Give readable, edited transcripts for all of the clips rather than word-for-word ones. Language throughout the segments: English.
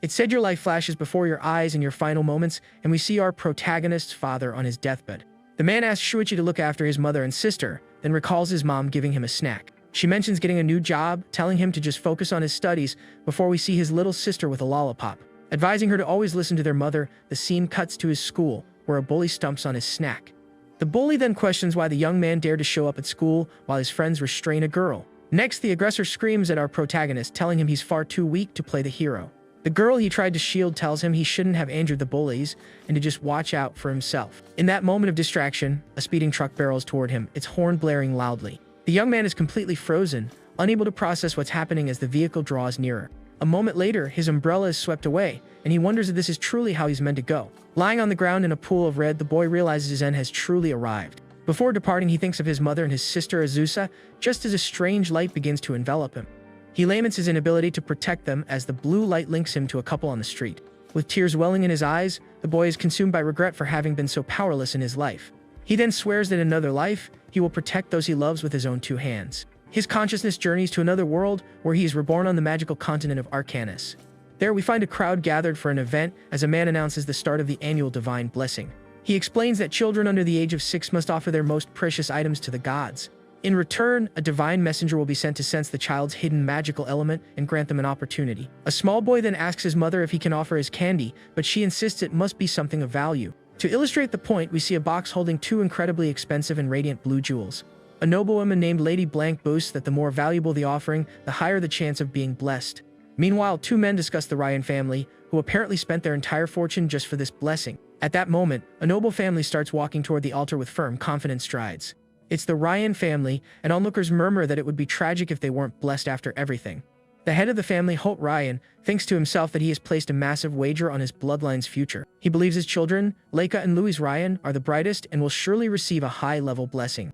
It said your life flashes before your eyes in your final moments, and we see our protagonist's father on his deathbed. The man asks Shuichi to look after his mother and sister, then recalls his mom giving him a snack. She mentions getting a new job, telling him to just focus on his studies before we see his little sister with a lollipop. Advising her to always listen to their mother, the scene cuts to his school, where a bully stumps on his snack. The bully then questions why the young man dared to show up at school while his friends restrain a girl. Next, the aggressor screams at our protagonist, telling him he's far too weak to play the hero. The girl he tried to shield tells him he shouldn't have injured the bullies and to just watch out for himself. In that moment of distraction, a speeding truck barrels toward him, its horn blaring loudly. The young man is completely frozen, unable to process what's happening as the vehicle draws nearer. A moment later, his umbrella is swept away, and he wonders if this is truly how he's meant to go. Lying on the ground in a pool of red, the boy realizes his end has truly arrived. Before departing, he thinks of his mother and his sister Azusa, just as a strange light begins to envelop him. He laments his inability to protect them as the blue light links him to a couple on the street. With tears welling in his eyes, the boy is consumed by regret for having been so powerless in his life. He then swears that in another life, he will protect those he loves with his own two hands. His consciousness journeys to another world where he is reborn on the magical continent of Arcanus. There we find a crowd gathered for an event as a man announces the start of the annual divine blessing. He explains that children under the age of 6 must offer their most precious items to the gods. In return, a divine messenger will be sent to sense the child's hidden magical element and grant them an opportunity. A small boy then asks his mother if he can offer his candy, but she insists it must be something of value. To illustrate the point, we see a box holding 2 incredibly expensive and radiant blue jewels. A noblewoman named Lady Blank boasts that the more valuable the offering, the higher the chance of being blessed. Meanwhile, 2 men discuss the Ryan family, who apparently spent their entire fortune just for this blessing. At that moment, a noble family starts walking toward the altar with firm, confident strides. It's the Ryan family, and onlookers murmur that it would be tragic if they weren't blessed after everything. The head of the family, Holt Ryan, thinks to himself that he has placed a massive wager on his bloodline's future. He believes his children, Leica and Louis Ryan, are the brightest and will surely receive a high-level blessing.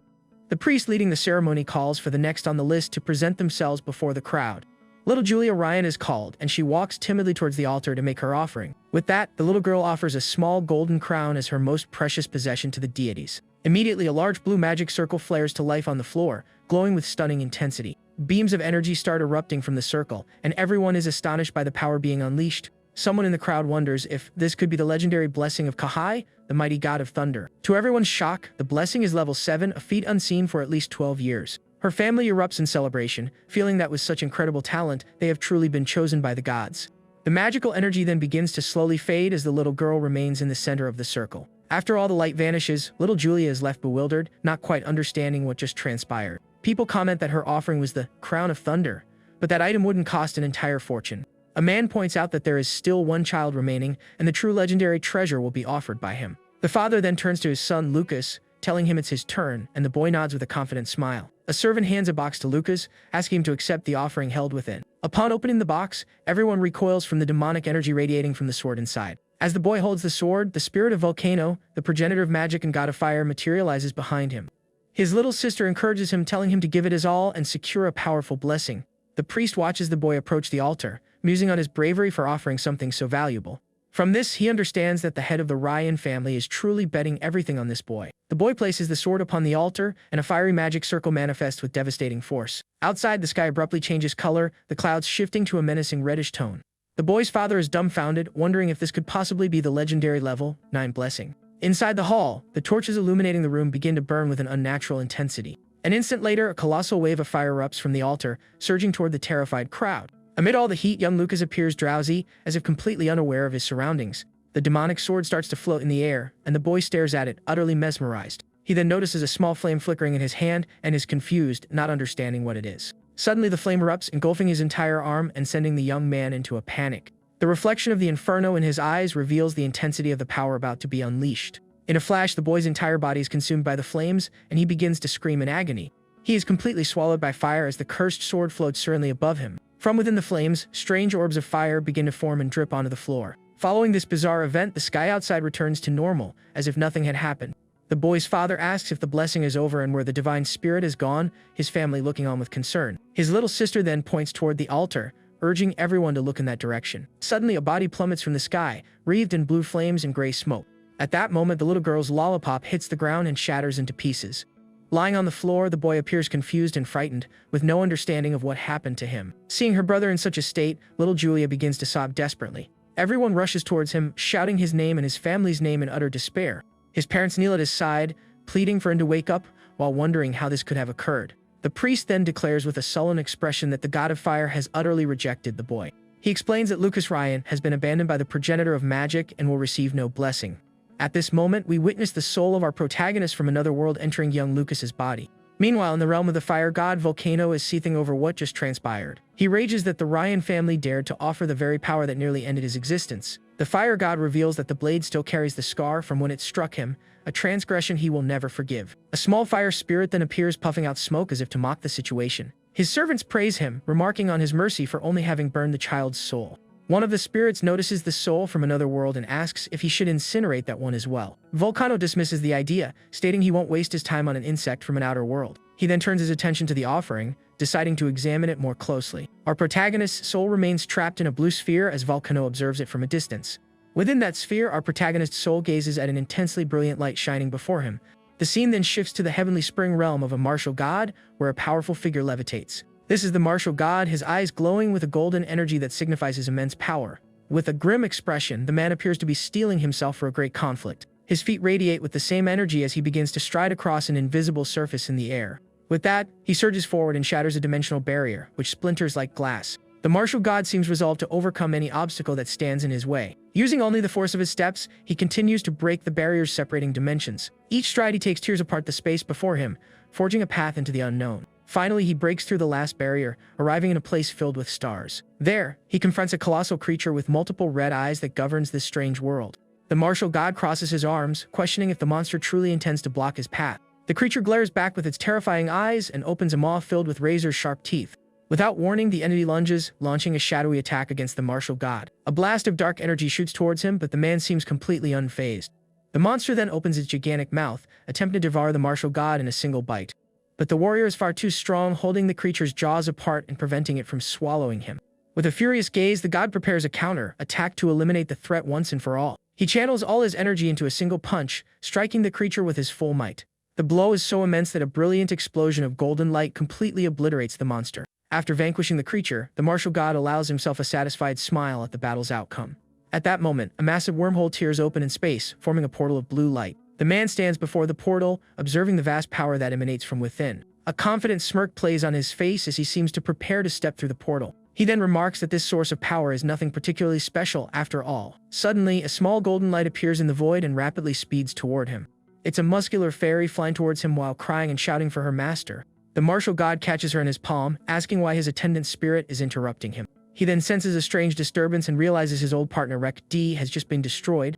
The priest leading the ceremony calls for the next on the list to present themselves before the crowd. Little Julia Ryan is called, and she walks timidly towards the altar to make her offering. With that, the little girl offers a small golden crown as her most precious possession to the deities. Immediately, a large blue magic circle flares to life on the floor, glowing with stunning intensity. Beams of energy start erupting from the circle, and everyone is astonished by the power being unleashed. Someone in the crowd wonders if this could be the legendary blessing of Kahai, the mighty god of thunder. To everyone's shock, the blessing is level 7, a feat unseen for at least 12 years. Her family erupts in celebration, feeling that with such incredible talent, they have truly been chosen by the gods. The magical energy then begins to slowly fade as the little girl remains in the center of the circle. After all the light vanishes, little Julia is left bewildered, not quite understanding what just transpired. People comment that her offering was the Crown of Thunder, but that item wouldn't cost an entire fortune. A man points out that there is still one child remaining, and the true legendary treasure will be offered by him. The father then turns to his son Lucas, telling him it's his turn, and the boy nods with a confident smile. A servant hands a box to Lucas, asking him to accept the offering held within. Upon opening the box, everyone recoils from the demonic energy radiating from the sword inside. As the boy holds the sword, the spirit of Volcano, the progenitor of magic and god of fire, materializes behind him. His little sister encourages him, telling him to give it his all and secure a powerful blessing. The priest watches the boy approach the altar, musing on his bravery for offering something so valuable. From this, he understands that the head of the Ryan family is truly betting everything on this boy. The boy places the sword upon the altar, and a fiery magic circle manifests with devastating force. Outside, the sky abruptly changes color, the clouds shifting to a menacing reddish tone. The boy's father is dumbfounded, wondering if this could possibly be the legendary level 9 blessing. Inside the hall, the torches illuminating the room begin to burn with an unnatural intensity. An instant later, a colossal wave of fire erupts from the altar, surging toward the terrified crowd. Amid all the heat, young Lucas appears drowsy, as if completely unaware of his surroundings. The demonic sword starts to float in the air, and the boy stares at it, utterly mesmerized. He then notices a small flame flickering in his hand and is confused, not understanding what it is. Suddenly, the flame erupts, engulfing his entire arm and sending the young man into a panic. The reflection of the inferno in his eyes reveals the intensity of the power about to be unleashed. In a flash, the boy's entire body is consumed by the flames, and he begins to scream in agony. He is completely swallowed by fire as the cursed sword floats serenely above him. From within the flames, strange orbs of fire begin to form and drip onto the floor. Following this bizarre event, the sky outside returns to normal, as if nothing had happened. The boy's father asks if the blessing is over and where the divine spirit is gone, his family looking on with concern. His little sister then points toward the altar, urging everyone to look in that direction. Suddenly, a body plummets from the sky, wreathed in blue flames and gray smoke. At that moment, the little girl's lollipop hits the ground and shatters into pieces. Lying on the floor, the boy appears confused and frightened, with no understanding of what happened to him. Seeing her brother in such a state, little Julia begins to sob desperately. Everyone rushes towards him, shouting his name and his family's name in utter despair. His parents kneel at his side, pleading for him to wake up, while wondering how this could have occurred. The priest then declares with a sullen expression that the god of fire has utterly rejected the boy. He explains that Lucas Ryan has been abandoned by the progenitor of magic and will receive no blessing. At this moment, we witness the soul of our protagonist from another world entering young Lucas's body. Meanwhile, in the realm of the fire god, Volcano is seething over what just transpired. He rages that the Ryan family dared to offer the very power that nearly ended his existence. The fire god reveals that the blade still carries the scar from when it struck him, a transgression he will never forgive. A small fire spirit then appears, puffing out smoke as if to mock the situation. His servants praise him, remarking on his mercy for only having burned the child's soul. One of the spirits notices the soul from another world and asks if he should incinerate that one as well. Volcano dismisses the idea, stating he won't waste his time on an insect from an outer world. He then turns his attention to the offering, deciding to examine it more closely. Our protagonist's soul remains trapped in a blue sphere as Volcano observes it from a distance. Within that sphere, our protagonist's soul gazes at an intensely brilliant light shining before him. The scene then shifts to the heavenly spring realm of a martial god, where a powerful figure levitates. This is the martial god, his eyes glowing with a golden energy that signifies his immense power. With a grim expression, the man appears to be steeling himself for a great conflict. His feet radiate with the same energy as he begins to stride across an invisible surface in the air. With that, he surges forward and shatters a dimensional barrier, which splinters like glass. The martial god seems resolved to overcome any obstacle that stands in his way. Using only the force of his steps, he continues to break the barriers separating dimensions. Each stride he takes tears apart the space before him, forging a path into the unknown. Finally, he breaks through the last barrier, arriving in a place filled with stars. There, he confronts a colossal creature with multiple red eyes that governs this strange world. The martial god crosses his arms, questioning if the monster truly intends to block his path. The creature glares back with its terrifying eyes and opens a maw filled with razor-sharp teeth. Without warning, the entity lunges, launching a shadowy attack against the martial god. A blast of dark energy shoots towards him, but the man seems completely unfazed. The monster then opens its gigantic mouth, attempting to devour the martial god in a single bite. But the warrior is far too strong, holding the creature's jaws apart and preventing it from swallowing him. With a furious gaze, the god prepares a counter-attack to eliminate the threat once and for all. He channels all his energy into a single punch, striking the creature with his full might. The blow is so immense that a brilliant explosion of golden light completely obliterates the monster. After vanquishing the creature, the martial god allows himself a satisfied smile at the battle's outcome. At that moment, a massive wormhole tears open in space, forming a portal of blue light. The man stands before the portal, observing the vast power that emanates from within. A confident smirk plays on his face as he seems to prepare to step through the portal. He then remarks that this source of power is nothing particularly special after all. Suddenly, a small golden light appears in the void and rapidly speeds toward him. It's a muscular fairy flying towards him while crying and shouting for her master. The martial god catches her in his palm, asking why his attendant spirit is interrupting him. He then senses a strange disturbance and realizes his old partner Rec D has just been destroyed.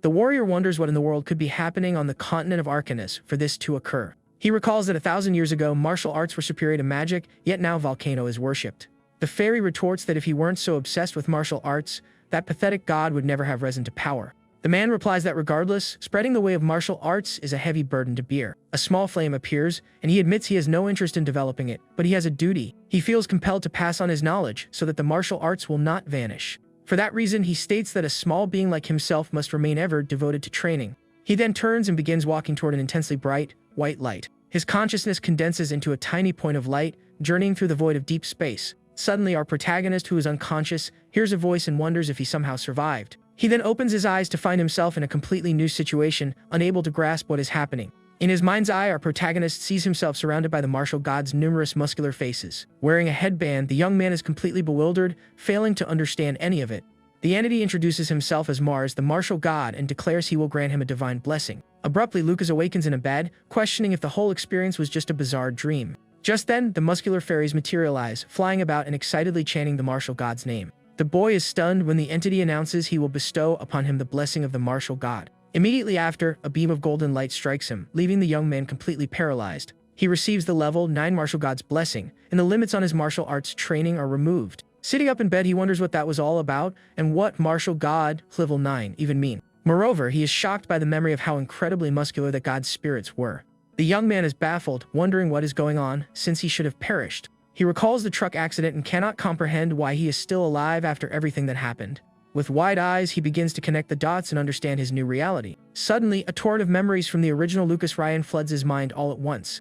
The warrior wonders what in the world could be happening on the continent of Arcanus for this to occur. He recalls that 1,000 years ago, martial arts were superior to magic, yet now Volcano is worshipped. The fairy retorts that if he weren't so obsessed with martial arts, that pathetic god would never have risen to power. The man replies that regardless, spreading the way of martial arts is a heavy burden to bear. A small flame appears, and he admits he has no interest in developing it, but he has a duty. He feels compelled to pass on his knowledge so that the martial arts will not vanish. For that reason, he states that a small being like himself must remain ever devoted to training. He then turns and begins walking toward an intensely bright, white light. His consciousness condenses into a tiny point of light, journeying through the void of deep space. Suddenly, our protagonist, who is unconscious, hears a voice and wonders if he somehow survived. He then opens his eyes to find himself in a completely new situation, unable to grasp what is happening. In his mind's eye, our protagonist sees himself surrounded by the martial god's numerous muscular faces. Wearing a headband, the young man is completely bewildered, failing to understand any of it. The entity introduces himself as Mars, the martial god, and declares he will grant him a divine blessing. Abruptly, Lucas awakens in a bed, questioning if the whole experience was just a bizarre dream. Just then, the muscular fairies materialize, flying about and excitedly chanting the martial god's name. The boy is stunned when the entity announces he will bestow upon him the blessing of the martial god. Immediately after, a beam of golden light strikes him, leaving the young man completely paralyzed. He receives the level 9 martial god's blessing, and the limits on his martial arts training are removed. Sitting up in bed, he wonders what that was all about, and what martial god level 9 even mean. Moreover, he is shocked by the memory of how incredibly muscular the god's spirits were. The young man is baffled, wondering what is going on, since he should have perished. He recalls the truck accident and cannot comprehend why he is still alive after everything that happened. With wide eyes, he begins to connect the dots and understand his new reality. Suddenly, a torrent of memories from the original Lucas Ryan floods his mind all at once.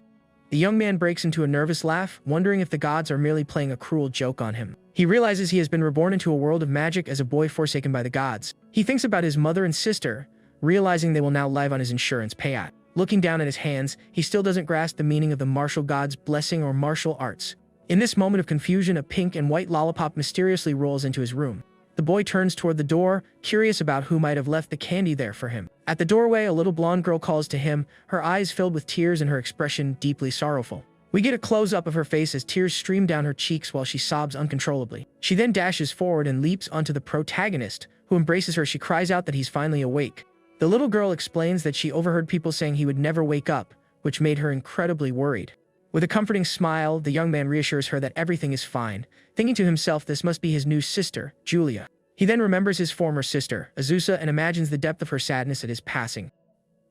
The young man breaks into a nervous laugh, wondering if the gods are merely playing a cruel joke on him. He realizes he has been reborn into a world of magic as a boy forsaken by the gods. He thinks about his mother and sister, realizing they will now live on his insurance payout. Looking down at his hands, he still doesn't grasp the meaning of the martial god's blessing or martial arts. In this moment of confusion, a pink and white lollipop mysteriously rolls into his room. The boy turns toward the door, curious about who might have left the candy there for him. At the doorway, a little blonde girl calls to him, her eyes filled with tears and her expression deeply sorrowful. We get a close-up of her face as tears stream down her cheeks while she sobs uncontrollably. She then dashes forward and leaps onto the protagonist, who embraces her. She cries out that he's finally awake. The little girl explains that she overheard people saying he would never wake up, which made her incredibly worried. With a comforting smile, the young man reassures her that everything is fine, thinking to himself this must be his new sister, Julia. He then remembers his former sister, Azusa, and imagines the depth of her sadness at his passing.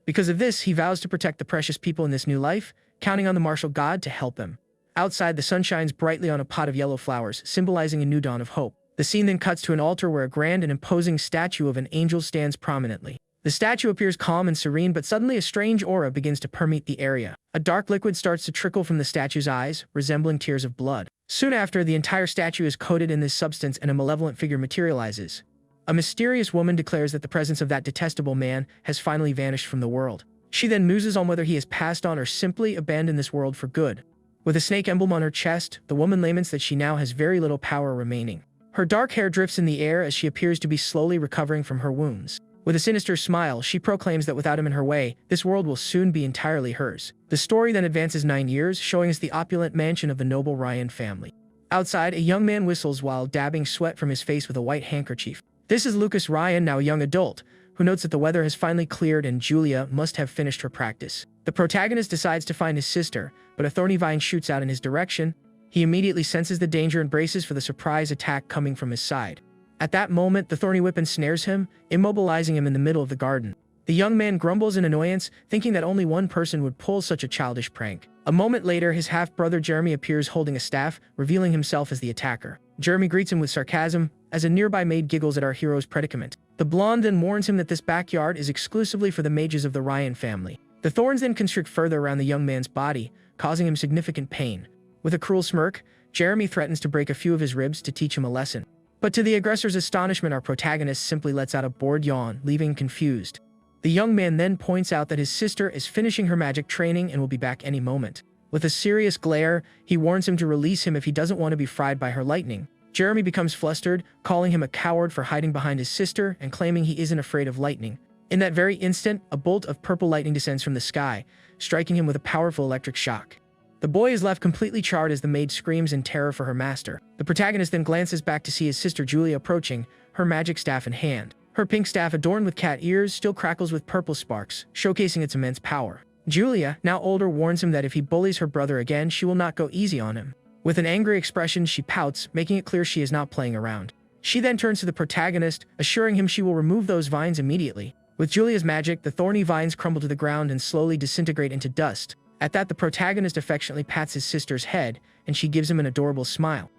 Because of this, he vows to protect the precious people in this new life, counting on the martial god to help him. Outside, the sun shines brightly on a pot of yellow flowers, symbolizing a new dawn of hope. The scene then cuts to an altar where a grand and imposing statue of an angel stands prominently. The statue appears calm and serene, but suddenly a strange aura begins to permeate the area. A dark liquid starts to trickle from the statue's eyes, resembling tears of blood. Soon after, the entire statue is coated in this substance and a malevolent figure materializes. A mysterious woman declares that the presence of that detestable man has finally vanished from the world. She then muses on whether he has passed on or simply abandoned this world for good. With a snake emblem on her chest, the woman laments that she now has very little power remaining. Her dark hair drifts in the air as she appears to be slowly recovering from her wounds. With a sinister smile, she proclaims that without him in her way, this world will soon be entirely hers. The story then advances 9 years, showing us the opulent mansion of the noble Ryan family. Outside, a young man whistles while dabbing sweat from his face with a white handkerchief. This is Lucas Ryan, now a young adult, who notes that the weather has finally cleared and Julia must have finished her practice. The protagonist decides to find his sister, but a thorny vine shoots out in his direction. He immediately senses the danger and braces for the surprise attack coming from his side. At that moment, the thorny whip ensnares him, immobilizing him in the middle of the garden. The young man grumbles in annoyance, thinking that only one person would pull such a childish prank. A moment later, his half-brother Jeremy appears holding a staff, revealing himself as the attacker. Jeremy greets him with sarcasm, as a nearby maid giggles at our hero's predicament. The blonde then warns him that this backyard is exclusively for the mages of the Ryan family. The thorns then constrict further around the young man's body, causing him significant pain. With a cruel smirk, Jeremy threatens to break a few of his ribs to teach him a lesson. But to the aggressor's astonishment, our protagonist simply lets out a bored yawn, leaving him confused. The young man then points out that his sister is finishing her magic training and will be back any moment. With a serious glare, he warns him to release him if he doesn't want to be fried by her lightning. Jeremy becomes flustered, calling him a coward for hiding behind his sister and claiming he isn't afraid of lightning. In that very instant, a bolt of purple lightning descends from the sky, striking him with a powerful electric shock. The boy is left completely charred as the maid screams in terror for her master. The protagonist then glances back to see his sister Julia approaching, her magic staff in hand. Her pink staff, adorned with cat ears, still crackles with purple sparks, showcasing its immense power. Julia, now older, warns him that if he bullies her brother again, she will not go easy on him. With an angry expression, she pouts, making it clear she is not playing around. She then turns to the protagonist, assuring him she will remove those vines immediately. With Julia's magic, the thorny vines crumble to the ground and slowly disintegrate into dust. At that, the protagonist affectionately pats his sister's head, and she gives him an adorable smile.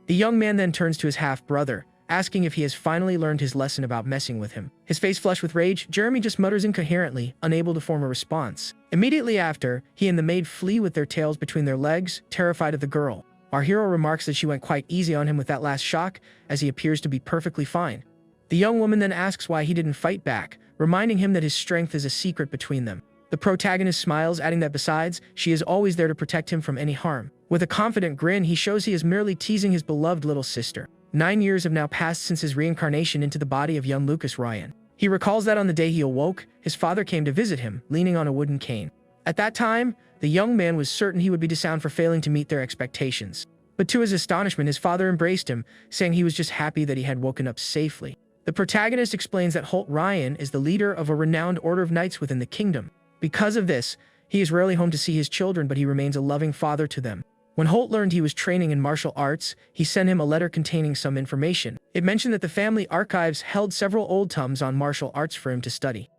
The young man then turns to his half-brother, asking if he has finally learned his lesson about messing with him. His face flushed with rage, Jeremy just mutters incoherently, unable to form a response. Immediately after, he and the maid flee with their tails between their legs, terrified of the girl. Our hero remarks that she went quite easy on him with that last shock, as he appears to be perfectly fine. The young woman then asks why he didn't fight back, reminding him that his strength is a secret between them. The protagonist smiles, adding that besides, she is always there to protect him from any harm. With a confident grin, he shows he is merely teasing his beloved little sister. 9 years have now passed since his reincarnation into the body of young Lucas Ryan. He recalls that on the day he awoke, his father came to visit him, leaning on a wooden cane. At that time, the young man was certain he would be disowned for failing to meet their expectations. But to his astonishment, his father embraced him, saying he was just happy that he had woken up safely. The protagonist explains that Holt Ryan is the leader of a renowned order of knights within the kingdom. Because of this, he is rarely home to see his children, but he remains a loving father to them. When Holt learned he was training in martial arts, he sent him a letter containing some information. It mentioned that the family archives held several old tomes on martial arts for him to study.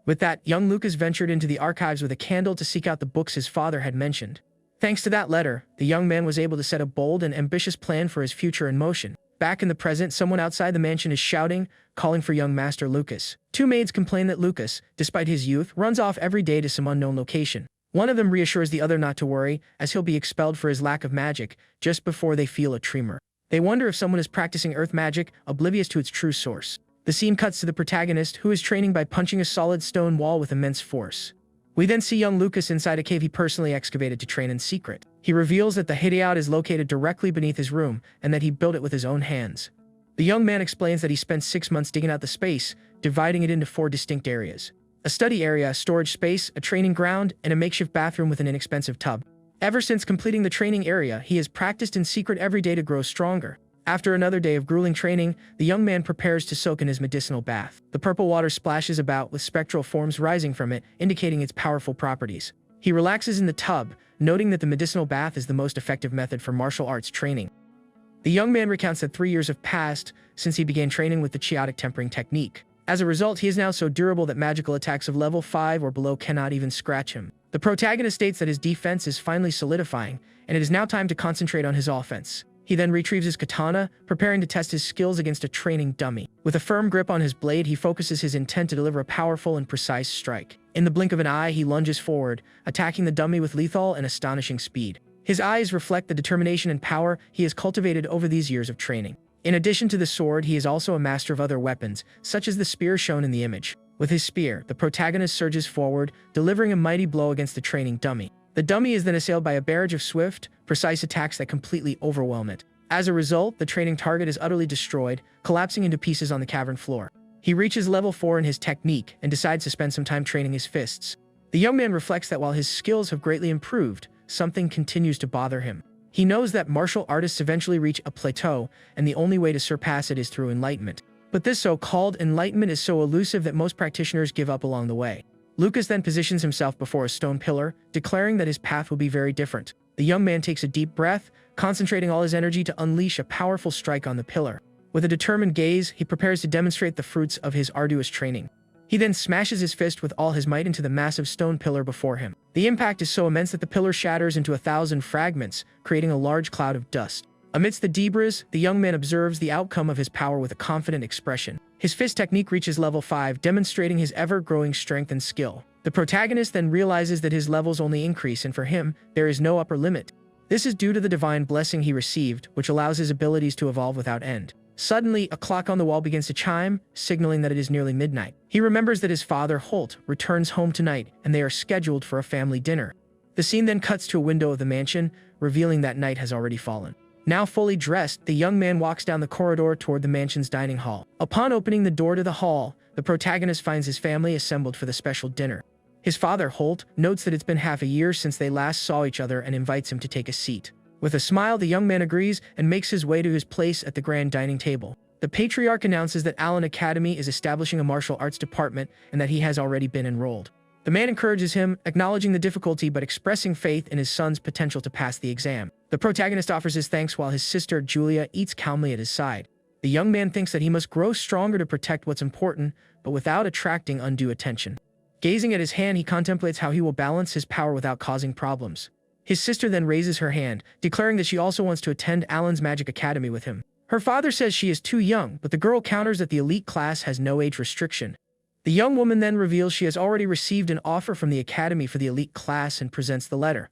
With that, young Lucas ventured into the archives with a candle to seek out the books his father had mentioned. Thanks to that letter, the young man was able to set a bold and ambitious plan for his future in motion. Back in the present, someone outside the mansion is shouting, calling for young Master Lucas. Two maids complain that Lucas, despite his youth, runs off every day to some unknown location. One of them reassures the other not to worry, as he'll be expelled for his lack of magic just before they feel a tremor. They wonder if someone is practicing earth magic, oblivious to its true source. The scene cuts to the protagonist, who is training by punching a solid stone wall with immense force. We then see young Lucas inside a cave he personally excavated to train in secret. He reveals that the hideout is located directly beneath his room, and that he built it with his own hands. The young man explains that he spent 6 months digging out the space, dividing it into 4 distinct areas. A study area, a storage space, a training ground, and a makeshift bathroom with an inexpensive tub. Ever since completing the training area, he has practiced in secret every day to grow stronger. After another day of grueling training, the young man prepares to soak in his medicinal bath. The purple water splashes about with spectral forms rising from it, indicating its powerful properties. He relaxes in the tub, noting that the medicinal bath is the most effective method for martial arts training. The young man recounts that 3 years have passed since he began training with the chaotic tempering technique. As a result, he is now so durable that magical attacks of level 5 or below cannot even scratch him. The protagonist states that his defense is finally solidifying, and it is now time to concentrate on his offense. He then retrieves his katana, preparing to test his skills against a training dummy. With a firm grip on his blade, he focuses his intent to deliver a powerful and precise strike. In the blink of an eye, he lunges forward, attacking the dummy with lethal and astonishing speed. His eyes reflect the determination and power he has cultivated over these years of training. In addition to the sword, he is also a master of other weapons, such as the spear shown in the image. With his spear, the protagonist surges forward, delivering a mighty blow against the training dummy. The dummy is then assailed by a barrage of swift, precise attacks that completely overwhelm it. As a result, the training target is utterly destroyed, collapsing into pieces on the cavern floor. He reaches level 4 in his technique and decides to spend some time training his fists. The young man reflects that while his skills have greatly improved, something continues to bother him. He knows that martial artists eventually reach a plateau, and the only way to surpass it is through enlightenment. But this so-called enlightenment is so elusive that most practitioners give up along the way. Lucas then positions himself before a stone pillar, declaring that his path will be very different. The young man takes a deep breath, concentrating all his energy to unleash a powerful strike on the pillar. With a determined gaze, he prepares to demonstrate the fruits of his arduous training. He then smashes his fist with all his might into the massive stone pillar before him. The impact is so immense that the pillar shatters into 1,000 fragments, creating a large cloud of dust. Amidst the debris, the young man observes the outcome of his power with a confident expression. His fist technique reaches level 5, demonstrating his ever-growing strength and skill. The protagonist then realizes that his levels only increase, and for him, there is no upper limit. This is due to the divine blessing he received, which allows his abilities to evolve without end. Suddenly, a clock on the wall begins to chime, signaling that it is nearly midnight. He remembers that his father, Holt, returns home tonight, and they are scheduled for a family dinner. The scene then cuts to a window of the mansion, revealing that night has already fallen. Now fully dressed, the young man walks down the corridor toward the mansion's dining hall. Upon opening the door to the hall, the protagonist finds his family assembled for the special dinner. His father, Holt, notes that it's been half a year since they last saw each other and invites him to take a seat. With a smile, the young man agrees and makes his way to his place at the grand dining table. The patriarch announces that Allen Academy is establishing a martial arts department and that he has already been enrolled. The man encourages him, acknowledging the difficulty but expressing faith in his son's potential to pass the exam. The protagonist offers his thanks while his sister, Julia, eats calmly at his side. The young man thinks that he must grow stronger to protect what's important, but without attracting undue attention. Gazing at his hand, he contemplates how he will balance his power without causing problems. His sister then raises her hand, declaring that she also wants to attend Allen's Magic Academy with him. Her father says she is too young, but the girl counters that the elite class has no age restriction. The young woman then reveals she has already received an offer from the academy for the elite class and presents the letter.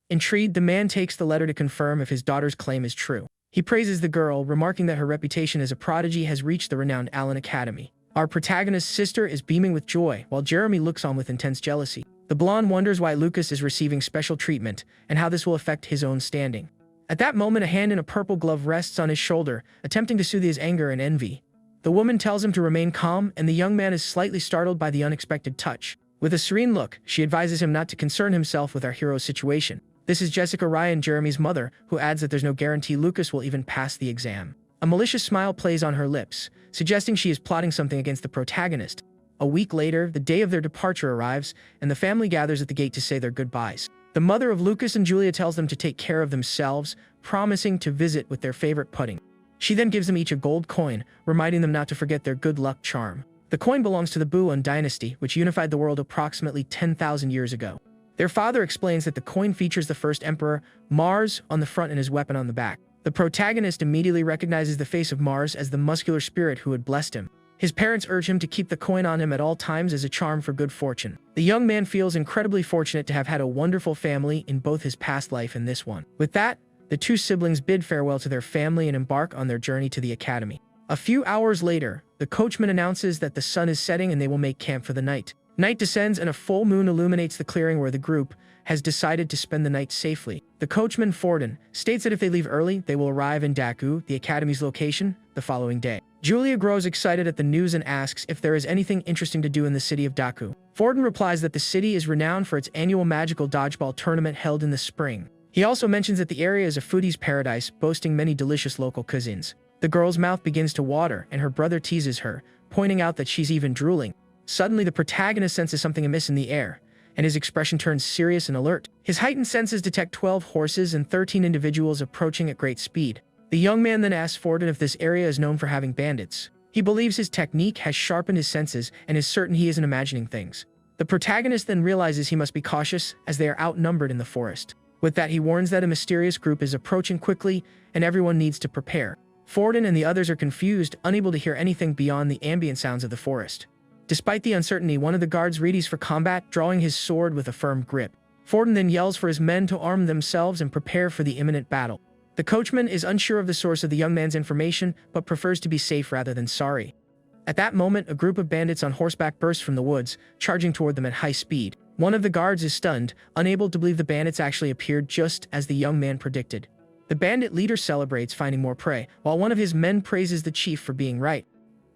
Intrigued, the man takes the letter to confirm if his daughter's claim is true. He praises the girl, remarking that her reputation as a prodigy has reached the renowned Allen Academy. Our protagonist's sister is beaming with joy, while Jeremy looks on with intense jealousy. The blonde wonders why Lucas is receiving special treatment and how this will affect his own standing. At that moment, a hand in a purple glove rests on his shoulder, attempting to soothe his anger and envy. The woman tells him to remain calm, and the young man is slightly startled by the unexpected touch. With a serene look, she advises him not to concern himself with our hero's situation. This is Jessica Ryan, Jeremy's mother, who adds that there's no guarantee Lucas will even pass the exam. A malicious smile plays on her lips, suggesting she is plotting something against the protagonist. A week later, the day of their departure arrives, and the family gathers at the gate to say their goodbyes. The mother of Lucas and Julia tells them to take care of themselves, promising to visit with their favorite pudding. She then gives them each a gold coin, reminding them not to forget their good luck charm. The coin belongs to the Buon dynasty, which unified the world approximately 10,000 years ago. Their father explains that the coin features the first emperor, Mars, on the front and his weapon on the back. The protagonist immediately recognizes the face of Mars as the muscular spirit who had blessed him. His parents urge him to keep the coin on him at all times as a charm for good fortune. The young man feels incredibly fortunate to have had a wonderful family in both his past life and this one. With that, the two siblings bid farewell to their family and embark on their journey to the academy. A few hours later, the coachman announces that the sun is setting and they will make camp for the night. Night descends and a full moon illuminates the clearing where the group has decided to spend the night safely. The coachman, Forden, states that if they leave early, they will arrive in Daku, the academy's location, the following day. Julia grows excited at the news and asks if there is anything interesting to do in the city of Daku. Forden replies that the city is renowned for its annual magical dodgeball tournament held in the spring. He also mentions that the area is a foodie's paradise, boasting many delicious local cuisines. The girl's mouth begins to water, and her brother teases her, pointing out that she's even drooling. Suddenly, the protagonist senses something amiss in the air, and his expression turns serious and alert. His heightened senses detect 12 horses and 13 individuals approaching at great speed. The young man then asks Forden if this area is known for having bandits. He believes his technique has sharpened his senses and is certain he isn't imagining things. The protagonist then realizes he must be cautious as they are outnumbered in the forest. With that, he warns that a mysterious group is approaching quickly and everyone needs to prepare. Forden and the others are confused, unable to hear anything beyond the ambient sounds of the forest. Despite the uncertainty, one of the guards readies for combat, drawing his sword with a firm grip. Forden then yells for his men to arm themselves and prepare for the imminent battle. The coachman is unsure of the source of the young man's information, but prefers to be safe rather than sorry. At that moment, a group of bandits on horseback bursts from the woods, charging toward them at high speed. One of the guards is stunned, unable to believe the bandits actually appeared just as the young man predicted. The bandit leader celebrates finding more prey, while one of his men praises the chief for being right.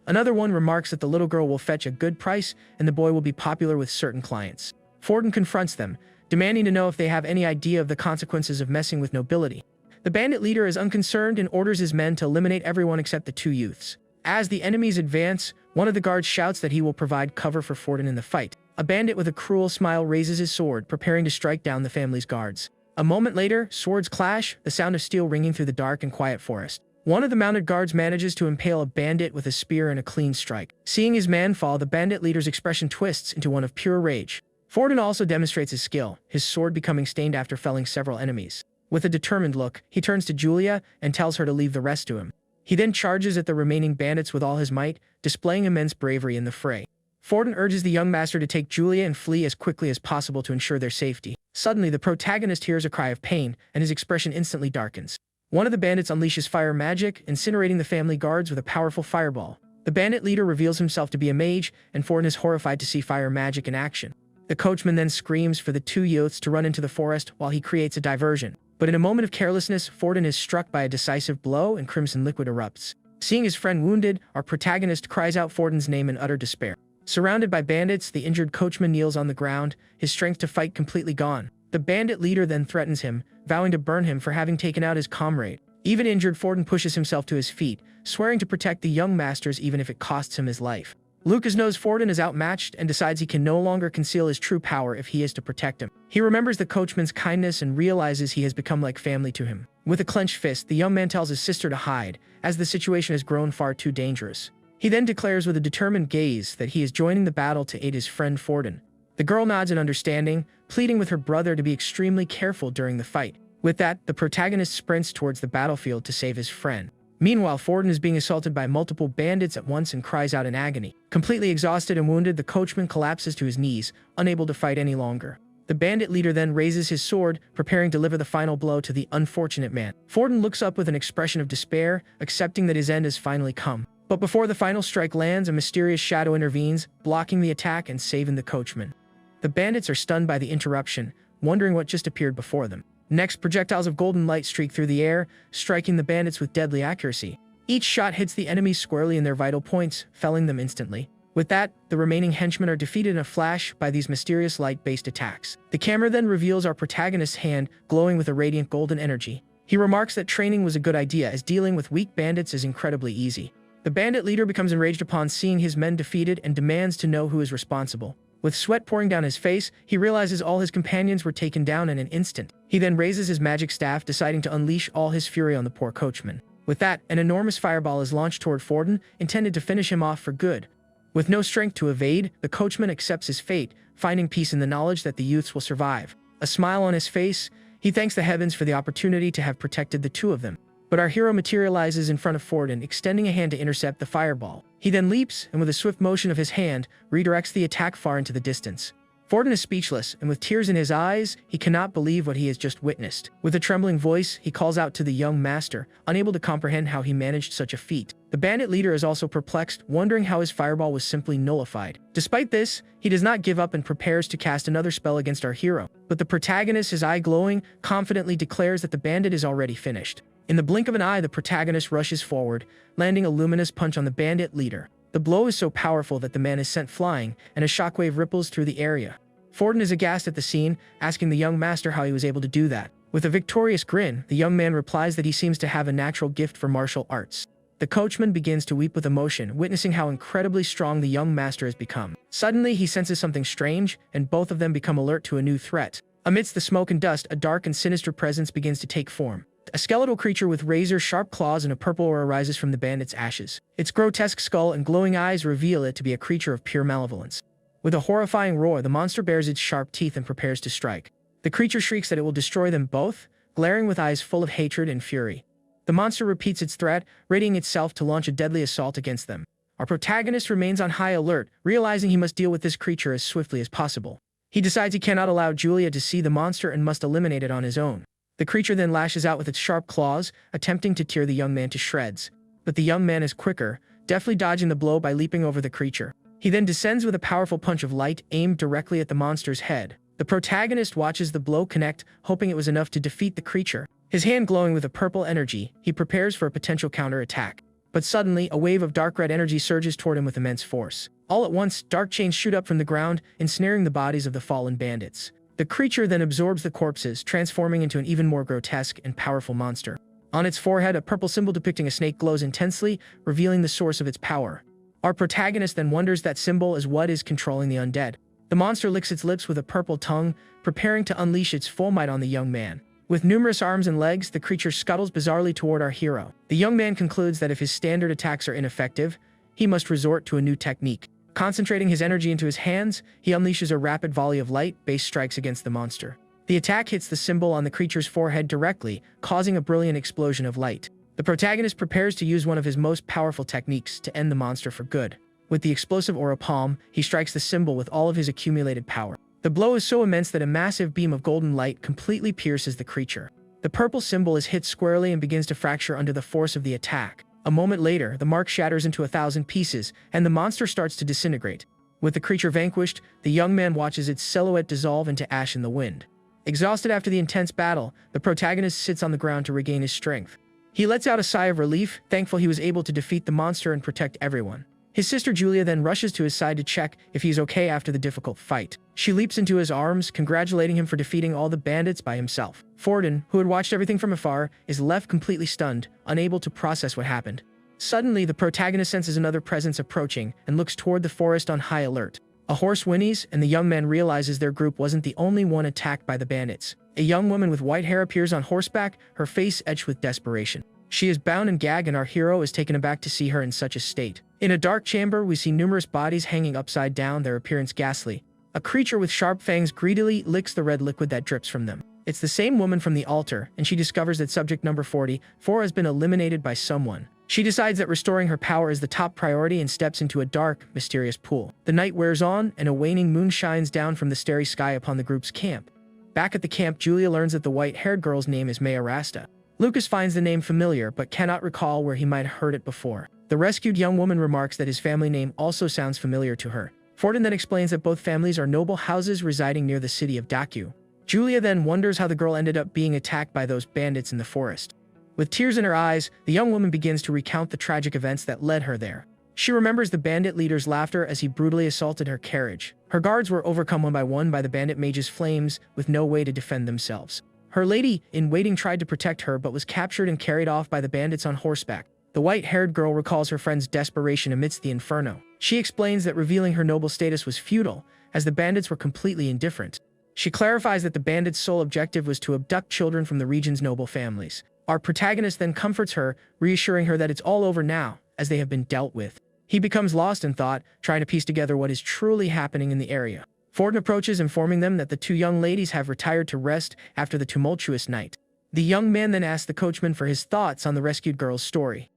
Another one remarks that the little girl will fetch a good price and the boy will be popular with certain clients. Forden confronts them, demanding to know if they have any idea of the consequences of messing with nobility. The bandit leader is unconcerned and orders his men to eliminate everyone except the two youths. As the enemies advance, one of the guards shouts that he will provide cover for Forden in the fight. A bandit with a cruel smile raises his sword, preparing to strike down the family's guards. A moment later, swords clash, the sound of steel ringing through the dark and quiet forest. One of the mounted guards manages to impale a bandit with a spear and a clean strike. Seeing his man fall, the bandit leader's expression twists into one of pure rage. Forden also demonstrates his skill, his sword becoming stained after felling several enemies. With a determined look, he turns to Julia and tells her to leave the rest to him. He then charges at the remaining bandits with all his might, displaying immense bravery in the fray. Forden urges the young master to take Julia and flee as quickly as possible to ensure their safety. Suddenly, the protagonist hears a cry of pain, and his expression instantly darkens. One of the bandits unleashes fire magic, incinerating the family guards with a powerful fireball. The bandit leader reveals himself to be a mage, and Forden is horrified to see fire magic in action. The coachman then screams for the two youths to run into the forest while he creates a diversion. But in a moment of carelessness, Forden is struck by a decisive blow and crimson liquid erupts. Seeing his friend wounded, our protagonist cries out Forden's name in utter despair. Surrounded by bandits, the injured coachman kneels on the ground, his strength to fight completely gone. The bandit leader then threatens him, vowing to burn him for having taken out his comrade. Even injured, Forden pushes himself to his feet, swearing to protect the young masters even if it costs him his life. Lucas knows Forden is outmatched and decides he can no longer conceal his true power if he is to protect him. He remembers the coachman's kindness and realizes he has become like family to him. With a clenched fist, the young man tells his sister to hide, as the situation has grown far too dangerous. He then declares with a determined gaze that he is joining the battle to aid his friend Forden. The girl nods in understanding, pleading with her brother to be extremely careful during the fight. With that, the protagonist sprints towards the battlefield to save his friend. Meanwhile, Forden is being assaulted by multiple bandits at once and cries out in agony. Completely exhausted and wounded, the coachman collapses to his knees, unable to fight any longer. The bandit leader then raises his sword, preparing to deliver the final blow to the unfortunate man. Forden looks up with an expression of despair, accepting that his end has finally come. But before the final strike lands, a mysterious shadow intervenes, blocking the attack and saving the coachman. The bandits are stunned by the interruption, wondering what just appeared before them. Next, projectiles of golden light streak through the air, striking the bandits with deadly accuracy. Each shot hits the enemy squarely in their vital points, felling them instantly. With that, the remaining henchmen are defeated in a flash by these mysterious light-based attacks. The camera then reveals our protagonist's hand, glowing with a radiant golden energy. He remarks that training was a good idea, as dealing with weak bandits is incredibly easy. The bandit leader becomes enraged upon seeing his men defeated and demands to know who is responsible. With sweat pouring down his face, he realizes all his companions were taken down in an instant. He then raises his magic staff, deciding to unleash all his fury on the poor coachman. With that, an enormous fireball is launched toward Forden, intended to finish him off for good. With no strength to evade, the coachman accepts his fate, finding peace in the knowledge that the youths will survive. A smile on his face, he thanks the heavens for the opportunity to have protected the two of them. But our hero materializes in front of Forden, extending a hand to intercept the fireball. He then leaps, and with a swift motion of his hand, redirects the attack far into the distance. Forden is speechless, and with tears in his eyes, he cannot believe what he has just witnessed. With a trembling voice, he calls out to the young master, unable to comprehend how he managed such a feat. The bandit leader is also perplexed, wondering how his fireball was simply nullified. Despite this, he does not give up and prepares to cast another spell against our hero. But the protagonist, his eye glowing, confidently declares that the bandit is already finished. In the blink of an eye, the protagonist rushes forward, landing a luminous punch on the bandit leader. The blow is so powerful that the man is sent flying, and a shockwave ripples through the area. Forden is aghast at the scene, asking the young master how he was able to do that. With a victorious grin, the young man replies that he seems to have a natural gift for martial arts. The coachman begins to weep with emotion, witnessing how incredibly strong the young master has become. Suddenly, he senses something strange, and both of them become alert to a new threat. Amidst the smoke and dust, a dark and sinister presence begins to take form. A skeletal creature with razor-sharp claws and a purple aura rises from the bandit's ashes. Its grotesque skull and glowing eyes reveal it to be a creature of pure malevolence. With a horrifying roar, the monster bares its sharp teeth and prepares to strike. The creature shrieks that it will destroy them both, glaring with eyes full of hatred and fury. The monster repeats its threat, readying itself to launch a deadly assault against them. Our protagonist remains on high alert, realizing he must deal with this creature as swiftly as possible. He decides he cannot allow Julia to see the monster and must eliminate it on his own. The creature then lashes out with its sharp claws, attempting to tear the young man to shreds. But the young man is quicker, deftly dodging the blow by leaping over the creature. He then descends with a powerful punch of light aimed directly at the monster's head. The protagonist watches the blow connect, hoping it was enough to defeat the creature. His hand glowing with a purple energy, he prepares for a potential counterattack. But suddenly, a wave of dark red energy surges toward him with immense force. All at once, dark chains shoot up from the ground, ensnaring the bodies of the fallen bandits. The creature then absorbs the corpses, transforming into an even more grotesque and powerful monster. On its forehead, a purple symbol depicting a snake glows intensely, revealing the source of its power. Our protagonist then wonders that symbol is what is controlling the undead. The monster licks its lips with a purple tongue, preparing to unleash its full might on the young man. With numerous arms and legs, the creature scuttles bizarrely toward our hero. The young man concludes that if his standard attacks are ineffective, he must resort to a new technique. Concentrating his energy into his hands, he unleashes a rapid volley of light-based strikes against the monster. The attack hits the symbol on the creature's forehead directly, causing a brilliant explosion of light. The protagonist prepares to use one of his most powerful techniques to end the monster for good. With the explosive aura palm, he strikes the symbol with all of his accumulated power. The blow is so immense that a massive beam of golden light completely pierces the creature. The purple symbol is hit squarely and begins to fracture under the force of the attack. A moment later, the mark shatters into 1,000 pieces, and the monster starts to disintegrate. With the creature vanquished, the young man watches its silhouette dissolve into ash in the wind. Exhausted after the intense battle, the protagonist sits on the ground to regain his strength. He lets out a sigh of relief, thankful he was able to defeat the monster and protect everyone. His sister Julia then rushes to his side to check if he's okay after the difficult fight. She leaps into his arms, congratulating him for defeating all the bandits by himself. Forden, who had watched everything from afar, is left completely stunned, unable to process what happened. Suddenly, the protagonist senses another presence approaching and looks toward the forest on high alert. A horse whinnies, and the young man realizes their group wasn't the only one attacked by the bandits. A young woman with white hair appears on horseback, her face etched with desperation. She is bound and gagged, and our hero is taken aback to see her in such a state. In a dark chamber, we see numerous bodies hanging upside down, their appearance ghastly. A creature with sharp fangs greedily licks the red liquid that drips from them. It's the same woman from the altar, and she discovers that subject number 44 has been eliminated by someone. She decides that restoring her power is the top priority and steps into a dark, mysterious pool. The night wears on, and a waning moon shines down from the starry sky upon the group's camp. Back at the camp, Julia learns that the white-haired girl's name is Mayarasta. Lucas finds the name familiar, but cannot recall where he might have heard it before. The rescued young woman remarks that his family name also sounds familiar to her. Forden then explains that both families are noble houses residing near the city of Daku. Julia then wonders how the girl ended up being attacked by those bandits in the forest. With tears in her eyes, the young woman begins to recount the tragic events that led her there. She remembers the bandit leader's laughter as he brutally assaulted her carriage. Her guards were overcome one by the bandit mage's flames, with no way to defend themselves. Her lady-in-waiting tried to protect her but was captured and carried off by the bandits on horseback. The white-haired girl recalls her friend's desperation amidst the inferno. She explains that revealing her noble status was futile, as the bandits were completely indifferent. She clarifies that the bandits' sole objective was to abduct children from the region's noble families. Our protagonist then comforts her, reassuring her that it's all over now, as they have been dealt with. He becomes lost in thought, trying to piece together what is truly happening in the area. Forden approaches, informing them that the two young ladies have retired to rest after the tumultuous night. The young man then asks the coachman for his thoughts on the rescued girl's story.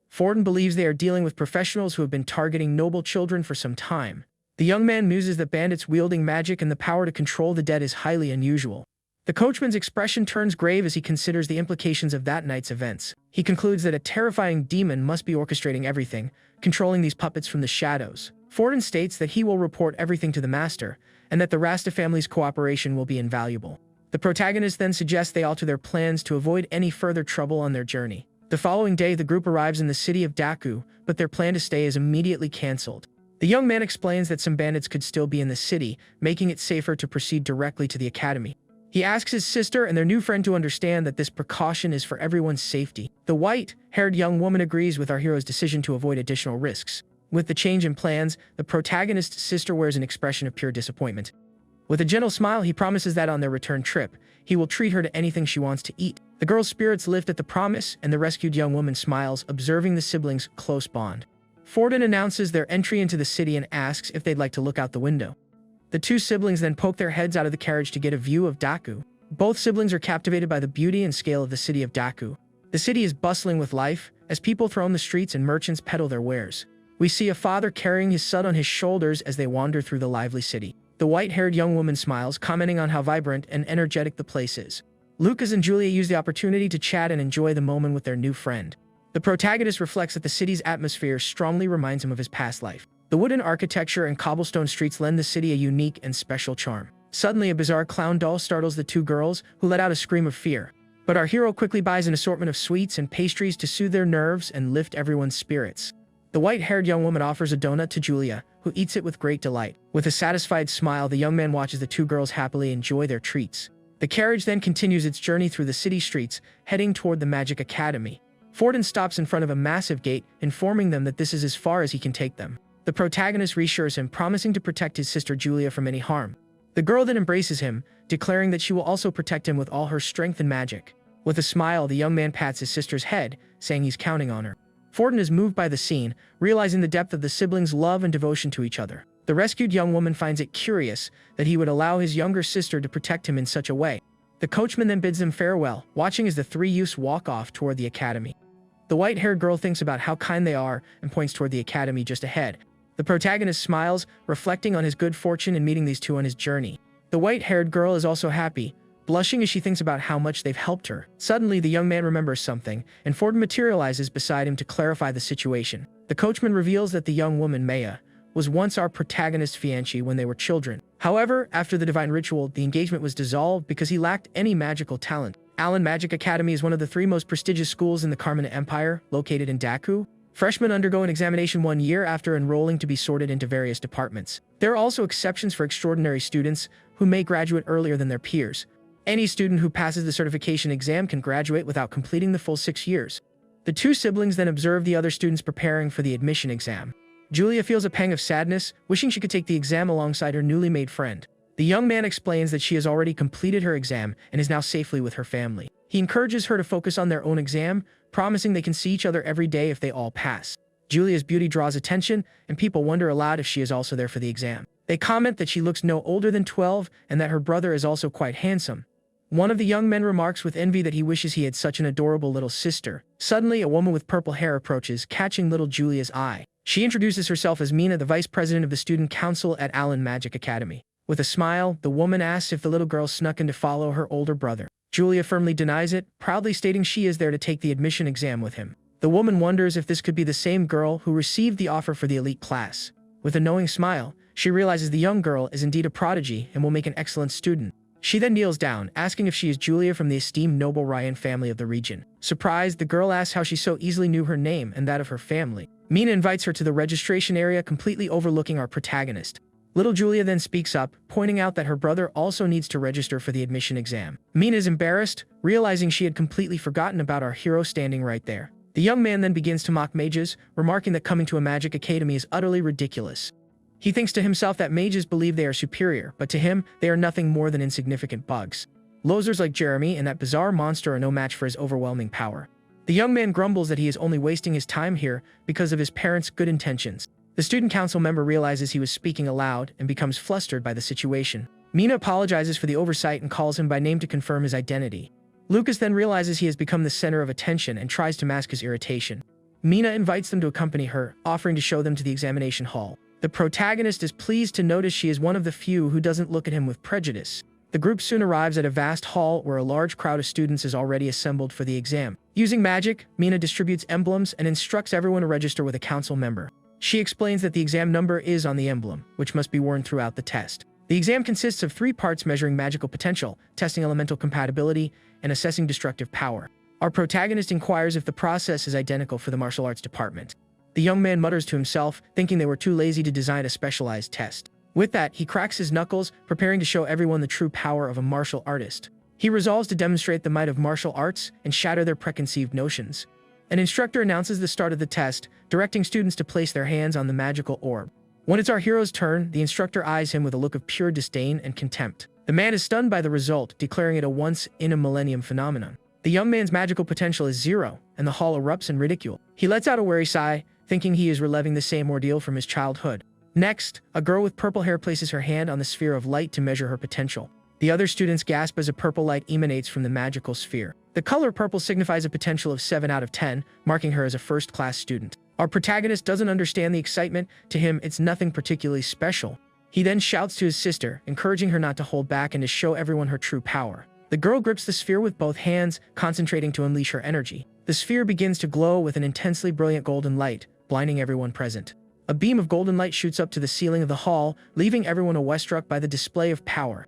Forden believes they are dealing with professionals who have been targeting noble children for some time. The young man muses that bandits wielding magic and the power to control the dead is highly unusual. The coachman's expression turns grave as he considers the implications of that night's events. He concludes that a terrifying demon must be orchestrating everything, controlling these puppets from the shadows. Forden states that he will report everything to the master, and that the Rasta family's cooperation will be invaluable. The protagonist then suggests they alter their plans to avoid any further trouble on their journey. The following day, the group arrives in the city of Daku, but their plan to stay is immediately cancelled. The young man explains that some bandits could still be in the city, making it safer to proceed directly to the academy. He asks his sister and their new friend to understand that this precaution is for everyone's safety. The white-haired young woman agrees with our hero's decision to avoid additional risks. With the change in plans, the protagonist's sister wears an expression of pure disappointment. With a gentle smile, he promises that on their return trip, he will treat her to anything she wants to eat. The girl's spirits lift at the promise, and the rescued young woman smiles, observing the siblings' close bond. Forden announces their entry into the city and asks if they'd like to look out the window. The two siblings then poke their heads out of the carriage to get a view of Daku. Both siblings are captivated by the beauty and scale of the city of Daku. The city is bustling with life, as people throng the streets and merchants peddle their wares. We see a father carrying his son on his shoulders as they wander through the lively city. The white-haired young woman smiles, commenting on how vibrant and energetic the place is. Lucas and Julia use the opportunity to chat and enjoy the moment with their new friend. The protagonist reflects that the city's atmosphere strongly reminds him of his past life. The wooden architecture and cobblestone streets lend the city a unique and special charm. Suddenly, a bizarre clown doll startles the two girls, who let out a scream of fear. But our hero quickly buys an assortment of sweets and pastries to soothe their nerves and lift everyone's spirits. The white-haired young woman offers a donut to Julia, who eats it with great delight. With a satisfied smile, the young man watches the two girls happily enjoy their treats. The carriage then continues its journey through the city streets, heading toward the Magic Academy. Forden stops in front of a massive gate, informing them that this is as far as he can take them. The protagonist reassures him, promising to protect his sister Julia from any harm. The girl then embraces him, declaring that she will also protect him with all her strength and magic. With a smile, the young man pats his sister's head, saying he's counting on her. Forden is moved by the scene, realizing the depth of the siblings' love and devotion to each other. The rescued young woman finds it curious that he would allow his younger sister to protect him in such a way. The coachman then bids them farewell, watching as the three youths walk off toward the academy. The white-haired girl thinks about how kind they are and points toward the academy just ahead. The protagonist smiles, reflecting on his good fortune in meeting these two on his journey. The white-haired girl is also happy, blushing as she thinks about how much they've helped her. Suddenly, the young man remembers something, and Forden materializes beside him to clarify the situation. The coachman reveals that the young woman, Maya, was once our protagonist's fiancée when they were children. However, after the divine ritual, the engagement was dissolved because he lacked any magical talent. Allen Magic Academy is one of the three most prestigious schools in the Carmina Empire, located in Daku. Freshmen undergo an examination 1 year after enrolling to be sorted into various departments. There are also exceptions for extraordinary students who may graduate earlier than their peers. Any student who passes the certification exam can graduate without completing the full 6 years. The two siblings then observe the other students preparing for the admission exam. Julia feels a pang of sadness, wishing she could take the exam alongside her newly made friend. The young man explains that she has already completed her exam and is now safely with her family. He encourages her to focus on their own exam, promising they can see each other every day if they all pass. Julia's beauty draws attention, and people wonder aloud if she is also there for the exam. They comment that she looks no older than 12 and that her brother is also quite handsome. One of the young men remarks with envy that he wishes he had such an adorable little sister. Suddenly, a woman with purple hair approaches, catching little Julia's eye. She introduces herself as Mina, the vice president of the student council at Allen Magic Academy. With a smile, the woman asks if the little girl snuck in to follow her older brother. Julia firmly denies it, proudly stating she is there to take the admission exam with him. The woman wonders if this could be the same girl who received the offer for the elite class. With a knowing smile, she realizes the young girl is indeed a prodigy and will make an excellent student. She then kneels down, asking if she is Julia from the esteemed noble Ryan family of the region. Surprised, the girl asks how she so easily knew her name and that of her family. Mina invites her to the registration area, completely overlooking our protagonist. Little Julia then speaks up, pointing out that her brother also needs to register for the admission exam. Mina is embarrassed, realizing she had completely forgotten about our hero standing right there. The young man then begins to mock mages, remarking that coming to a magic academy is utterly ridiculous. He thinks to himself that mages believe they are superior, but to him, they are nothing more than insignificant bugs. Losers like Jeremy and that bizarre monster are no match for his overwhelming power. The young man grumbles that he is only wasting his time here because of his parents' good intentions. The student council member realizes he was speaking aloud and becomes flustered by the situation. Mina apologizes for the oversight and calls him by name to confirm his identity. Lucas then realizes he has become the center of attention and tries to mask his irritation. Mina invites them to accompany her, offering to show them to the examination hall. The protagonist is pleased to notice she is one of the few who doesn't look at him with prejudice. The group soon arrives at a vast hall where a large crowd of students is already assembled for the exam. Using magic, Mina distributes emblems and instructs everyone to register with a council member. She explains that the exam number is on the emblem, which must be worn throughout the test. The exam consists of 3 parts measuring magical potential, testing elemental compatibility, and assessing destructive power. Our protagonist inquires if the process is identical for the martial arts department. The young man mutters to himself, thinking they were too lazy to design a specialized test. With that, he cracks his knuckles, preparing to show everyone the true power of a martial artist. He resolves to demonstrate the might of martial arts and shatter their preconceived notions. An instructor announces the start of the test, directing students to place their hands on the magical orb. When it's our hero's turn, the instructor eyes him with a look of pure disdain and contempt. The man is stunned by the result, declaring it a once-in-a-millennium phenomenon. The young man's magical potential is 0, and the hall erupts in ridicule. He lets out a weary sigh, thinking he is reliving the same ordeal from his childhood. Next, a girl with purple hair places her hand on the sphere of light to measure her potential. The other students gasp as a purple light emanates from the magical sphere. The color purple signifies a potential of 7 out of 10, marking her as a first-class student. Our protagonist doesn't understand the excitement. To him, it's nothing particularly special. He then shouts to his sister, encouraging her not to hold back and to show everyone her true power. The girl grips the sphere with both hands, concentrating to unleash her energy. The sphere begins to glow with an intensely brilliant golden light, blinding everyone present. A beam of golden light shoots up to the ceiling of the hall, leaving everyone awestruck by the display of power.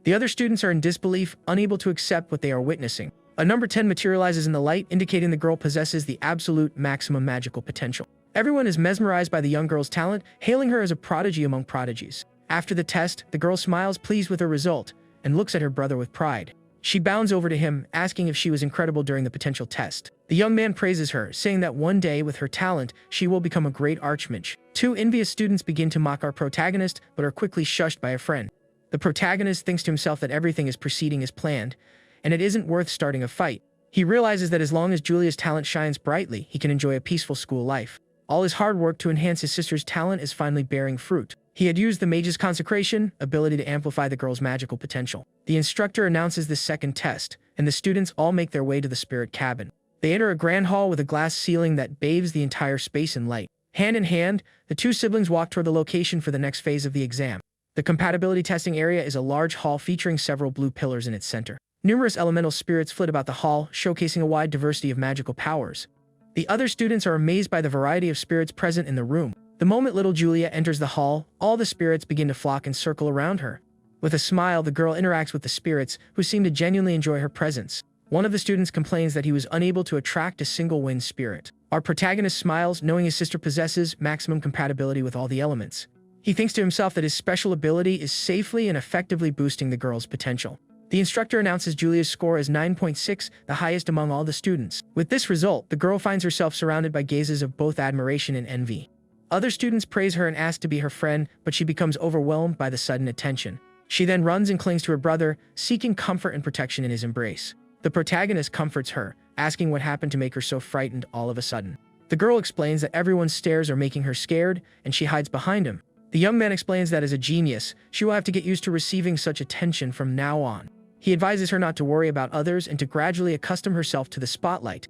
The other students are in disbelief, unable to accept what they are witnessing. A number 10 materializes in the light, indicating the girl possesses the absolute maximum magical potential. Everyone is mesmerized by the young girl's talent, hailing her as a prodigy among prodigies. After the test, the girl smiles, pleased with her result, and looks at her brother with pride. She bounds over to him, asking if she was incredible during the potential test. The young man praises her, saying that one day, with her talent, she will become a great archmage. 2 envious students begin to mock our protagonist, but are quickly shushed by a friend. The protagonist thinks to himself that everything is proceeding as planned, and it isn't worth starting a fight. He realizes that as long as Julia's talent shines brightly, he can enjoy a peaceful school life. All his hard work to enhance his sister's talent is finally bearing fruit. He had used the mage's consecration, ability to amplify the girl's magical potential. The instructor announces the second test, and the students all make their way to the spirit cabin. They enter a grand hall with a glass ceiling that bathes the entire space in light. Hand in hand, the 2 siblings walk toward the location for the next phase of the exam. The compatibility testing area is a large hall featuring several blue pillars in its center. Numerous elemental spirits flit about the hall, showcasing a wide diversity of magical powers. The other students are amazed by the variety of spirits present in the room. The moment little Julia enters the hall, all the spirits begin to flock and circle around her. With a smile, the girl interacts with the spirits, who seem to genuinely enjoy her presence. One of the students complains that he was unable to attract a single wind spirit. Our protagonist smiles, knowing his sister possesses maximum compatibility with all the elements. He thinks to himself that his special ability is safely and effectively boosting the girl's potential. The instructor announces Julia's score as 9.6, the highest among all the students. With this result, the girl finds herself surrounded by gazes of both admiration and envy. Other students praise her and ask to be her friend, but she becomes overwhelmed by the sudden attention. She then runs and clings to her brother, seeking comfort and protection in his embrace. The protagonist comforts her, asking what happened to make her so frightened all of a sudden. The girl explains that everyone's stares are making her scared, and she hides behind him. The young man explains that as a genius, she will have to get used to receiving such attention from now on. He advises her not to worry about others and to gradually accustom herself to the spotlight.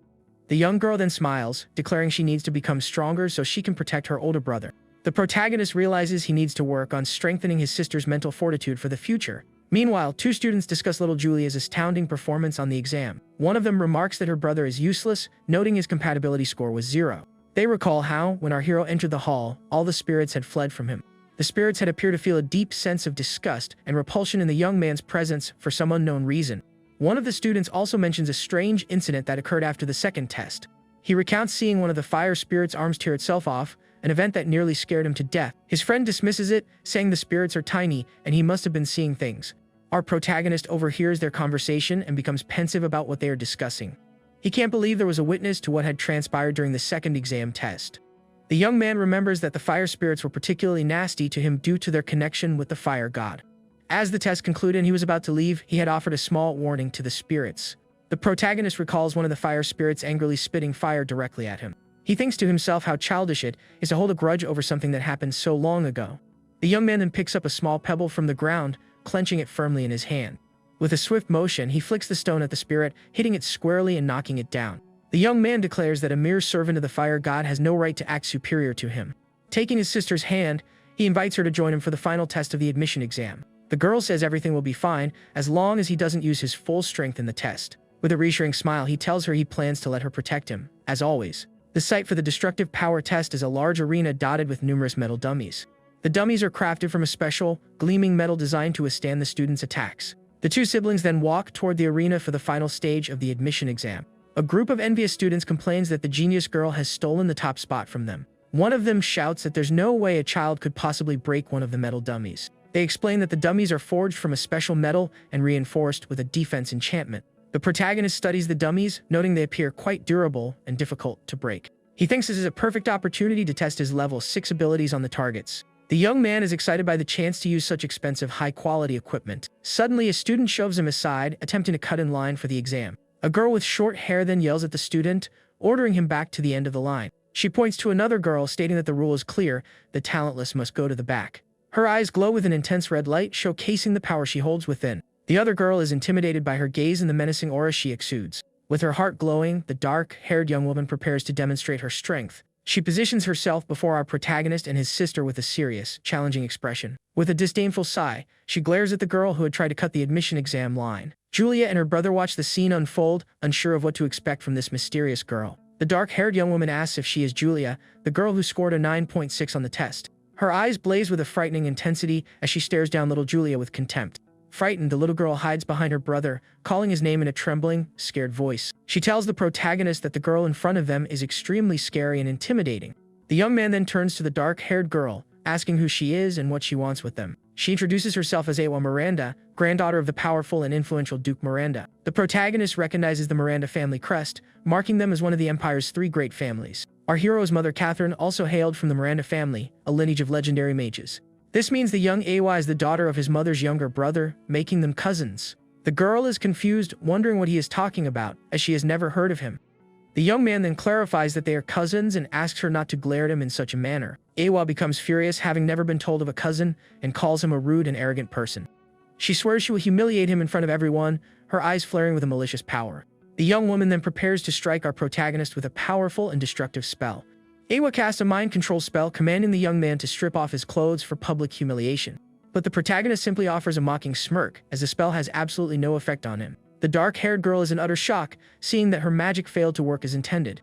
The young girl then smiles, declaring she needs to become stronger so she can protect her older brother. The protagonist realizes he needs to work on strengthening his sister's mental fortitude for the future. Meanwhile, 2 students discuss little Julia's astounding performance on the exam. One of them remarks that her brother is useless, noting his compatibility score was 0. They recall how, when our hero entered the hall, all the spirits had fled from him. The spirits had appeared to feel a deep sense of disgust and repulsion in the young man's presence for some unknown reason. One of the students also mentions a strange incident that occurred after the second test. He recounts seeing one of the fire spirits' arms tear itself off, an event that nearly scared him to death. His friend dismisses it, saying the spirits are tiny and he must have been seeing things. Our protagonist overhears their conversation and becomes pensive about what they are discussing. He can't believe there was a witness to what had transpired during the second exam test. The young man remembers that the fire spirits were particularly nasty to him due to their connection with the fire god. As the test concluded and he was about to leave, he had offered a small warning to the spirits. The protagonist recalls one of the fire spirits angrily spitting fire directly at him. He thinks to himself how childish it is to hold a grudge over something that happened so long ago. The young man then picks up a small pebble from the ground, clenching it firmly in his hand. With a swift motion, he flicks the stone at the spirit, hitting it squarely and knocking it down. The young man declares that a mere servant of the fire god has no right to act superior to him. Taking his sister's hand, he invites her to join him for the final test of the admission exam. The girl says everything will be fine as long as he doesn't use his full strength in the test. With a reassuring smile, he tells her he plans to let her protect him, as always. The site for the destructive power test is a large arena dotted with numerous metal dummies. The dummies are crafted from a special, gleaming metal designed to withstand the students' attacks. The two siblings then walk toward the arena for the final stage of the admission exam. A group of envious students complains that the genius girl has stolen the top spot from them. One of them shouts that there's no way a child could possibly break one of the metal dummies. They explain that the dummies are forged from a special metal and reinforced with a defense enchantment. The protagonist studies the dummies, noting they appear quite durable and difficult to break. He thinks this is a perfect opportunity to test his level 6 abilities on the targets. The young man is excited by the chance to use such expensive, high-quality equipment. Suddenly, a student shoves him aside, attempting to cut in line for the exam. A girl with short hair then yells at the student, ordering him back to the end of the line. She points to another girl, stating that the rule is clear: the talentless must go to the back. Her eyes glow with an intense red light, showcasing the power she holds within. The other girl is intimidated by her gaze and the menacing aura she exudes. With her heart glowing, the dark-haired young woman prepares to demonstrate her strength. She positions herself before our protagonist and his sister with a serious, challenging expression. With a disdainful sigh, she glares at the girl who had tried to cut the admission exam line. Julia and her brother watch the scene unfold, unsure of what to expect from this mysterious girl. The dark-haired young woman asks if she is Julia, the girl who scored a 9.6 on the test. Her eyes blaze with a frightening intensity as she stares down little Julia with contempt. Frightened, the little girl hides behind her brother, calling his name in a trembling, scared voice. She tells the protagonist that the girl in front of them is extremely scary and intimidating. The young man then turns to the dark-haired girl, asking who she is and what she wants with them. She introduces herself as Awa Miranda, granddaughter of the powerful and influential Duke Miranda. The protagonist recognizes the Miranda family crest, marking them as one of the Empire's 3 great families. Our hero's mother, Catherine, also hailed from the Miranda family, a lineage of legendary mages. This means the young Awa is the daughter of his mother's younger brother, making them cousins. The girl is confused, wondering what he is talking about, as she has never heard of him. The young man then clarifies that they are cousins and asks her not to glare at him in such a manner. Awa becomes furious, having never been told of a cousin, and calls him a rude and arrogant person. She swears she will humiliate him in front of everyone, her eyes flaring with a malicious power. The young woman then prepares to strike our protagonist with a powerful and destructive spell. Awa casts a mind control spell, commanding the young man to strip off his clothes for public humiliation. But the protagonist simply offers a mocking smirk, as the spell has absolutely no effect on him. The dark-haired girl is in utter shock, seeing that her magic failed to work as intended.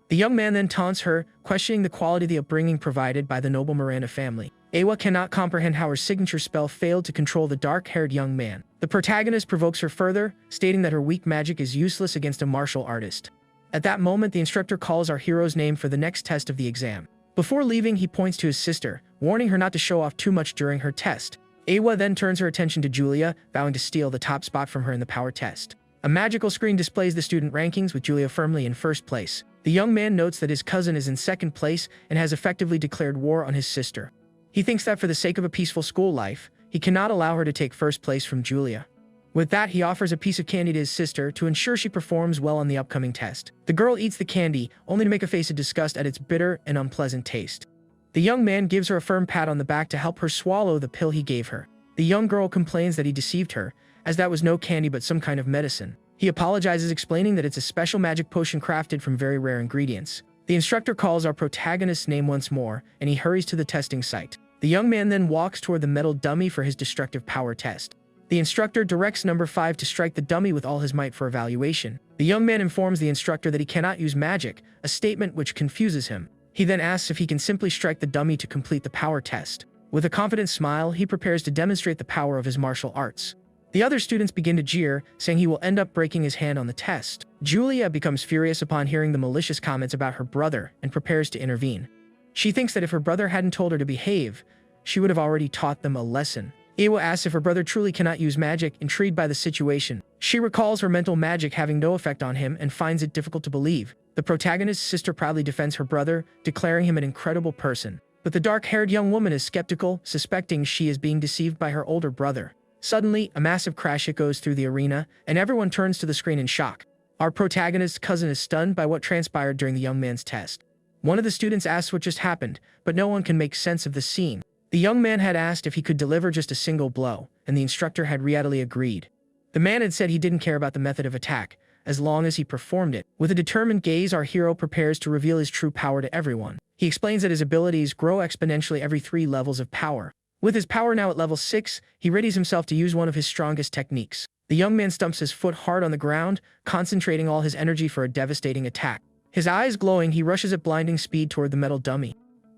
The young man then taunts her, questioning the quality of the upbringing provided by the noble Miranda family. Awa cannot comprehend how her signature spell failed to control the dark-haired young man. The protagonist provokes her further, stating that her weak magic is useless against a martial artist. At that moment, the instructor calls our hero's name for the next test of the exam. Before leaving, he points to his sister, warning her not to show off too much during her test. Awa then turns her attention to Julia, vowing to steal the top spot from her in the power test. A magical screen displays the student rankings, with Julia firmly in first place. The young man notes that his cousin is in second place and has effectively declared war on his sister. He thinks that for the sake of a peaceful school life, he cannot allow her to take first place from Julia. With that, he offers a piece of candy to his sister to ensure she performs well on the upcoming test. The girl eats the candy, only to make a face of disgust at its bitter and unpleasant taste. The young man gives her a firm pat on the back to help her swallow the pill he gave her. The young girl complains that he deceived her, as that was no candy but some kind of medicine. He apologizes, explaining that it's a special magic potion crafted from very rare ingredients. The instructor calls our protagonist's name once more, and he hurries to the testing site. The young man then walks toward the metal dummy for his destructive power test. The instructor directs number 5 to strike the dummy with all his might for evaluation. The young man informs the instructor that he cannot use magic, a statement which confuses him. He then asks if he can simply strike the dummy to complete the power test. With a confident smile, he prepares to demonstrate the power of his martial arts. The other students begin to jeer, saying he will end up breaking his hand on the test. Julia becomes furious upon hearing the malicious comments about her brother and prepares to intervene. She thinks that if her brother hadn't told her to behave, she would have already taught them a lesson. Awa asks if her brother truly cannot use magic, intrigued by the situation. She recalls her mental magic having no effect on him and finds it difficult to believe. The protagonist's sister proudly defends her brother, declaring him an incredible person. But the dark-haired young woman is skeptical, suspecting she is being deceived by her older brother. Suddenly, a massive crash hit goes through the arena, and everyone turns to the screen in shock. Our protagonist's cousin is stunned by what transpired during the young man's test. One of the students asks what just happened, but no one can make sense of the scene. The young man had asked if he could deliver just a single blow, and the instructor had readily agreed. The man had said he didn't care about the method of attack, as long as he performed it. With a determined gaze, our hero prepares to reveal his true power to everyone. He explains that his abilities grow exponentially every 3 levels of power. With his power now at level 6, he readies himself to use one of his strongest techniques. The young man stumps his foot hard on the ground, concentrating all his energy for a devastating attack. His eyes glowing, he rushes at blinding speed toward the metal dummy.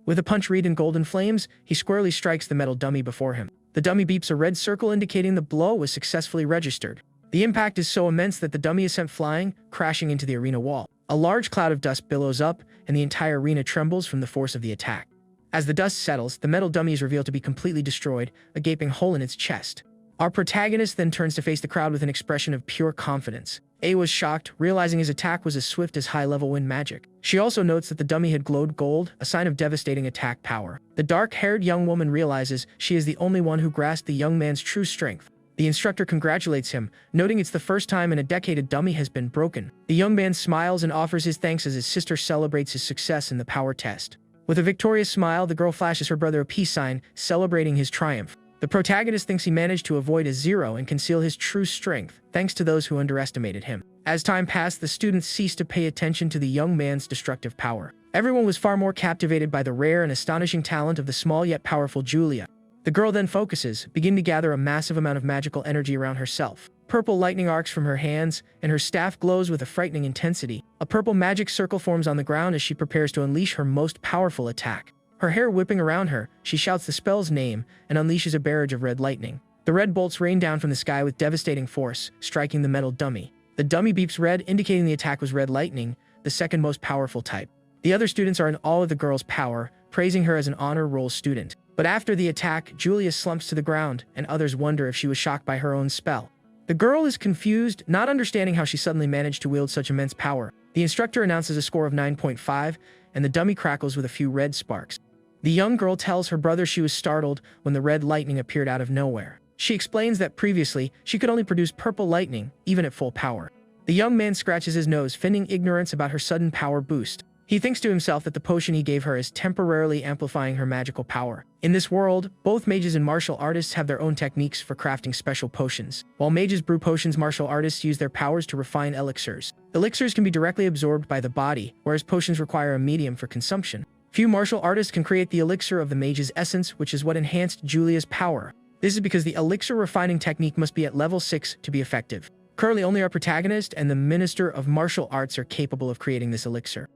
With a punch wreathed in golden flames, he squarely strikes the metal dummy before him. The dummy beeps a red circle indicating the blow was successfully registered. The impact is so immense that the dummy is sent flying, crashing into the arena wall. A large cloud of dust billows up, and the entire arena trembles from the force of the attack. As the dust settles, the metal dummy is revealed to be completely destroyed, a gaping hole in its chest. Our protagonist then turns to face the crowd with an expression of pure confidence. A was shocked, realizing his attack was as swift as high-level wind magic. She also notes that the dummy had glowed gold, a sign of devastating attack power. The dark-haired young woman realizes she is the only one who grasped the young man's true strength. The instructor congratulates him, noting it's the first time in a decade a dummy has been broken. The young man smiles and offers his thanks as his sister celebrates his success in the power test. With a victorious smile, the girl flashes her brother a peace sign, celebrating his triumph. The protagonist thinks he managed to avoid a 0 and conceal his true strength, thanks to those who underestimated him. As time passed, the students ceased to pay attention to the young man's destructive power. Everyone was far more captivated by the rare and astonishing talent of the small yet powerful Julia. The girl then focuses, beginning to gather a massive amount of magical energy around herself. Purple lightning arcs from her hands, and her staff glows with a frightening intensity. A purple magic circle forms on the ground as she prepares to unleash her most powerful attack. Her hair whipping around her, she shouts the spell's name and unleashes a barrage of red lightning. The red bolts rain down from the sky with devastating force, striking the metal dummy. The dummy beeps red, indicating the attack was red lightning, the second most powerful type. The other students are in awe of the girl's power, praising her as an honor roll student. But after the attack, Julia slumps to the ground, and others wonder if she was shocked by her own spell. The girl is confused, not understanding how she suddenly managed to wield such immense power. The instructor announces a score of 9.5, and the dummy crackles with a few red sparks. The young girl tells her brother she was startled when the red lightning appeared out of nowhere. She explains that previously, she could only produce purple lightning, even at full power. The young man scratches his nose, feigning ignorance about her sudden power boost. He thinks to himself that the potion he gave her is temporarily amplifying her magical power. In this world, both mages and martial artists have their own techniques for crafting special potions. While mages brew potions, martial artists use their powers to refine elixirs. Elixirs can be directly absorbed by the body, whereas potions require a medium for consumption. Few martial artists can create the elixir of the mage's essence, which is what enhanced Julia's power. This is because the elixir refining technique must be at level 6 to be effective. Currently, only our protagonist and the Minister of Martial Arts are capable of creating this elixir.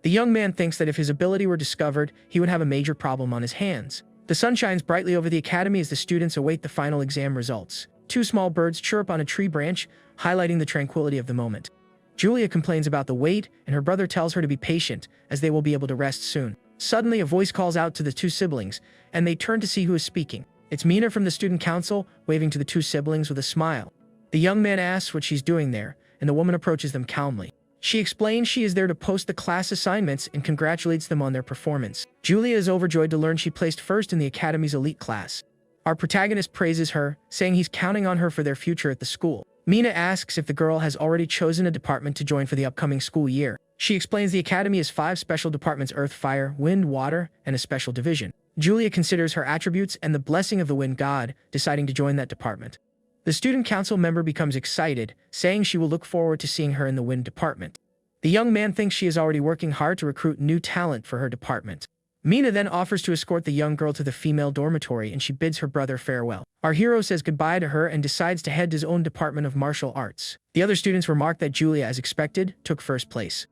The young man thinks that if his ability were discovered, he would have a major problem on his hands. The sun shines brightly over the academy as the students await the final exam results. 2 small birds chirp on a tree branch, highlighting the tranquility of the moment. Julia complains about the wait, and her brother tells her to be patient, as they will be able to rest soon. Suddenly, a voice calls out to the 2 siblings, and they turn to see who is speaking. It's Mina from the student council, waving to the 2 siblings with a smile. The young man asks what she's doing there, and the woman approaches them calmly. She explains she is there to post the class assignments and congratulates them on their performance. Julia is overjoyed to learn she placed first in the academy's elite class. Our protagonist praises her, saying he's counting on her for their future at the school. Mina asks if the girl has already chosen a department to join for the upcoming school year. She explains the academy has 5 special departments: earth, fire, wind, water, and a special division. Julia considers her attributes and the blessing of the wind god, deciding to join that department. The student council member becomes excited, saying she will look forward to seeing her in the wind department. The young man thinks she is already working hard to recruit new talent for her department. Mina then offers to escort the young girl to the female dormitory, and she bids her brother farewell. Our hero says goodbye to her and decides to head to his own department of martial arts. The other students remark that Julia, as expected, took first place.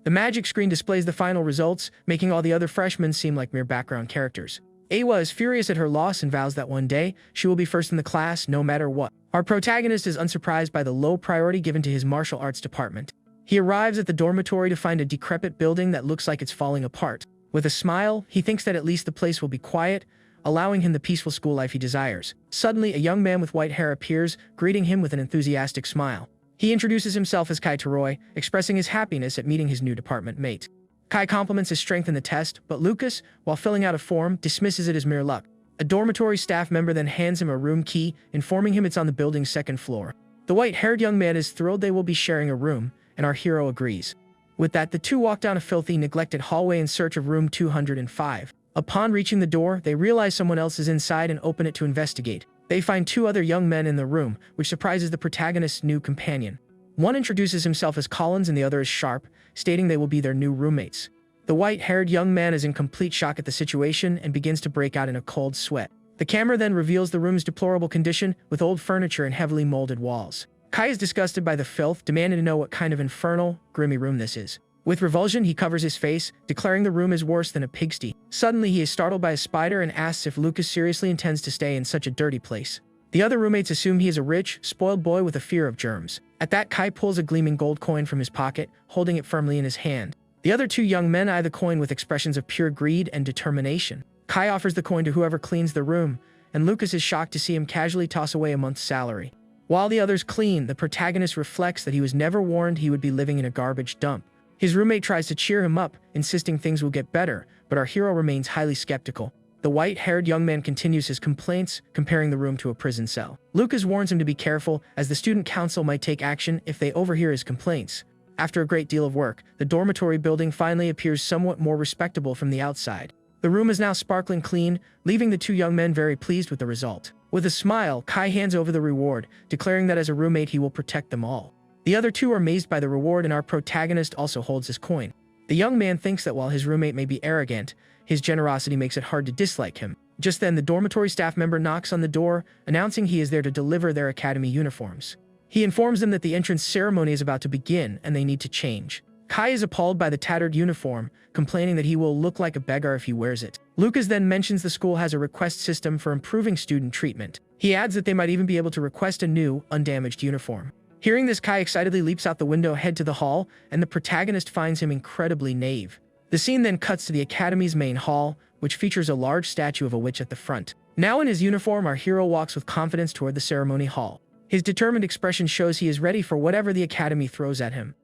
The magic screen displays the final results, making all the other freshmen seem like mere background characters. Awa is furious at her loss and vows that one day, she will be first in the class no matter what. Our protagonist is unsurprised by the low priority given to his martial arts department. He arrives at the dormitory to find a decrepit building that looks like it's falling apart. With a smile, he thinks that at least the place will be quiet, allowing him the peaceful school life he desires. Suddenly, a young man with white hair appears, greeting him with an enthusiastic smile. He introduces himself as Kai Taroy, expressing his happiness at meeting his new department mate. Kai compliments his strength in the test, but Lucas, while filling out a form, dismisses it as mere luck. A dormitory staff member then hands him a room key, informing him it's on the building's 2nd floor. The white-haired young man is thrilled they will be sharing a room, and our hero agrees. With that, the 2 walk down a filthy, neglected hallway in search of room 205. Upon reaching the door, they realize someone else is inside and open it to investigate. They find two other young men in the room, which surprises the protagonist's new companion. One introduces himself as Collins and the other as Sharp, stating they will be their new roommates. The white-haired young man is in complete shock at the situation and begins to break out in a cold sweat. The camera then reveals the room's deplorable condition with old furniture and heavily molded walls. Kai is disgusted by the filth, demanding to know what kind of infernal, grimy room this is. With revulsion, he covers his face, declaring the room is worse than a pigsty. Suddenly, he is startled by a spider and asks if Lucas seriously intends to stay in such a dirty place. The other roommates assume he is a rich, spoiled boy with a fear of germs. At that, Kai pulls a gleaming gold coin from his pocket, holding it firmly in his hand. The other two young men eye the coin with expressions of pure greed and determination. Kai offers the coin to whoever cleans the room, and Lucas is shocked to see him casually toss away a month's salary. While the others clean, the protagonist reflects that he was never warned he would be living in a garbage dump. His roommate tries to cheer him up, insisting things will get better, but our hero remains highly skeptical. The white-haired young man continues his complaints, comparing the room to a prison cell. Lucas warns him to be careful, as the student council might take action if they overhear his complaints. After a great deal of work, the dormitory building finally appears somewhat more respectable from the outside. The room is now sparkling clean, leaving the two young men very pleased with the result. With a smile, Kai hands over the reward, declaring that as a roommate he will protect them all. The other two are amazed by the reward, and our protagonist also holds his coin. The young man thinks that while his roommate may be arrogant, his generosity makes it hard to dislike him. Just then, the dormitory staff member knocks on the door, announcing he is there to deliver their academy uniforms. He informs them that the entrance ceremony is about to begin and they need to change. Kai is appalled by the tattered uniform, complaining that he will look like a beggar if he wears it. Lucas then mentions the school has a request system for improving student treatment. He adds that they might even be able to request a new, undamaged uniform. Hearing this, Kai excitedly leaps out the window ahead to the hall, and the protagonist finds him incredibly naive. The scene then cuts to the academy's main hall, which features a large statue of a witch at the front. Now in his uniform, our hero walks with confidence toward the ceremony hall. His determined expression shows he is ready for whatever the academy throws at him.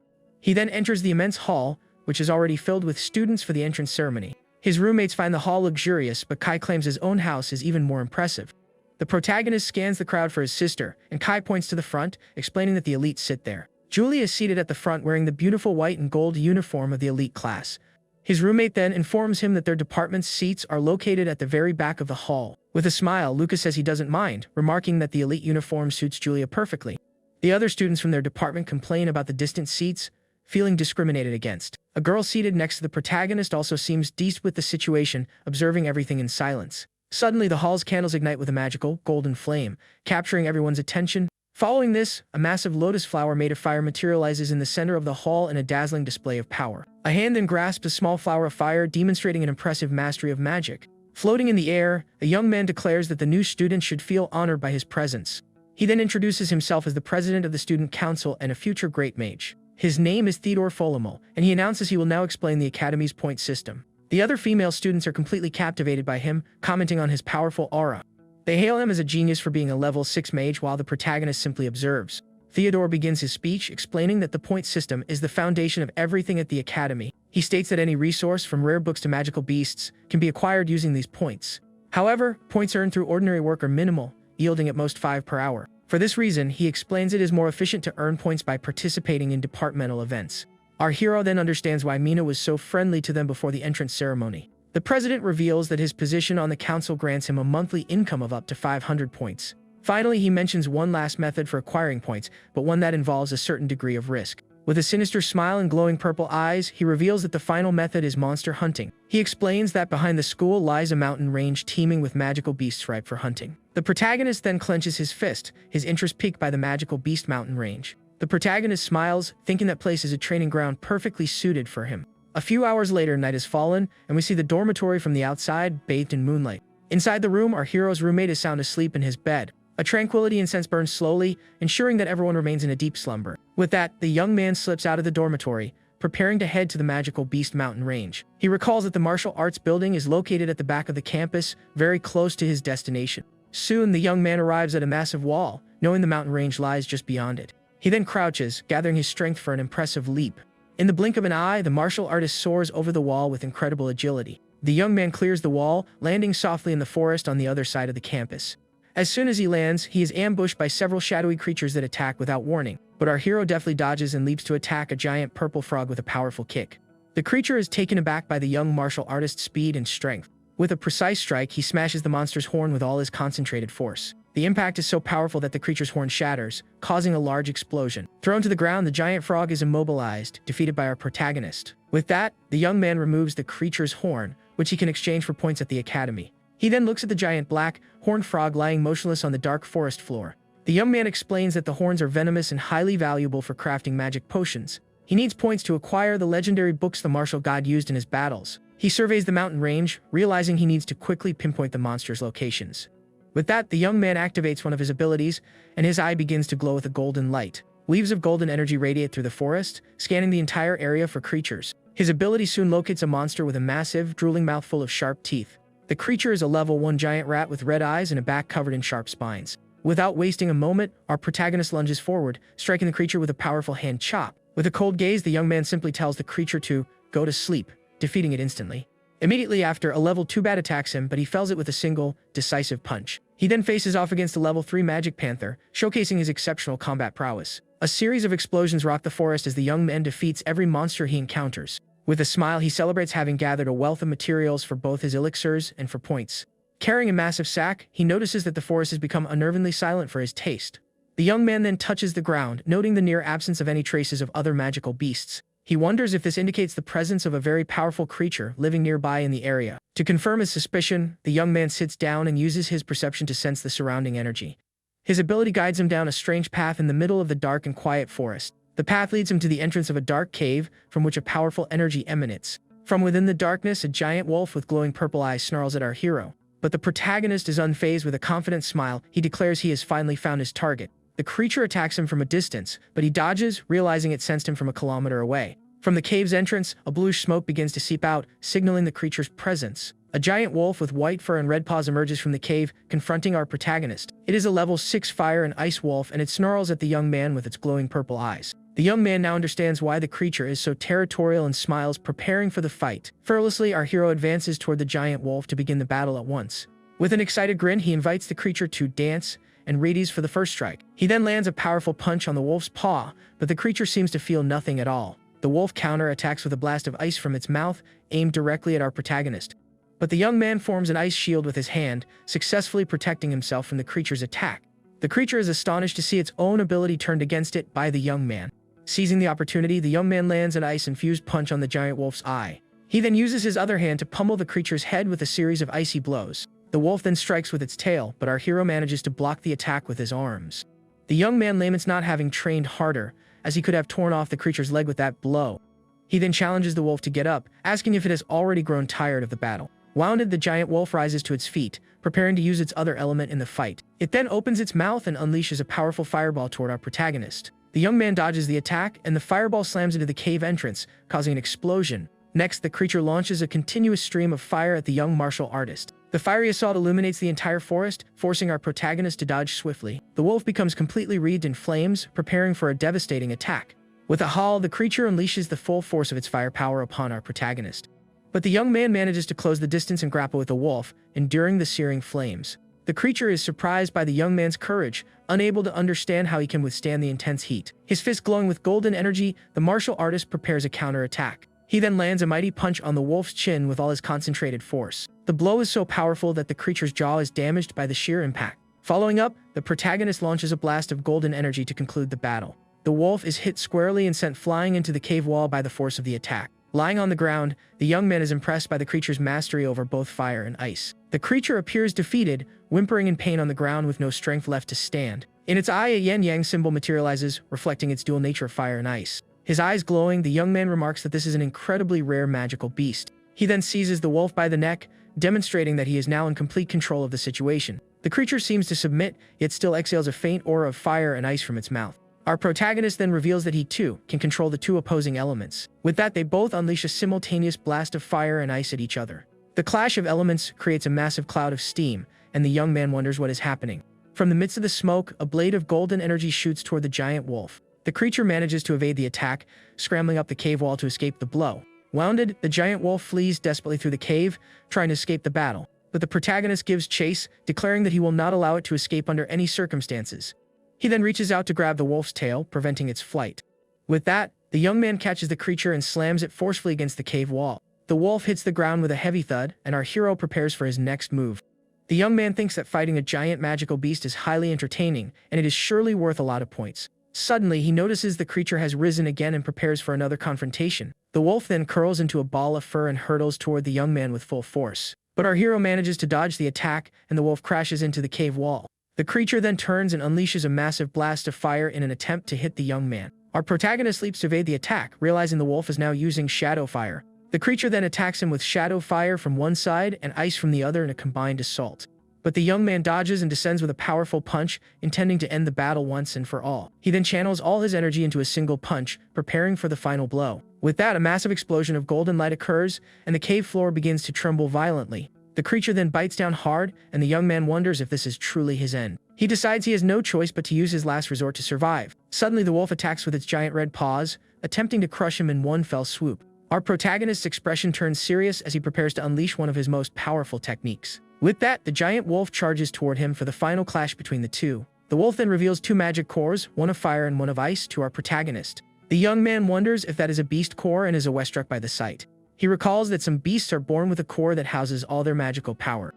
He then enters the immense hall, which is already filled with students for the entrance ceremony. His roommates find the hall luxurious, but Kai claims his own house is even more impressive. The protagonist scans the crowd for his sister, and Kai points to the front, explaining that the elite sit there. Julie is seated at the front wearing the beautiful white and gold uniform of the elite class. His roommate then informs him that their department's seats are located at the very back of the hall. With a smile, Lucas says he doesn't mind, remarking that the elite uniform suits Julia perfectly. The other students from their department complain about the distant seats, feeling discriminated against. A girl seated next to the protagonist also seems dazed with the situation, observing everything in silence. Suddenly, the hall's candles ignite with a magical, golden flame, capturing everyone's attention. Following this, a massive lotus flower made of fire materializes in the center of the hall in a dazzling display of power. A hand then grasps a small flower of fire, demonstrating an impressive mastery of magic. Floating in the air, a young man declares that the new student should feel honored by his presence. He then introduces himself as the president of the student council and a future great mage. His name is Theodore Folomel, and he announces he will now explain the academy's point system. The other female students are completely captivated by him, commenting on his powerful aura. They hail him as a genius for being a level 6 mage, while the protagonist simply observes. Theodore begins his speech, explaining that the point system is the foundation of everything at the academy. He states that any resource, from rare books to magical beasts, can be acquired using these points. However, points earned through ordinary work are minimal, yielding at most 5 per hour. For this reason, he explains it is more efficient to earn points by participating in departmental events. Our hero then understands why Mina was so friendly to them before the entrance ceremony. The president reveals that his position on the council grants him a monthly income of up to 500 points. Finally, he mentions one last method for acquiring points, but one that involves a certain degree of risk. With a sinister smile and glowing purple eyes, he reveals that the final method is monster hunting. He explains that behind the school lies a mountain range teeming with magical beasts ripe for hunting. The protagonist then clenches his fist, his interest piqued by the magical beast mountain range. The protagonist smiles, thinking that place is a training ground perfectly suited for him. A few hours later, night has fallen, and we see the dormitory from the outside, bathed in moonlight. Inside the room, our hero's roommate is sound asleep in his bed. A tranquility incense burns slowly, ensuring that everyone remains in a deep slumber. With that, the young man slips out of the dormitory, preparing to head to the magical beast mountain range. He recalls that the martial arts building is located at the back of the campus, very close to his destination. Soon, the young man arrives at a massive wall, knowing the mountain range lies just beyond it. He then crouches, gathering his strength for an impressive leap. In the blink of an eye, the martial artist soars over the wall with incredible agility. The young man clears the wall, landing softly in the forest on the other side of the campus. As soon as he lands, he is ambushed by several shadowy creatures that attack without warning, but our hero deftly dodges and leaps to attack a giant purple frog with a powerful kick. The creature is taken aback by the young martial artist's speed and strength. With a precise strike, he smashes the monster's horn with all his concentrated force. The impact is so powerful that the creature's horn shatters, causing a large explosion. Thrown to the ground, the giant frog is immobilized, defeated by our protagonist. With that, the young man removes the creature's horn, which he can exchange for points at the academy. He then looks at the giant black, horned frog lying motionless on the dark forest floor. The young man explains that the horns are venomous and highly valuable for crafting magic potions. He needs points to acquire the legendary books the martial god used in his battles. He surveys the mountain range, realizing he needs to quickly pinpoint the monster's locations. With that, the young man activates one of his abilities, and his eye begins to glow with a golden light. Weaves of golden energy radiate through the forest, scanning the entire area for creatures. His ability soon locates a monster with a massive, drooling mouth full of sharp teeth. The creature is a level 1 giant rat with red eyes and a back covered in sharp spines. Without wasting a moment, our protagonist lunges forward, striking the creature with a powerful hand chop. With a cold gaze, the young man simply tells the creature to go to sleep, defeating it instantly. Immediately after, a level 2 bat attacks him, but he fells it with a single, decisive punch. He then faces off against a level 3 magic panther, showcasing his exceptional combat prowess. A series of explosions rock the forest as the young man defeats every monster he encounters. With a smile, he celebrates having gathered a wealth of materials for both his elixirs and for points. Carrying a massive sack, he notices that the forest has become unnervingly silent for his taste. The young man then touches the ground, noting the near absence of any traces of other magical beasts. He wonders if this indicates the presence of a very powerful creature living nearby in the area. To confirm his suspicion, the young man sits down and uses his perception to sense the surrounding energy. His ability guides him down a strange path in the middle of the dark and quiet forest. The path leads him to the entrance of a dark cave from which a powerful energy emanates. From within the darkness, a giant wolf with glowing purple eyes snarls at our hero. But the protagonist is unfazed. With a confident smile, he declares he has finally found his target. The creature attacks him from a distance, but he dodges, realizing it sensed him from a kilometer away. From the cave's entrance, a bluish smoke begins to seep out, signaling the creature's presence. A giant wolf with white fur and red paws emerges from the cave, confronting our protagonist. It is a level 6 fire and ice wolf, and it snarls at the young man with its glowing purple eyes. The young man now understands why the creature is so territorial and smiles, preparing for the fight. Fearlessly, our hero advances toward the giant wolf to begin the battle at once. With an excited grin, he invites the creature to dance and readies for the first strike. He then lands a powerful punch on the wolf's paw, but the creature seems to feel nothing at all. The wolf counter-attacks with a blast of ice from its mouth, aimed directly at our protagonist. But the young man forms an ice shield with his hand, successfully protecting himself from the creature's attack. The creature is astonished to see its own ability turned against it by the young man. Seizing the opportunity, the young man lands an ice-infused punch on the giant wolf's eye. He then uses his other hand to pummel the creature's head with a series of icy blows. The wolf then strikes with its tail, but our hero manages to block the attack with his arms. The young man laments not having trained harder, as he could have torn off the creature's leg with that blow. He then challenges the wolf to get up, asking if it has already grown tired of the battle. Wounded, the giant wolf rises to its feet, preparing to use its other element in the fight. It then opens its mouth and unleashes a powerful fireball toward our protagonist. The young man dodges the attack, and the fireball slams into the cave entrance, causing an explosion. Next, the creature launches a continuous stream of fire at the young martial artist. The fiery assault illuminates the entire forest, forcing our protagonist to dodge swiftly. The wolf becomes completely wreathed in flames, preparing for a devastating attack. With a howl, the creature unleashes the full force of its firepower upon our protagonist. But the young man manages to close the distance and grapple with the wolf, enduring the searing flames. The creature is surprised by the young man's courage, unable to understand how he can withstand the intense heat. His fist glowing with golden energy, the martial artist prepares a counterattack. He then lands a mighty punch on the wolf's chin with all his concentrated force. The blow is so powerful that the creature's jaw is damaged by the sheer impact. Following up, the protagonist launches a blast of golden energy to conclude the battle. The wolf is hit squarely and sent flying into the cave wall by the force of the attack. Lying on the ground, the young man is impressed by the creature's mastery over both fire and ice. The creature appears defeated, whimpering in pain on the ground with no strength left to stand. In its eye, a yin-yang symbol materializes, reflecting its dual nature of fire and ice. His eyes glowing, the young man remarks that this is an incredibly rare magical beast. He then seizes the wolf by the neck, demonstrating that he is now in complete control of the situation. The creature seems to submit, yet still exhales a faint aura of fire and ice from its mouth. Our protagonist then reveals that he too can control the two opposing elements. With that, they both unleash a simultaneous blast of fire and ice at each other. The clash of elements creates a massive cloud of steam, and the young man wonders what is happening. From the midst of the smoke, a blade of golden energy shoots toward the giant wolf. The creature manages to evade the attack, scrambling up the cave wall to escape the blow. Wounded, the giant wolf flees desperately through the cave, trying to escape the battle. But the protagonist gives chase, declaring that he will not allow it to escape under any circumstances. He then reaches out to grab the wolf's tail, preventing its flight. With that, the young man catches the creature and slams it forcefully against the cave wall. The wolf hits the ground with a heavy thud, and our hero prepares for his next move. The young man thinks that fighting a giant magical beast is highly entertaining, and it is surely worth a lot of points. Suddenly, he notices the creature has risen again and prepares for another confrontation. The wolf then curls into a ball of fur and hurtles toward the young man with full force. But our hero manages to dodge the attack, and the wolf crashes into the cave wall. The creature then turns and unleashes a massive blast of fire in an attempt to hit the young man. Our protagonist leaps to evade the attack, realizing the wolf is now using shadow fire. The creature then attacks him with shadow fire from one side and ice from the other in a combined assault. But the young man dodges and descends with a powerful punch, intending to end the battle once and for all. He then channels all his energy into a single punch, preparing for the final blow. With that, a massive explosion of golden light occurs, and the cave floor begins to tremble violently. The creature then bites down hard, and the young man wonders if this is truly his end. He decides he has no choice but to use his last resort to survive. Suddenly, the wolf attacks with its giant red paws, attempting to crush him in one fell swoop. Our protagonist's expression turns serious as he prepares to unleash one of his most powerful techniques. With that, the giant wolf charges toward him for the final clash between the two. The wolf then reveals two magic cores, one of fire and one of ice, to our protagonist. The young man wonders if that is a beast core and is awestruck by the sight. He recalls that some beasts are born with a core that houses all their magical power.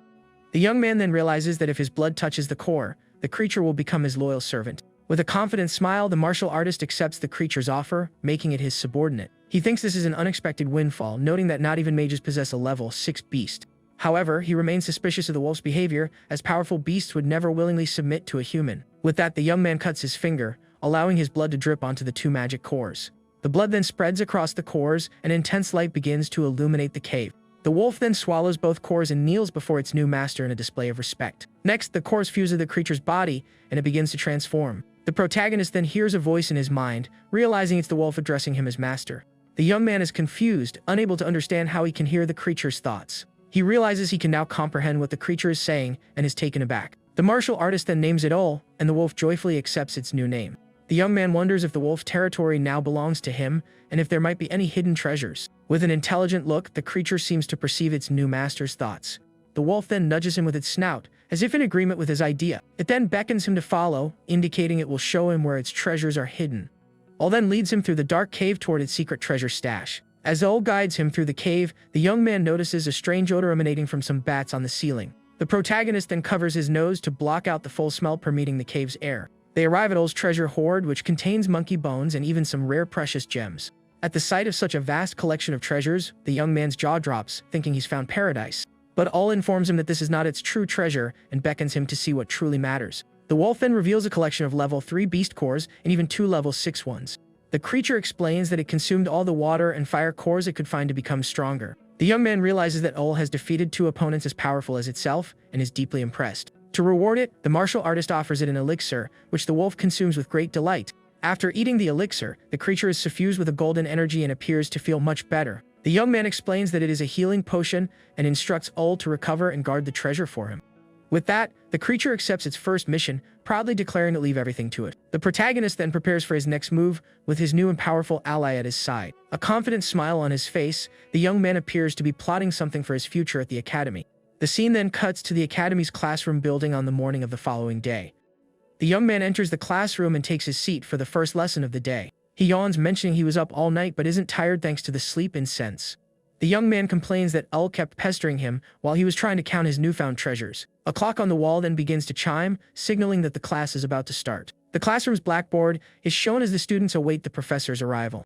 The young man then realizes that if his blood touches the core, the creature will become his loyal servant. With a confident smile, the martial artist accepts the creature's offer, making it his subordinate. He thinks this is an unexpected windfall, noting that not even mages possess a level 6 beast. However, he remains suspicious of the wolf's behavior, as powerful beasts would never willingly submit to a human. With that, the young man cuts his finger, allowing his blood to drip onto the two magic cores. The blood then spreads across the cores, and intense light begins to illuminate the cave. The wolf then swallows both cores and kneels before its new master in a display of respect. Next, the cores fuse with the creature's body, and it begins to transform. The protagonist then hears a voice in his mind, realizing it's the wolf addressing him as master. The young man is confused, unable to understand how he can hear the creature's thoughts. He realizes he can now comprehend what the creature is saying and is taken aback. The martial artist then names it Ol, and the wolf joyfully accepts its new name. The young man wonders if the wolf territory now belongs to him, and if there might be any hidden treasures. With an intelligent look, the creature seems to perceive its new master's thoughts. The wolf then nudges him with its snout, as if in agreement with his idea. It then beckons him to follow, indicating it will show him where its treasures are hidden. Ol then leads him through the dark cave toward its secret treasure stash. As Ol guides him through the cave, the young man notices a strange odor emanating from some bats on the ceiling. The protagonist then covers his nose to block out the full smell permeating the cave's air. They arrive at Ol's treasure hoard, which contains monkey bones and even some rare precious gems. At the sight of such a vast collection of treasures, the young man's jaw drops, thinking he's found paradise. But Ol informs him that this is not its true treasure and beckons him to see what truly matters. The wolf then reveals a collection of level 3 beast cores and even 2 level 6 ones. The creature explains that it consumed all the water and fire cores it could find to become stronger. The young man realizes that Ol has defeated 2 opponents as powerful as itself and is deeply impressed. To reward it, the martial artist offers it an elixir, which the wolf consumes with great delight. After eating the elixir, the creature is suffused with a golden energy and appears to feel much better. The young man explains that it is a healing potion and instructs Ol to recover and guard the treasure for him. With that, the creature accepts its first mission, proudly declaring to leave everything to it. The protagonist then prepares for his next move, with his new and powerful ally at his side. A confident smile on his face, the young man appears to be plotting something for his future at the academy. The scene then cuts to the academy's classroom building on the morning of the following day. The young man enters the classroom and takes his seat for the first lesson of the day. He yawns, mentioning he was up all night but isn't tired thanks to the sleep incense. The young man complains that Ol kept pestering him while he was trying to count his newfound treasures. A clock on the wall then begins to chime, signaling that the class is about to start. The classroom's blackboard is shown as the students await the professor's arrival.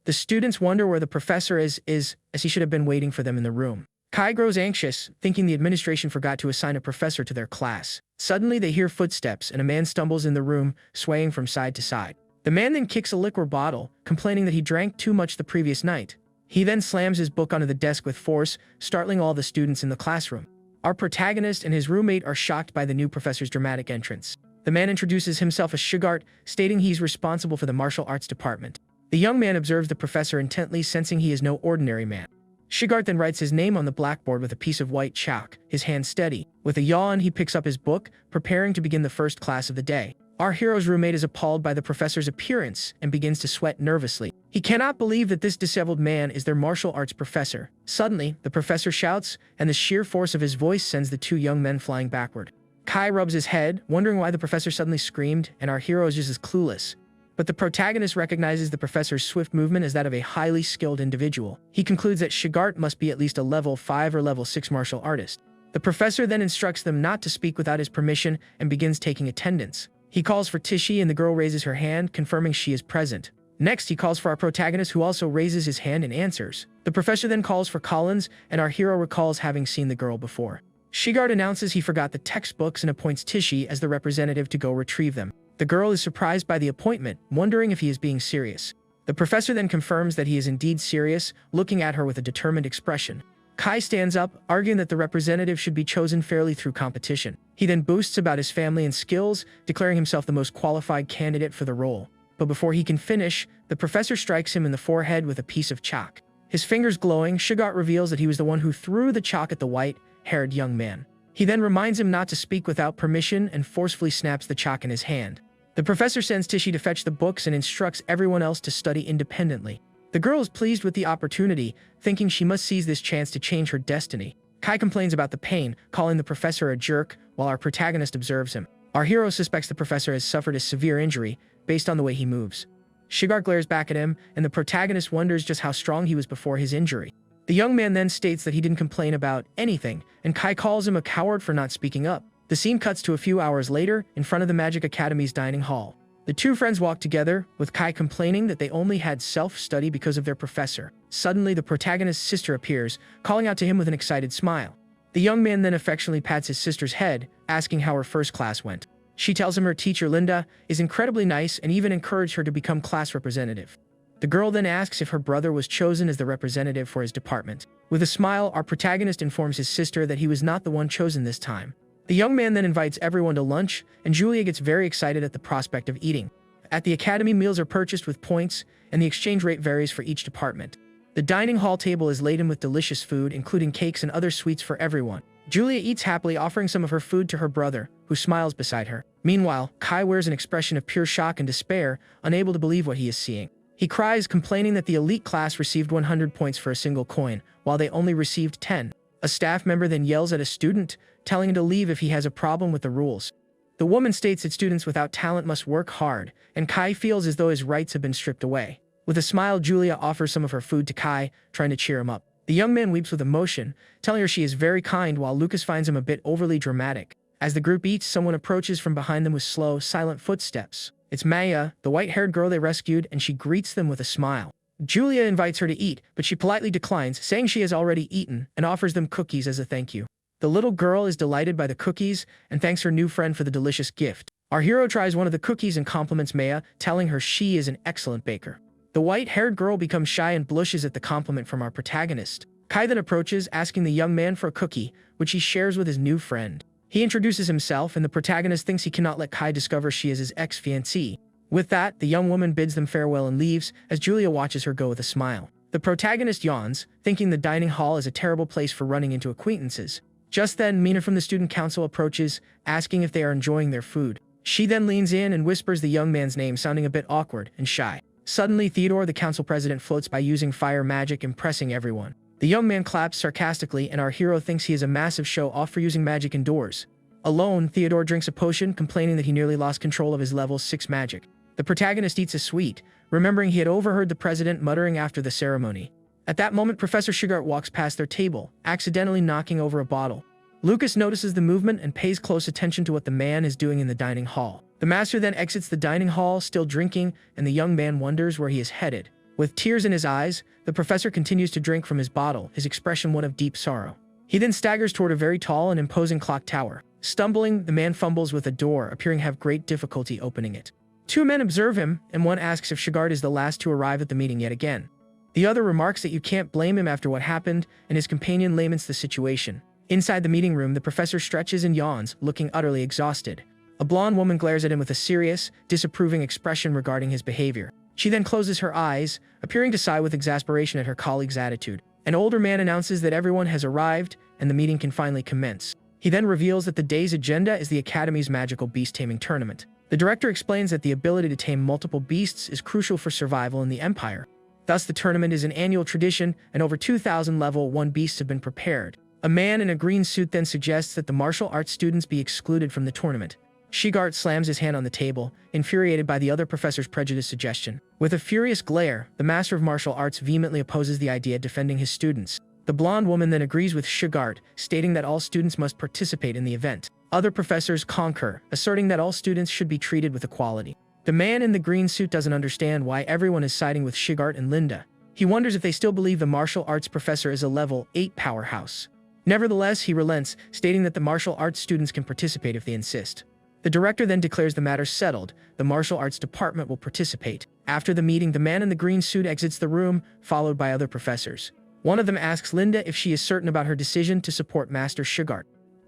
The students wonder where the professor is as he should have been waiting for them in the room. Kai grows anxious, thinking the administration forgot to assign a professor to their class. Suddenly, they hear footsteps and a man stumbles in the room, swaying from side to side. The man then kicks a liquor bottle, complaining that he drank too much the previous night. He then slams his book onto the desk with force, startling all the students in the classroom. Our protagonist and his roommate are shocked by the new professor's dramatic entrance. The man introduces himself as Shugart, stating he's responsible for the martial arts department. The young man observes the professor intently, sensing he is no ordinary man. Shugart then writes his name on the blackboard with a piece of white chalk, his hand steady. With a yawn, he picks up his book, preparing to begin the first class of the day. Our hero's roommate is appalled by the professor's appearance and begins to sweat nervously. He cannot believe that this disheveled man is their martial arts professor. Suddenly, the professor shouts, and the sheer force of his voice sends the 2 young men flying backward. Kai rubs his head, wondering why the professor suddenly screamed, and our hero is just as clueless. But the protagonist recognizes the professor's swift movement as that of a highly skilled individual. He concludes that Shugart must be at least a level 5 or level 6 martial artist. The professor then instructs them not to speak without his permission and begins taking attendance. He calls for Tichy and the girl raises her hand, confirming she is present. Next, he calls for our protagonist, who also raises his hand and answers. The professor then calls for Collins, and our hero recalls having seen the girl before. Shigard announces he forgot the textbooks and appoints Tichy as the representative to go retrieve them. The girl is surprised by the appointment, wondering if he is being serious. The professor then confirms that he is indeed serious, looking at her with a determined expression. Kai stands up, arguing that the representative should be chosen fairly through competition. He then boasts about his family and skills, declaring himself the most qualified candidate for the role. But before he can finish, the professor strikes him in the forehead with a piece of chalk. His fingers glowing, Shigart reveals that he was the one who threw the chalk at the white-haired young man. He then reminds him not to speak without permission and forcefully snaps the chalk in his hand. The professor sends Tichy to fetch the books and instructs everyone else to study independently. The girl is pleased with the opportunity, thinking she must seize this chance to change her destiny. Kai complains about the pain, calling the professor a jerk, while our protagonist observes him. Our hero suspects the professor has suffered a severe injury, based on the way he moves. Shigart glares back at him, and the protagonist wonders just how strong he was before his injury. The young man then states that he didn't complain about anything, and Kai calls him a coward for not speaking up. The scene cuts to a few hours later, in front of the Magic Academy's dining hall. The two friends walk together, with Kai complaining that they only had self-study because of their professor. Suddenly, the protagonist's sister appears, calling out to him with an excited smile. The young man then affectionately pats his sister's head, asking how her first class went. She tells him her teacher, Linda, is incredibly nice and even encouraged her to become class representative. The girl then asks if her brother was chosen as the representative for his department. With a smile, our protagonist informs his sister that he was not the one chosen this time. The young man then invites everyone to lunch, and Julia gets very excited at the prospect of eating. At the academy, meals are purchased with points, and the exchange rate varies for each department. The dining hall table is laden with delicious food, including cakes and other sweets for everyone. Julia eats happily, offering some of her food to her brother, who smiles beside her. Meanwhile, Kai wears an expression of pure shock and despair, unable to believe what he is seeing. He cries, complaining that the elite class received 100 points for a single coin, while they only received 10. A staff member then yells at a student, telling him to leave if he has a problem with the rules. The woman states that students without talent must work hard, and Kai feels as though his rights have been stripped away. With a smile, Julia offers some of her food to Kai, trying to cheer him up. The young man weeps with emotion, telling her she is very kind, while Lucas finds him a bit overly dramatic. As the group eats, someone approaches from behind them with slow, silent footsteps. It's Maya, the white-haired girl they rescued, and she greets them with a smile. Julia invites her to eat, but she politely declines, saying she has already eaten, and offers them cookies as a thank you. The little girl is delighted by the cookies and thanks her new friend for the delicious gift. Our hero tries one of the cookies and compliments Maya, telling her she is an excellent baker. The white-haired girl becomes shy and blushes at the compliment from our protagonist. Kai then approaches, asking the young man for a cookie, which he shares with his new friend. He introduces himself, and the protagonist thinks he cannot let Kai discover she is his ex-fiancée. With that, the young woman bids them farewell and leaves, as Julia watches her go with a smile. The protagonist yawns, thinking the dining hall is a terrible place for running into acquaintances. Just then, Mina from the student council approaches, asking if they are enjoying their food. She then leans in and whispers the young man's name, sounding a bit awkward and shy. Suddenly, Theodore, the council president, floats by using fire magic, impressing everyone. The young man claps sarcastically, and our hero thinks he is a massive show-off for using magic indoors. Alone, Theodore drinks a potion, complaining that he nearly lost control of his level 6 magic. The protagonist eats a sweet, remembering he had overheard the president muttering after the ceremony. At that moment, Professor Shigart walks past their table, accidentally knocking over a bottle. Lucas notices the movement and pays close attention to what the man is doing in the dining hall. The master then exits the dining hall, still drinking, and the young man wonders where he is headed. With tears in his eyes, the professor continues to drink from his bottle, his expression one of deep sorrow. He then staggers toward a very tall and imposing clock tower. Stumbling, the man fumbles with a door, appearing to have great difficulty opening it. Two men observe him, and one asks if Shigart is the last to arrive at the meeting yet again. The other remarks that you can't blame him after what happened, and his companion laments the situation. Inside the meeting room, the professor stretches and yawns, looking utterly exhausted. A blonde woman glares at him with a serious, disapproving expression regarding his behavior. She then closes her eyes, appearing to sigh with exasperation at her colleague's attitude. An older man announces that everyone has arrived, and the meeting can finally commence. He then reveals that the day's agenda is the Academy's magical beast-taming tournament. The director explains that the ability to tame multiple beasts is crucial for survival in the Empire. Thus, the tournament is an annual tradition, and over 2,000 level 1 beasts have been prepared. A man in a green suit then suggests that the martial arts students be excluded from the tournament. Shigart slams his hand on the table, infuriated by the other professor's prejudiced suggestion. With a furious glare, the master of martial arts vehemently opposes the idea, defending his students. The blonde woman then agrees with Shugart, stating that all students must participate in the event. Other professors concur, asserting that all students should be treated with equality. The man in the green suit doesn't understand why everyone is siding with Shugart and Linda. He wonders if they still believe the martial arts professor is a level 8 powerhouse. Nevertheless, he relents, stating that the martial arts students can participate if they insist. The director then declares the matter settled. The martial arts department will participate. After the meeting, the man in the green suit exits the room, followed by other professors. One of them asks Linda if she is certain about her decision to support Master Shugart.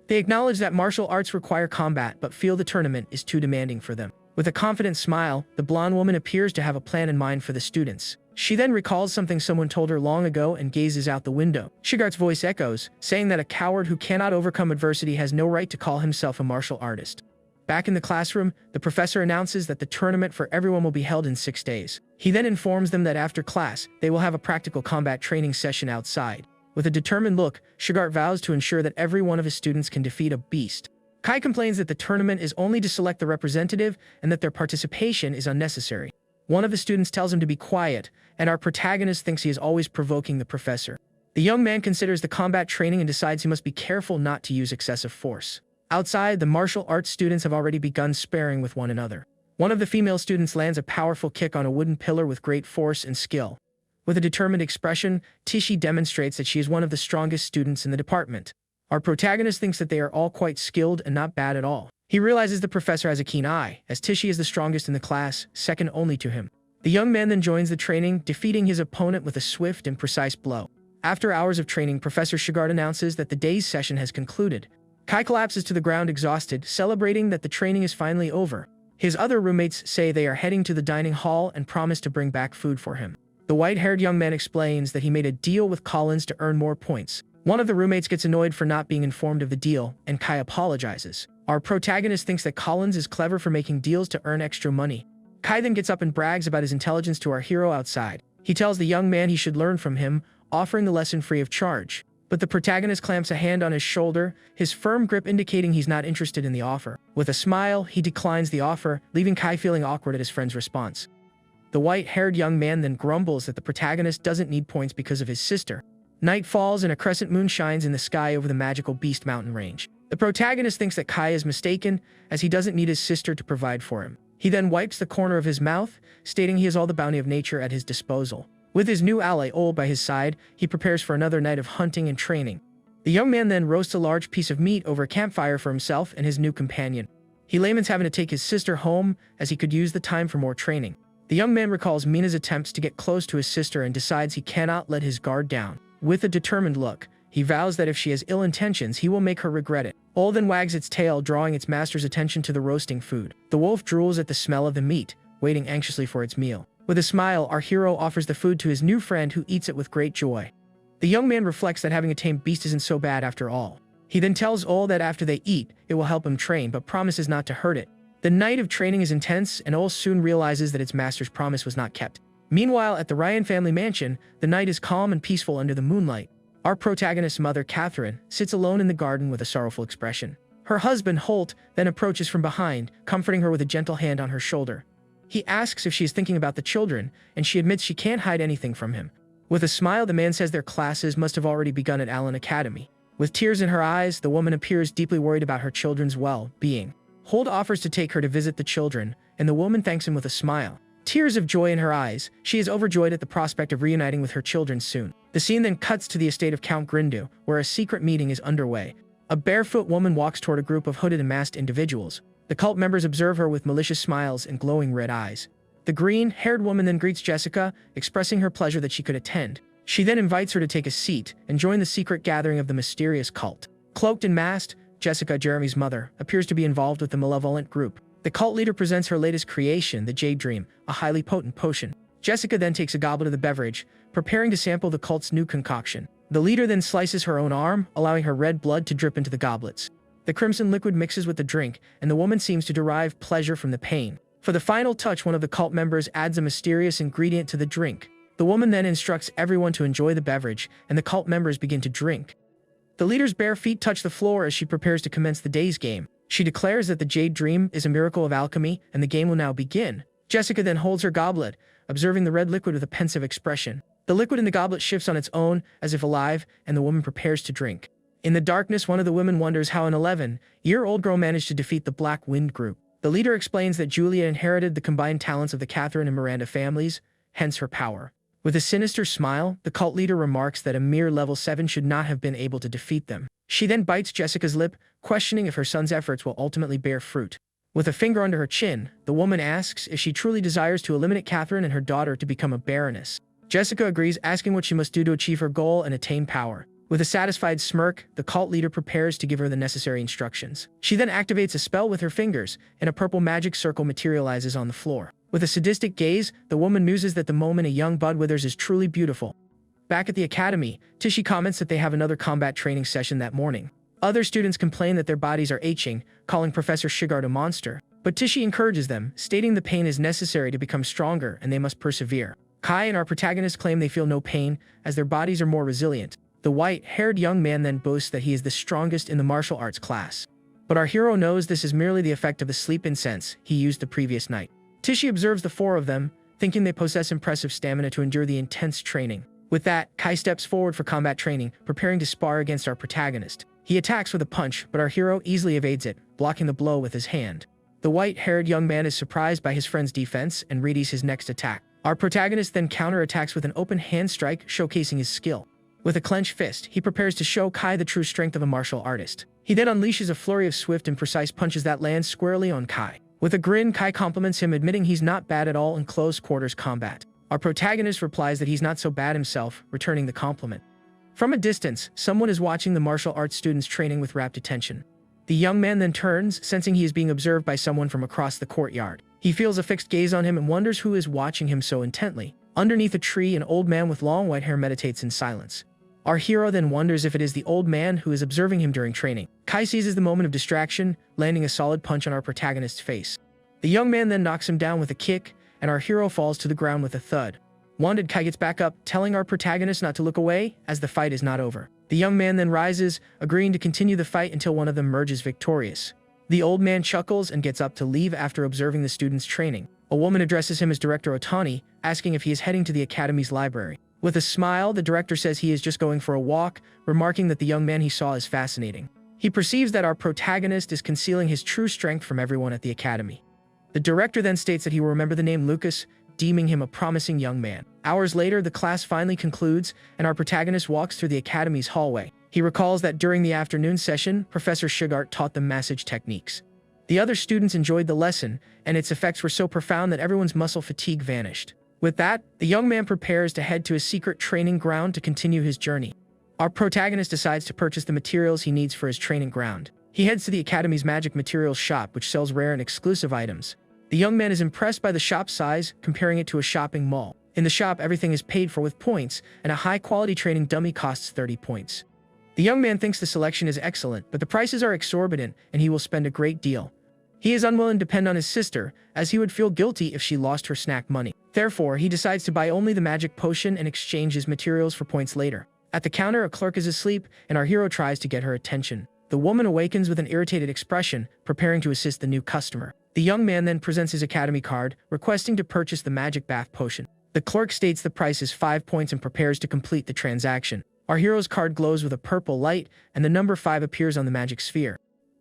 They acknowledge that martial arts require combat but feel the tournament is too demanding for them. With a confident smile, the blonde woman appears to have a plan in mind for the students. She then recalls something someone told her long ago and gazes out the window. Shugart's voice echoes, saying that a coward who cannot overcome adversity has no right to call himself a martial artist. Back in the classroom, the professor announces that the tournament for everyone will be held in 6 days. He then informs them that after class, they will have a practical combat training session outside. With a determined look, Shugart vows to ensure that every one of his students can defeat a beast. Kai complains that the tournament is only to select the representative and that their participation is unnecessary. One of the students tells him to be quiet, and our protagonist thinks he is always provoking the professor. The young man considers the combat training and decides he must be careful not to use excessive force. Outside, the martial arts students have already begun sparring with one another. One of the female students lands a powerful kick on a wooden pillar with great force and skill. With a determined expression, Tishi demonstrates that she is one of the strongest students in the department. Our protagonist thinks that they are all quite skilled and not bad at all. He realizes the professor has a keen eye, as Tishi is the strongest in the class, second only to him. The young man then joins the training, defeating his opponent with a swift and precise blow. After hours of training, Professor Shugart announces that the day's session has concluded. Kai collapses to the ground exhausted, celebrating that the training is finally over. His other roommates say they are heading to the dining hall and promise to bring back food for him. The white-haired young man explains that he made a deal with Collins to earn more points. One of the roommates gets annoyed for not being informed of the deal, and Kai apologizes. Our protagonist thinks that Collins is clever for making deals to earn extra money. Kai then gets up and brags about his intelligence to our hero outside. He tells the young man he should learn from him, offering the lesson free of charge. But the protagonist clamps a hand on his shoulder, his firm grip indicating he's not interested in the offer. With a smile, he declines the offer, leaving Kai feeling awkward at his friend's response. The white-haired young man then grumbles that the protagonist doesn't need points because of his sister. Night falls and a crescent moon shines in the sky over the magical Beast Mountain range. The protagonist thinks that Kai is mistaken, as he doesn't need his sister to provide for him. He then wipes the corner of his mouth, stating he has all the bounty of nature at his disposal. With his new ally Ol by his side, he prepares for another night of hunting and training. The young man then roasts a large piece of meat over a campfire for himself and his new companion. He laments having to take his sister home, as he could use the time for more training. The young man recalls Mina's attempts to get close to his sister and decides he cannot let his guard down. With a determined look, he vows that if she has ill intentions, he will make her regret it. Ol then wags its tail, drawing its master's attention to the roasting food. The wolf drools at the smell of the meat, waiting anxiously for its meal. With a smile, our hero offers the food to his new friend, who eats it with great joy. The young man reflects that having a tame beast isn't so bad after all. He then tells Ol that after they eat, it will help him train, but promises not to hurt it. The night of training is intense, and Ol soon realizes that its master's promise was not kept. Meanwhile, at the Ryan family mansion, the night is calm and peaceful under the moonlight. Our protagonist's mother, Catherine, sits alone in the garden with a sorrowful expression. Her husband, Holt, then approaches from behind, comforting her with a gentle hand on her shoulder. He asks if she is thinking about the children, and she admits she can't hide anything from him. With a smile, the man says their classes must have already begun at Allen Academy. With tears in her eyes, the woman appears deeply worried about her children's well-being. Holt offers to take her to visit the children, and the woman thanks him with a smile. Tears of joy in her eyes, she is overjoyed at the prospect of reuniting with her children soon. The scene then cuts to the estate of Count Grindu, where a secret meeting is underway. A barefoot woman walks toward a group of hooded and masked individuals. The cult members observe her with malicious smiles and glowing red eyes. The green-haired woman then greets Jessica, expressing her pleasure that she could attend. She then invites her to take a seat and join the secret gathering of the mysterious cult. Cloaked and masked, Jessica, Jeremy's mother, appears to be involved with the malevolent group. The cult leader presents her latest creation, the Jade Dream, a highly potent potion. Jessica then takes a goblet of the beverage, preparing to sample the cult's new concoction. The leader then slices her own arm, allowing her red blood to drip into the goblets. The crimson liquid mixes with the drink, and the woman seems to derive pleasure from the pain. For the final touch, one of the cult members adds a mysterious ingredient to the drink. The woman then instructs everyone to enjoy the beverage, and the cult members begin to drink. The leader's bare feet touch the floor as she prepares to commence the day's game. She declares that the Jade Dream is a miracle of alchemy, and the game will now begin. Jessica then holds her goblet, observing the red liquid with a pensive expression. The liquid in the goblet shifts on its own, as if alive, and the woman prepares to drink. In the darkness, one of the women wonders how an 11-year-old girl managed to defeat the Black Wind group. The leader explains that Julia inherited the combined talents of the Catherine and Miranda families, hence her power. With a sinister smile, the cult leader remarks that a mere level 7 should not have been able to defeat them. She then bites Jessica's lip, questioning if her son's efforts will ultimately bear fruit. With a finger under her chin, the woman asks if she truly desires to eliminate Catherine and her daughter to become a baroness. Jessica agrees, asking what she must do to achieve her goal and attain power. With a satisfied smirk, the cult leader prepares to give her the necessary instructions. She then activates a spell with her fingers, and a purple magic circle materializes on the floor. With a sadistic gaze, the woman muses that the moment a young bud withers is truly beautiful. Back at the academy, Tichy comments that they have another combat training session that morning. Other students complain that their bodies are aching, calling Professor Shigart a monster. But Tichy encourages them, stating the pain is necessary to become stronger and they must persevere. Kai and our protagonist claim they feel no pain, as their bodies are more resilient. The white-haired young man then boasts that he is the strongest in the martial arts class. But our hero knows this is merely the effect of the sleep incense he used the previous night. Tichy observes the four of them, thinking they possess impressive stamina to endure the intense training. With that, Kai steps forward for combat training, preparing to spar against our protagonist. He attacks with a punch, but our hero easily evades it, blocking the blow with his hand. The white-haired young man is surprised by his friend's defense and readies his next attack. Our protagonist then counterattacks with an open hand strike, showcasing his skill. With a clenched fist, he prepares to show Kai the true strength of a martial artist. He then unleashes a flurry of swift and precise punches that land squarely on Kai. With a grin, Kai compliments him, admitting he's not bad at all in close-quarters combat. Our protagonist replies that he's not so bad himself, returning the compliment. From a distance, someone is watching the martial arts students training with rapt attention. The young man then turns, sensing he is being observed by someone from across the courtyard. He feels a fixed gaze on him and wonders who is watching him so intently. Underneath a tree, an old man with long white hair meditates in silence. Our hero then wonders if it is the old man who is observing him during training. Kai seizes the moment of distraction, landing a solid punch on our protagonist's face. The young man then knocks him down with a kick, and our hero falls to the ground with a thud. Wounded, Kai gets back up, telling our protagonist not to look away, as the fight is not over. The young man then rises, agreeing to continue the fight until one of them emerges victorious. The old man chuckles and gets up to leave after observing the students' training. A woman addresses him as Director Otani, asking if he is heading to the academy's library. With a smile, the director says he is just going for a walk, remarking that the young man he saw is fascinating. He perceives that our protagonist is concealing his true strength from everyone at the academy. The director then states that he will remember the name Lucas, deeming him a promising young man. Hours later, the class finally concludes, and our protagonist walks through the academy's hallway. He recalls that during the afternoon session, Professor Shigart taught them massage techniques. The other students enjoyed the lesson, and its effects were so profound that everyone's muscle fatigue vanished. With that, the young man prepares to head to his secret training ground to continue his journey. Our protagonist decides to purchase the materials he needs for his training ground. He heads to the academy's magic materials shop, which sells rare and exclusive items. The young man is impressed by the shop's size, comparing it to a shopping mall. In the shop, everything is paid for with points, and a high-quality training dummy costs 30 points. The young man thinks the selection is excellent, but the prices are exorbitant, and he will spend a great deal. He is unwilling to depend on his sister, as he would feel guilty if she lost her snack money. Therefore, he decides to buy only the magic potion and exchange his materials for points later. At the counter, a clerk is asleep, and our hero tries to get her attention. The woman awakens with an irritated expression, preparing to assist the new customer. The young man then presents his academy card, requesting to purchase the magic bath potion. The clerk states the price is 5 points and prepares to complete the transaction. Our hero's card glows with a purple light, and the number 5 appears on the magic sphere.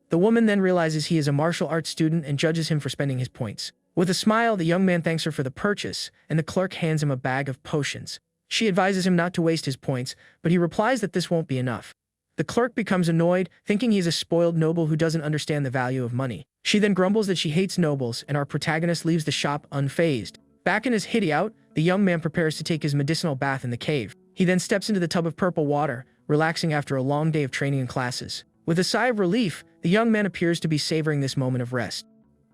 The woman then realizes he is a martial arts student and judges him for spending his points. With a smile, the young man thanks her for the purchase, and the clerk hands him a bag of potions. She advises him not to waste his points, but he replies that this won't be enough. The clerk becomes annoyed, thinking he's a spoiled noble who doesn't understand the value of money. She then grumbles that she hates nobles, and our protagonist leaves the shop unfazed. Back in his hideout, the young man prepares to take his medicinal bath in the cave. He then steps into the tub of purple water, relaxing after a long day of training and classes. With a sigh of relief, the young man appears to be savoring this moment of rest.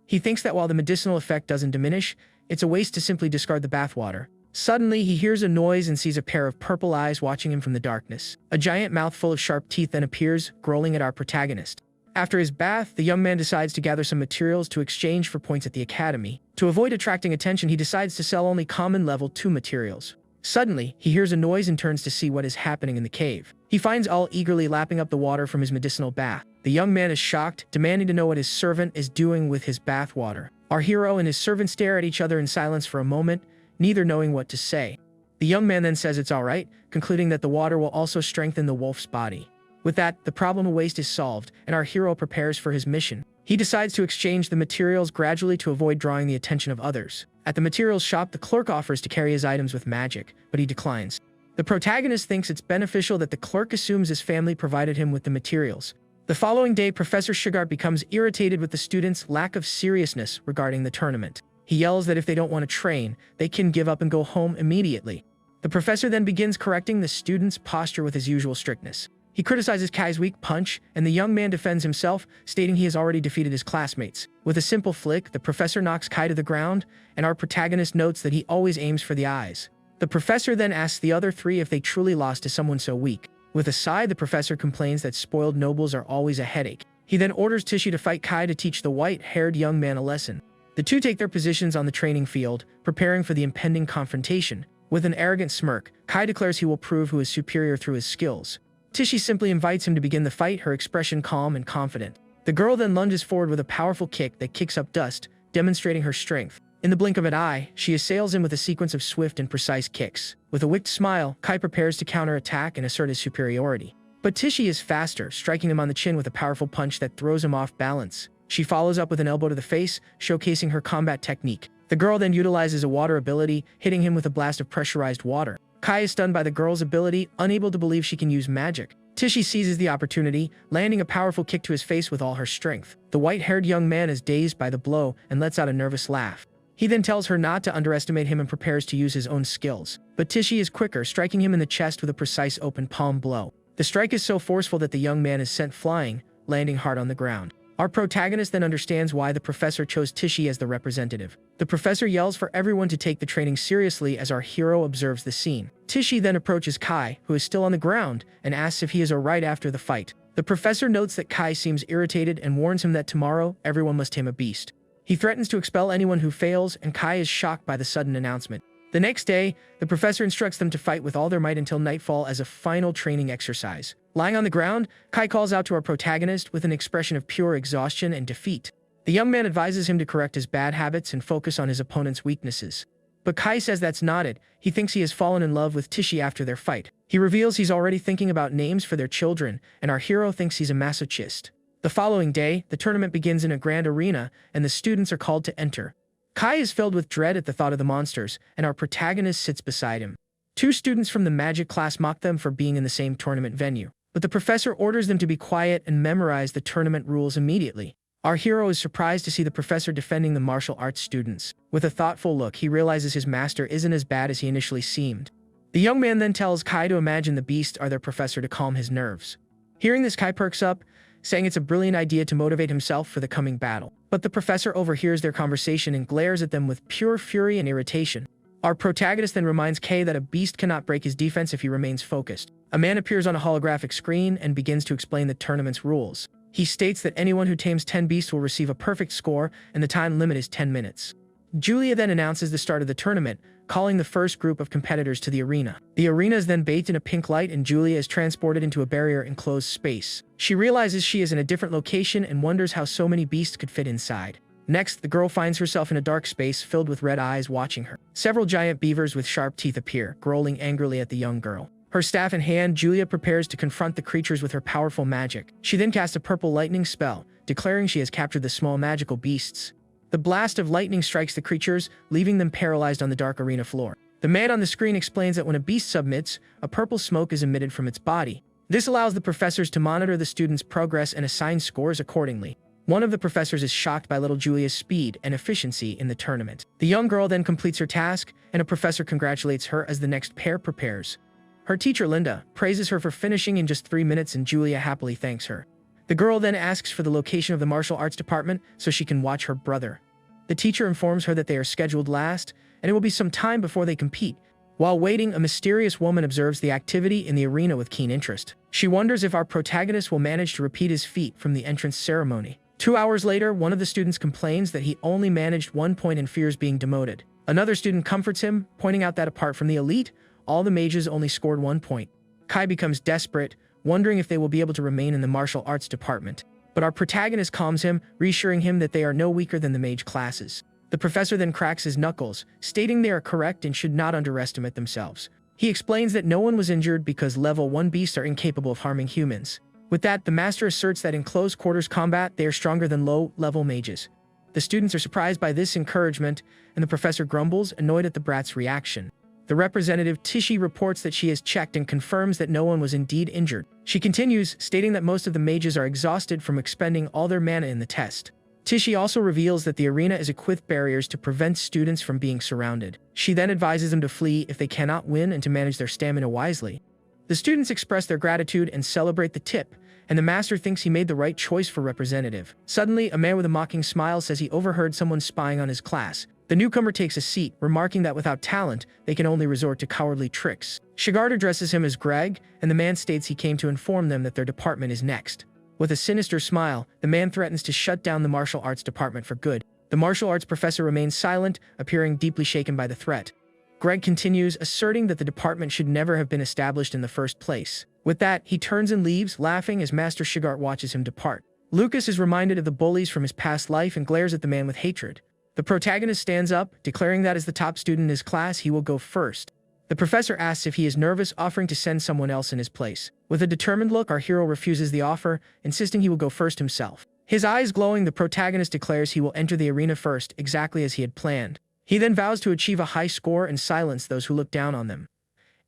He thinks that while the medicinal effect doesn't diminish, it's a waste to simply discard the bathwater. Suddenly, he hears a noise and sees a pair of purple eyes watching him from the darkness. A giant mouth full of sharp teeth then appears, growling at our protagonist. After his bath, the young man decides to gather some materials to exchange for points at the academy. To avoid attracting attention, he decides to sell only common level 2 materials. Suddenly, he hears a noise and turns to see what is happening in the cave. He finds Al eagerly lapping up the water from his medicinal bath. The young man is shocked, demanding to know what his servant is doing with his bath water. Our hero and his servant stare at each other in silence for a moment, neither knowing what to say. The young man then says it's alright, concluding that the water will also strengthen the wolf's body. With that, the problem of waste is solved, and our hero prepares for his mission. He decides to exchange the materials gradually to avoid drawing the attention of others. At the materials shop, the clerk offers to carry his items with magic, but he declines. The protagonist thinks it's beneficial that the clerk assumes his family provided him with the materials. The following day, Professor Sugar becomes irritated with the students' lack of seriousness regarding the tournament. He yells that if they don't want to train, they can give up and go home immediately. The professor then begins correcting the students' posture with his usual strictness. He criticizes Kai's weak punch, and the young man defends himself, stating he has already defeated his classmates. With a simple flick, the professor knocks Kai to the ground, and our protagonist notes that he always aims for the eyes. The professor then asks the other three if they truly lost to someone so weak. With a sigh, the professor complains that spoiled nobles are always a headache. He then orders Tichy to fight Kai to teach the white-haired young man a lesson. The two take their positions on the training field, preparing for the impending confrontation. With an arrogant smirk, Kai declares he will prove who is superior through his skills. Tichy simply invites him to begin the fight, her expression calm and confident. The girl then lunges forward with a powerful kick that kicks up dust, demonstrating her strength. In the blink of an eye, she assails him with a sequence of swift and precise kicks. With a wicked smile, Kai prepares to counterattack and assert his superiority. But Tichy is faster, striking him on the chin with a powerful punch that throws him off balance. She follows up with an elbow to the face, showcasing her combat technique. The girl then utilizes a water ability, hitting him with a blast of pressurized water. Kai is stunned by the girl's ability, unable to believe she can use magic. Tichy seizes the opportunity, landing a powerful kick to his face with all her strength. The white-haired young man is dazed by the blow and lets out a nervous laugh. He then tells her not to underestimate him and prepares to use his own skills. But Tichy is quicker, striking him in the chest with a precise open palm blow. The strike is so forceful that the young man is sent flying, landing hard on the ground. Our protagonist then understands why the professor chose Tichy as the representative. The professor yells for everyone to take the training seriously as our hero observes the scene. Tichy then approaches Kai, who is still on the ground, and asks if he is alright after the fight. The professor notes that Kai seems irritated and warns him that tomorrow, everyone must tame a beast. He threatens to expel anyone who fails, and Kai is shocked by the sudden announcement. The next day, the professor instructs them to fight with all their might until nightfall as a final training exercise. Lying on the ground, Kai calls out to our protagonist with an expression of pure exhaustion and defeat. The young man advises him to correct his bad habits and focus on his opponent's weaknesses. But Kai says that's not it. He thinks he has fallen in love with Tichy after their fight. He reveals he's already thinking about names for their children, and our hero thinks he's a masochist. The following day, the tournament begins in a grand arena, and the students are called to enter. Kai is filled with dread at the thought of the monsters, and our protagonist sits beside him. Two students from the magic class mock them for being in the same tournament venue. But the professor orders them to be quiet and memorize the tournament rules immediately. Our hero is surprised to see the professor defending the martial arts students. With a thoughtful look, he realizes his master isn't as bad as he initially seemed. The young man then tells Kai to imagine the beasts are their professor to calm his nerves. Hearing this, Kai perks up, saying it's a brilliant idea to motivate himself for the coming battle. But the professor overhears their conversation and glares at them with pure fury and irritation. Our protagonist then reminds Kai that a beast cannot break his defense if he remains focused. A man appears on a holographic screen and begins to explain the tournament's rules. He states that anyone who tames 10 beasts will receive a perfect score, and the time limit is 10 minutes. Julia then announces the start of the tournament, calling the first group of competitors to the arena. The arena is then bathed in a pink light, and Julia is transported into a barrier-enclosed space. She realizes she is in a different location and wonders how so many beasts could fit inside. Next, the girl finds herself in a dark space filled with red eyes watching her. Several giant beavers with sharp teeth appear, growling angrily at the young girl. Her staff in hand, Julia prepares to confront the creatures with her powerful magic. She then casts a purple lightning spell, declaring she has captured the small magical beasts. The blast of lightning strikes the creatures, leaving them paralyzed on the dark arena floor. The man on the screen explains that when a beast submits, a purple smoke is emitted from its body. This allows the professors to monitor the students' progress and assign scores accordingly. One of the professors is shocked by little Julia's speed and efficiency in the tournament. The young girl then completes her task, and a professor congratulates her as the next pair prepares. Her teacher, Linda, praises her for finishing in just 3 minutes, and Julia happily thanks her. The girl then asks for the location of the martial arts department so she can watch her brother. The teacher informs her that they are scheduled last, and it will be some time before they compete. While waiting, a mysterious woman observes the activity in the arena with keen interest. She wonders if our protagonist will manage to repeat his feat from the entrance ceremony. 2 hours later, one of the students complains that he only managed 1 point and fears being demoted. Another student comforts him, pointing out that apart from the elite, all the mages only scored 1 point. Kai becomes desperate, wondering if they will be able to remain in the martial arts department. But our protagonist calms him, reassuring him that they are no weaker than the mage classes. The professor then cracks his knuckles, stating they are correct and should not underestimate themselves. He explains that no one was injured because level 1 beasts are incapable of harming humans. With that, the master asserts that in close quarters combat, they are stronger than low-level mages. The students are surprised by this encouragement, and the professor grumbles, annoyed at the brat's reaction. The representative Tishi reports that she has checked and confirms that no one was indeed injured. She continues, stating that most of the mages are exhausted from expending all their mana in the test. Tishi also reveals that the arena is equipped with barriers to prevent students from being surrounded. She then advises them to flee if they cannot win and to manage their stamina wisely. The students express their gratitude and celebrate the tip, and the master thinks he made the right choice for representative. Suddenly, a man with a mocking smile says he overheard someone spying on his class. The newcomer takes a seat, remarking that without talent, they can only resort to cowardly tricks. Shigart addresses him as Greg, and the man states he came to inform them that their department is next. With a sinister smile, the man threatens to shut down the martial arts department for good. The martial arts professor remains silent, appearing deeply shaken by the threat. Greg continues, asserting that the department should never have been established in the first place. With that, he turns and leaves, laughing as Master Shigart watches him depart. Lucas is reminded of the bullies from his past life and glares at the man with hatred. The protagonist stands up, declaring that as the top student in his class, he will go first. The professor asks if he is nervous, offering to send someone else in his place. With a determined look, our hero refuses the offer, insisting he will go first himself. His eyes glowing, the protagonist declares he will enter the arena first, exactly as he had planned. He then vows to achieve a high score and silence those who look down on them.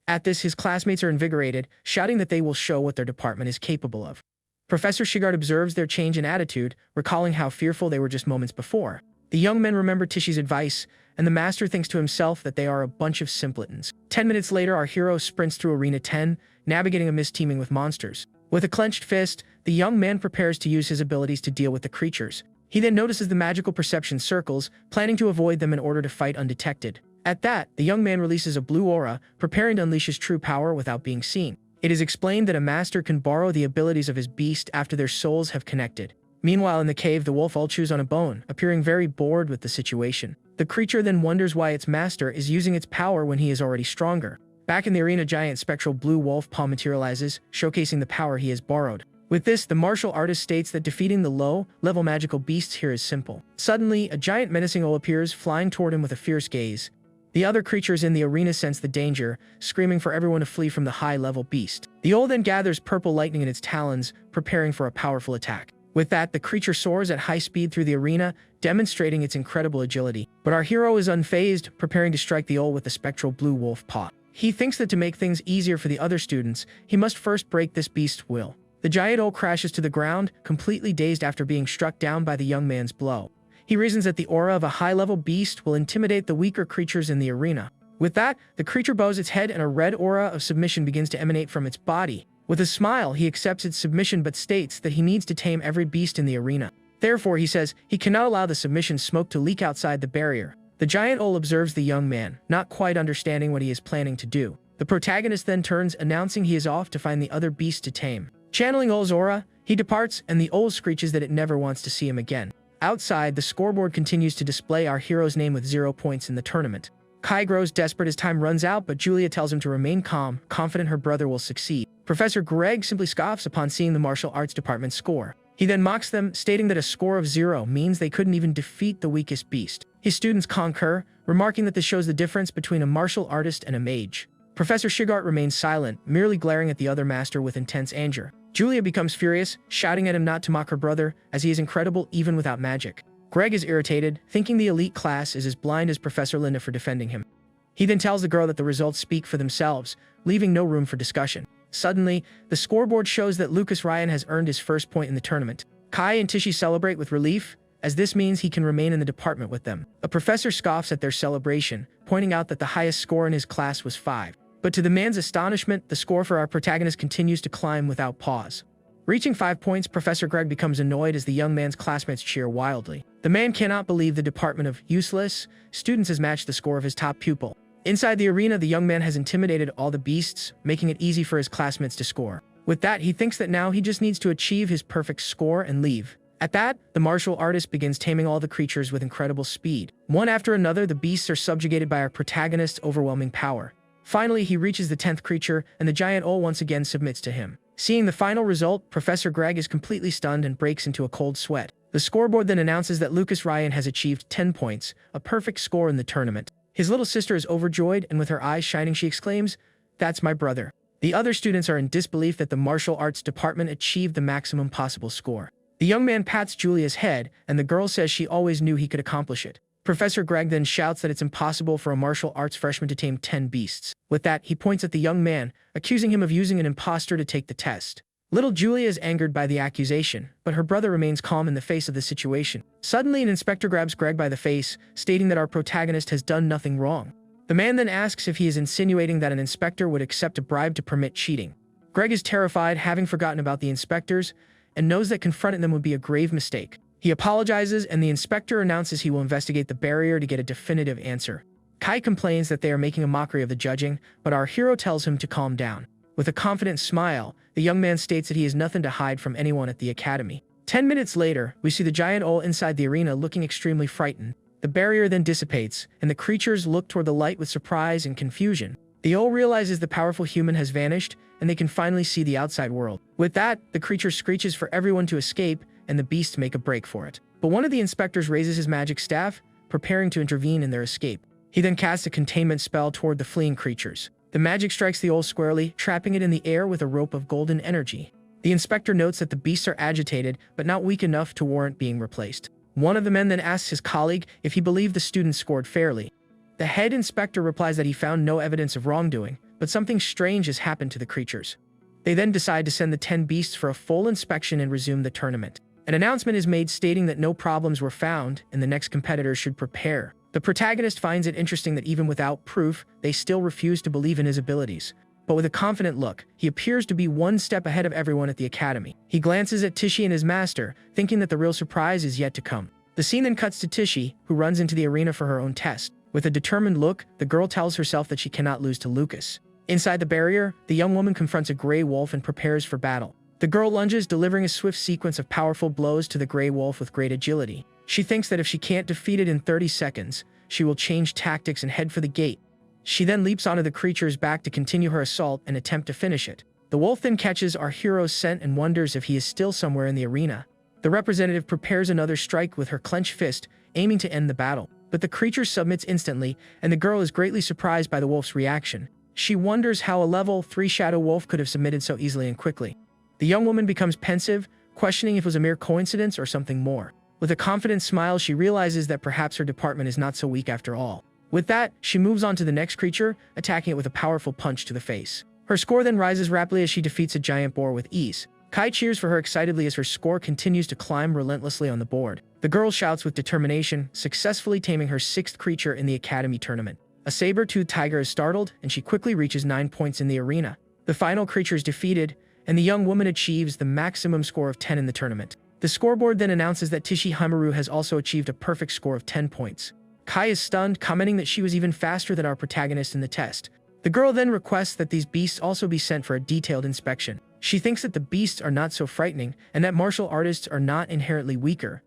At this, his classmates are invigorated, shouting that they will show what their department is capable of. Professor Shigart observes their change in attitude, recalling how fearful they were just moments before. The young men remember Tishi's advice, and the master thinks to himself that they are a bunch of simpletons. 10 minutes later, our hero sprints through Arena 10, navigating a mist teeming with monsters. With a clenched fist, the young man prepares to use his abilities to deal with the creatures. He then notices the magical perception circles, planning to avoid them in order to fight undetected. At that, the young man releases a blue aura, preparing to unleash his true power without being seen. It is explained that a master can borrow the abilities of his beast after their souls have connected. Meanwhile, in the cave, the wolf all chews on a bone, appearing very bored with the situation. The creature then wonders why its master is using its power when he is already stronger. Back in the arena, giant spectral blue wolf paw materializes, showcasing the power he has borrowed. With this, the martial artist states that defeating the low-level magical beasts here is simple. Suddenly, a giant menacing owl appears, flying toward him with a fierce gaze. The other creatures in the arena sense the danger, screaming for everyone to flee from the high-level beast. The owl then gathers purple lightning in its talons, preparing for a powerful attack. With that, the creature soars at high speed through the arena, demonstrating its incredible agility. But our hero is unfazed, preparing to strike the owl with the spectral blue wolf paw. He thinks that to make things easier for the other students, he must first break this beast's will. The giant owl crashes to the ground, completely dazed after being struck down by the young man's blow. He reasons that the aura of a high-level beast will intimidate the weaker creatures in the arena. With that, the creature bows its head and a red aura of submission begins to emanate from its body. With a smile, he accepts its submission but states that he needs to tame every beast in the arena. Therefore, he says, he cannot allow the submission smoke to leak outside the barrier. The giant owl observes the young man, not quite understanding what he is planning to do. The protagonist then turns, announcing he is off to find the other beasts to tame. Channeling Owl's aura, he departs, and the owl screeches that it never wants to see him again. Outside, the scoreboard continues to display our hero's name with 0 points in the tournament. Kai grows desperate as time runs out, but Julia tells him to remain calm, confident her brother will succeed. Professor Greg simply scoffs upon seeing the martial arts department's score. He then mocks them, stating that a score of 0 means they couldn't even defeat the weakest beast. His students concur, remarking that this shows the difference between a martial artist and a mage. Professor Shigart remains silent, merely glaring at the other master with intense anger. Julia becomes furious, shouting at him not to mock her brother, as he is incredible even without magic. Greg is irritated, thinking the elite class is as blind as Professor Linda for defending him. He then tells the girl that the results speak for themselves, leaving no room for discussion. Suddenly, the scoreboard shows that Lucas Ryan has earned his first point in the tournament. Kai and Tishi celebrate with relief, as this means he can remain in the department with them. A professor scoffs at their celebration, pointing out that the highest score in his class was 5. But to the man's astonishment, the score for our protagonist continues to climb without pause. Reaching 5 points, Professor Greg becomes annoyed as the young man's classmates cheer wildly. The man cannot believe the department of useless students has matched the score of his top pupil. Inside the arena, the young man has intimidated all the beasts, making it easy for his classmates to score. With that, he thinks that now he just needs to achieve his perfect score and leave. At that, the martial artist begins taming all the creatures with incredible speed. One after another, the beasts are subjugated by our protagonist's overwhelming power. Finally, he reaches the 10th creature, and the giant owl once again submits to him. Seeing the final result, Professor Greg is completely stunned and breaks into a cold sweat. The scoreboard then announces that Lucas Ryan has achieved 10 points, a perfect score in the tournament. His little sister is overjoyed, and with her eyes shining she exclaims, "That's my brother." The other students are in disbelief that the martial arts department achieved the maximum possible score. The young man pats Julia's head, and the girl says she always knew he could accomplish it. Professor Greg then shouts that it's impossible for a martial arts freshman to tame 10 beasts. With that, he points at the young man, accusing him of using an imposter to take the test. Little Julia is angered by the accusation, but her brother remains calm in the face of the situation. Suddenly, an inspector grabs Greg by the face, stating that our protagonist has done nothing wrong. The man then asks if he is insinuating that an inspector would accept a bribe to permit cheating. Greg is terrified, having forgotten about the inspectors, and knows that confronting them would be a grave mistake. He apologizes, and the inspector announces he will investigate the barrier to get a definitive answer. Kai complains that they are making a mockery of the judging, but our hero tells him to calm down. With a confident smile, the young man states that he has nothing to hide from anyone at the academy. 10 minutes later, we see the giant owl inside the arena looking extremely frightened. The barrier then dissipates, and the creatures look toward the light with surprise and confusion. The owl realizes the powerful human has vanished, and they can finally see the outside world. With that, the creature screeches for everyone to escape, and the beasts make a break for it. But one of the inspectors raises his magic staff, preparing to intervene in their escape. He then casts a containment spell toward the fleeing creatures. The magic strikes the owl squarely, trapping it in the air with a rope of golden energy. The inspector notes that the beasts are agitated, but not weak enough to warrant being replaced. One of the men then asks his colleague if he believed the students scored fairly. The head inspector replies that he found no evidence of wrongdoing, but something strange has happened to the creatures. They then decide to send the 10 beasts for a full inspection and resume the tournament. An announcement is made stating that no problems were found and the next competitors should prepare. The protagonist finds it interesting that even without proof, they still refuse to believe in his abilities. But with a confident look, he appears to be one step ahead of everyone at the academy. He glances at Tichy and his master, thinking that the real surprise is yet to come. The scene then cuts to Tichy, who runs into the arena for her own test. With a determined look, the girl tells herself that she cannot lose to Lucas. Inside the barrier, the young woman confronts a gray wolf and prepares for battle. The girl lunges, delivering a swift sequence of powerful blows to the gray wolf with great agility. She thinks that if she can't defeat it in 30 seconds, she will change tactics and head for the gate. She then leaps onto the creature's back to continue her assault and attempt to finish it. The wolf then catches our hero's scent and wonders if he is still somewhere in the arena. The representative prepares another strike with her clenched fist, aiming to end the battle. But the creature submits instantly, and the girl is greatly surprised by the wolf's reaction. She wonders how a level 3 shadow wolf could have submitted so easily and quickly. The young woman becomes pensive, questioning if it was a mere coincidence or something more. With a confident smile, she realizes that perhaps her department is not so weak after all. With that, she moves on to the next creature, attacking it with a powerful punch to the face. Her score then rises rapidly as she defeats a giant boar with ease. Kai cheers for her excitedly as her score continues to climb relentlessly on the board. The girl shouts with determination, successfully taming her 6th creature in the academy tournament. A saber-toothed tiger is startled, and she quickly reaches 9 points in the arena. The final creature is defeated, and the young woman achieves the maximum score of 10 in the tournament. The scoreboard then announces that Tichy Hamaru has also achieved a perfect score of 10 points. Kai is stunned, commenting that she was even faster than our protagonist in the test. The girl then requests that these beasts also be sent for a detailed inspection. She thinks that the beasts are not so frightening, and that martial artists are not inherently weaker.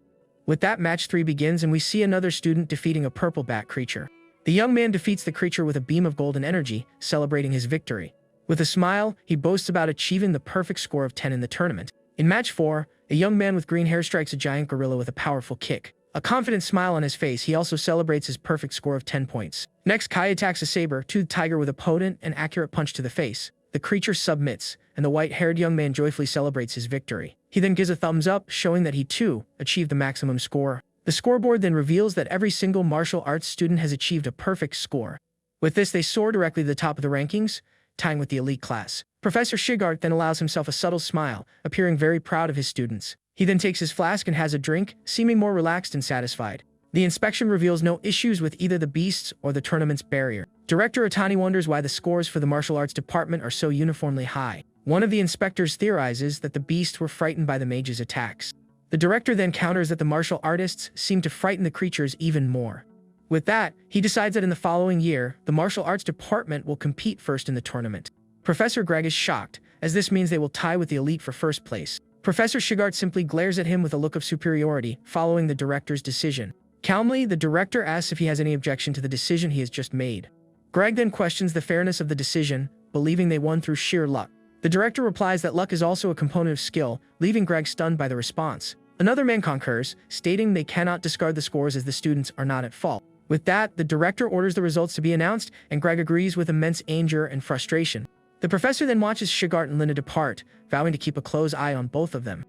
With that, match 3 begins, and we see another student defeating a purple bat creature. The young man defeats the creature with a beam of golden energy, celebrating his victory. With a smile, he boasts about achieving the perfect score of 10 in the tournament. In match 4, a young man with green hair strikes a giant gorilla with a powerful kick. A confident smile on his face, he also celebrates his perfect score of 10 points. Next, Kai attacks a saber-toothed tiger with a potent and accurate punch to the face. The creature submits, and the white-haired young man joyfully celebrates his victory. He then gives a thumbs up, showing that he too achieved the maximum score. The scoreboard then reveals that every single martial arts student has achieved a perfect score. With this, they soar directly to the top of the rankings, tying with the elite class. Professor Shigart then allows himself a subtle smile, appearing very proud of his students. He then takes his flask and has a drink, seeming more relaxed and satisfied. The inspection reveals no issues with either the beasts or the tournament's barrier. Director Otani wonders why the scores for the martial arts department are so uniformly high. One of the inspectors theorizes that the beasts were frightened by the mage's attacks. The director then counters that the martial artists seem to frighten the creatures even more. With that, he decides that in the following year, the martial arts department will compete first in the tournament. Professor Greg is shocked, as this means they will tie with the elite for first place. Professor Shigart simply glares at him with a look of superiority, following the director's decision. Calmly, the director asks if he has any objection to the decision he has just made. Greg then questions the fairness of the decision, believing they won through sheer luck. The director replies that luck is also a component of skill, leaving Greg stunned by the response. Another man concurs, stating they cannot discard the scores as the students are not at fault. With that, the director orders the results to be announced, and Greg agrees with immense anger and frustration. The professor then watches Shigart and Linda depart, vowing to keep a close eye on both of them.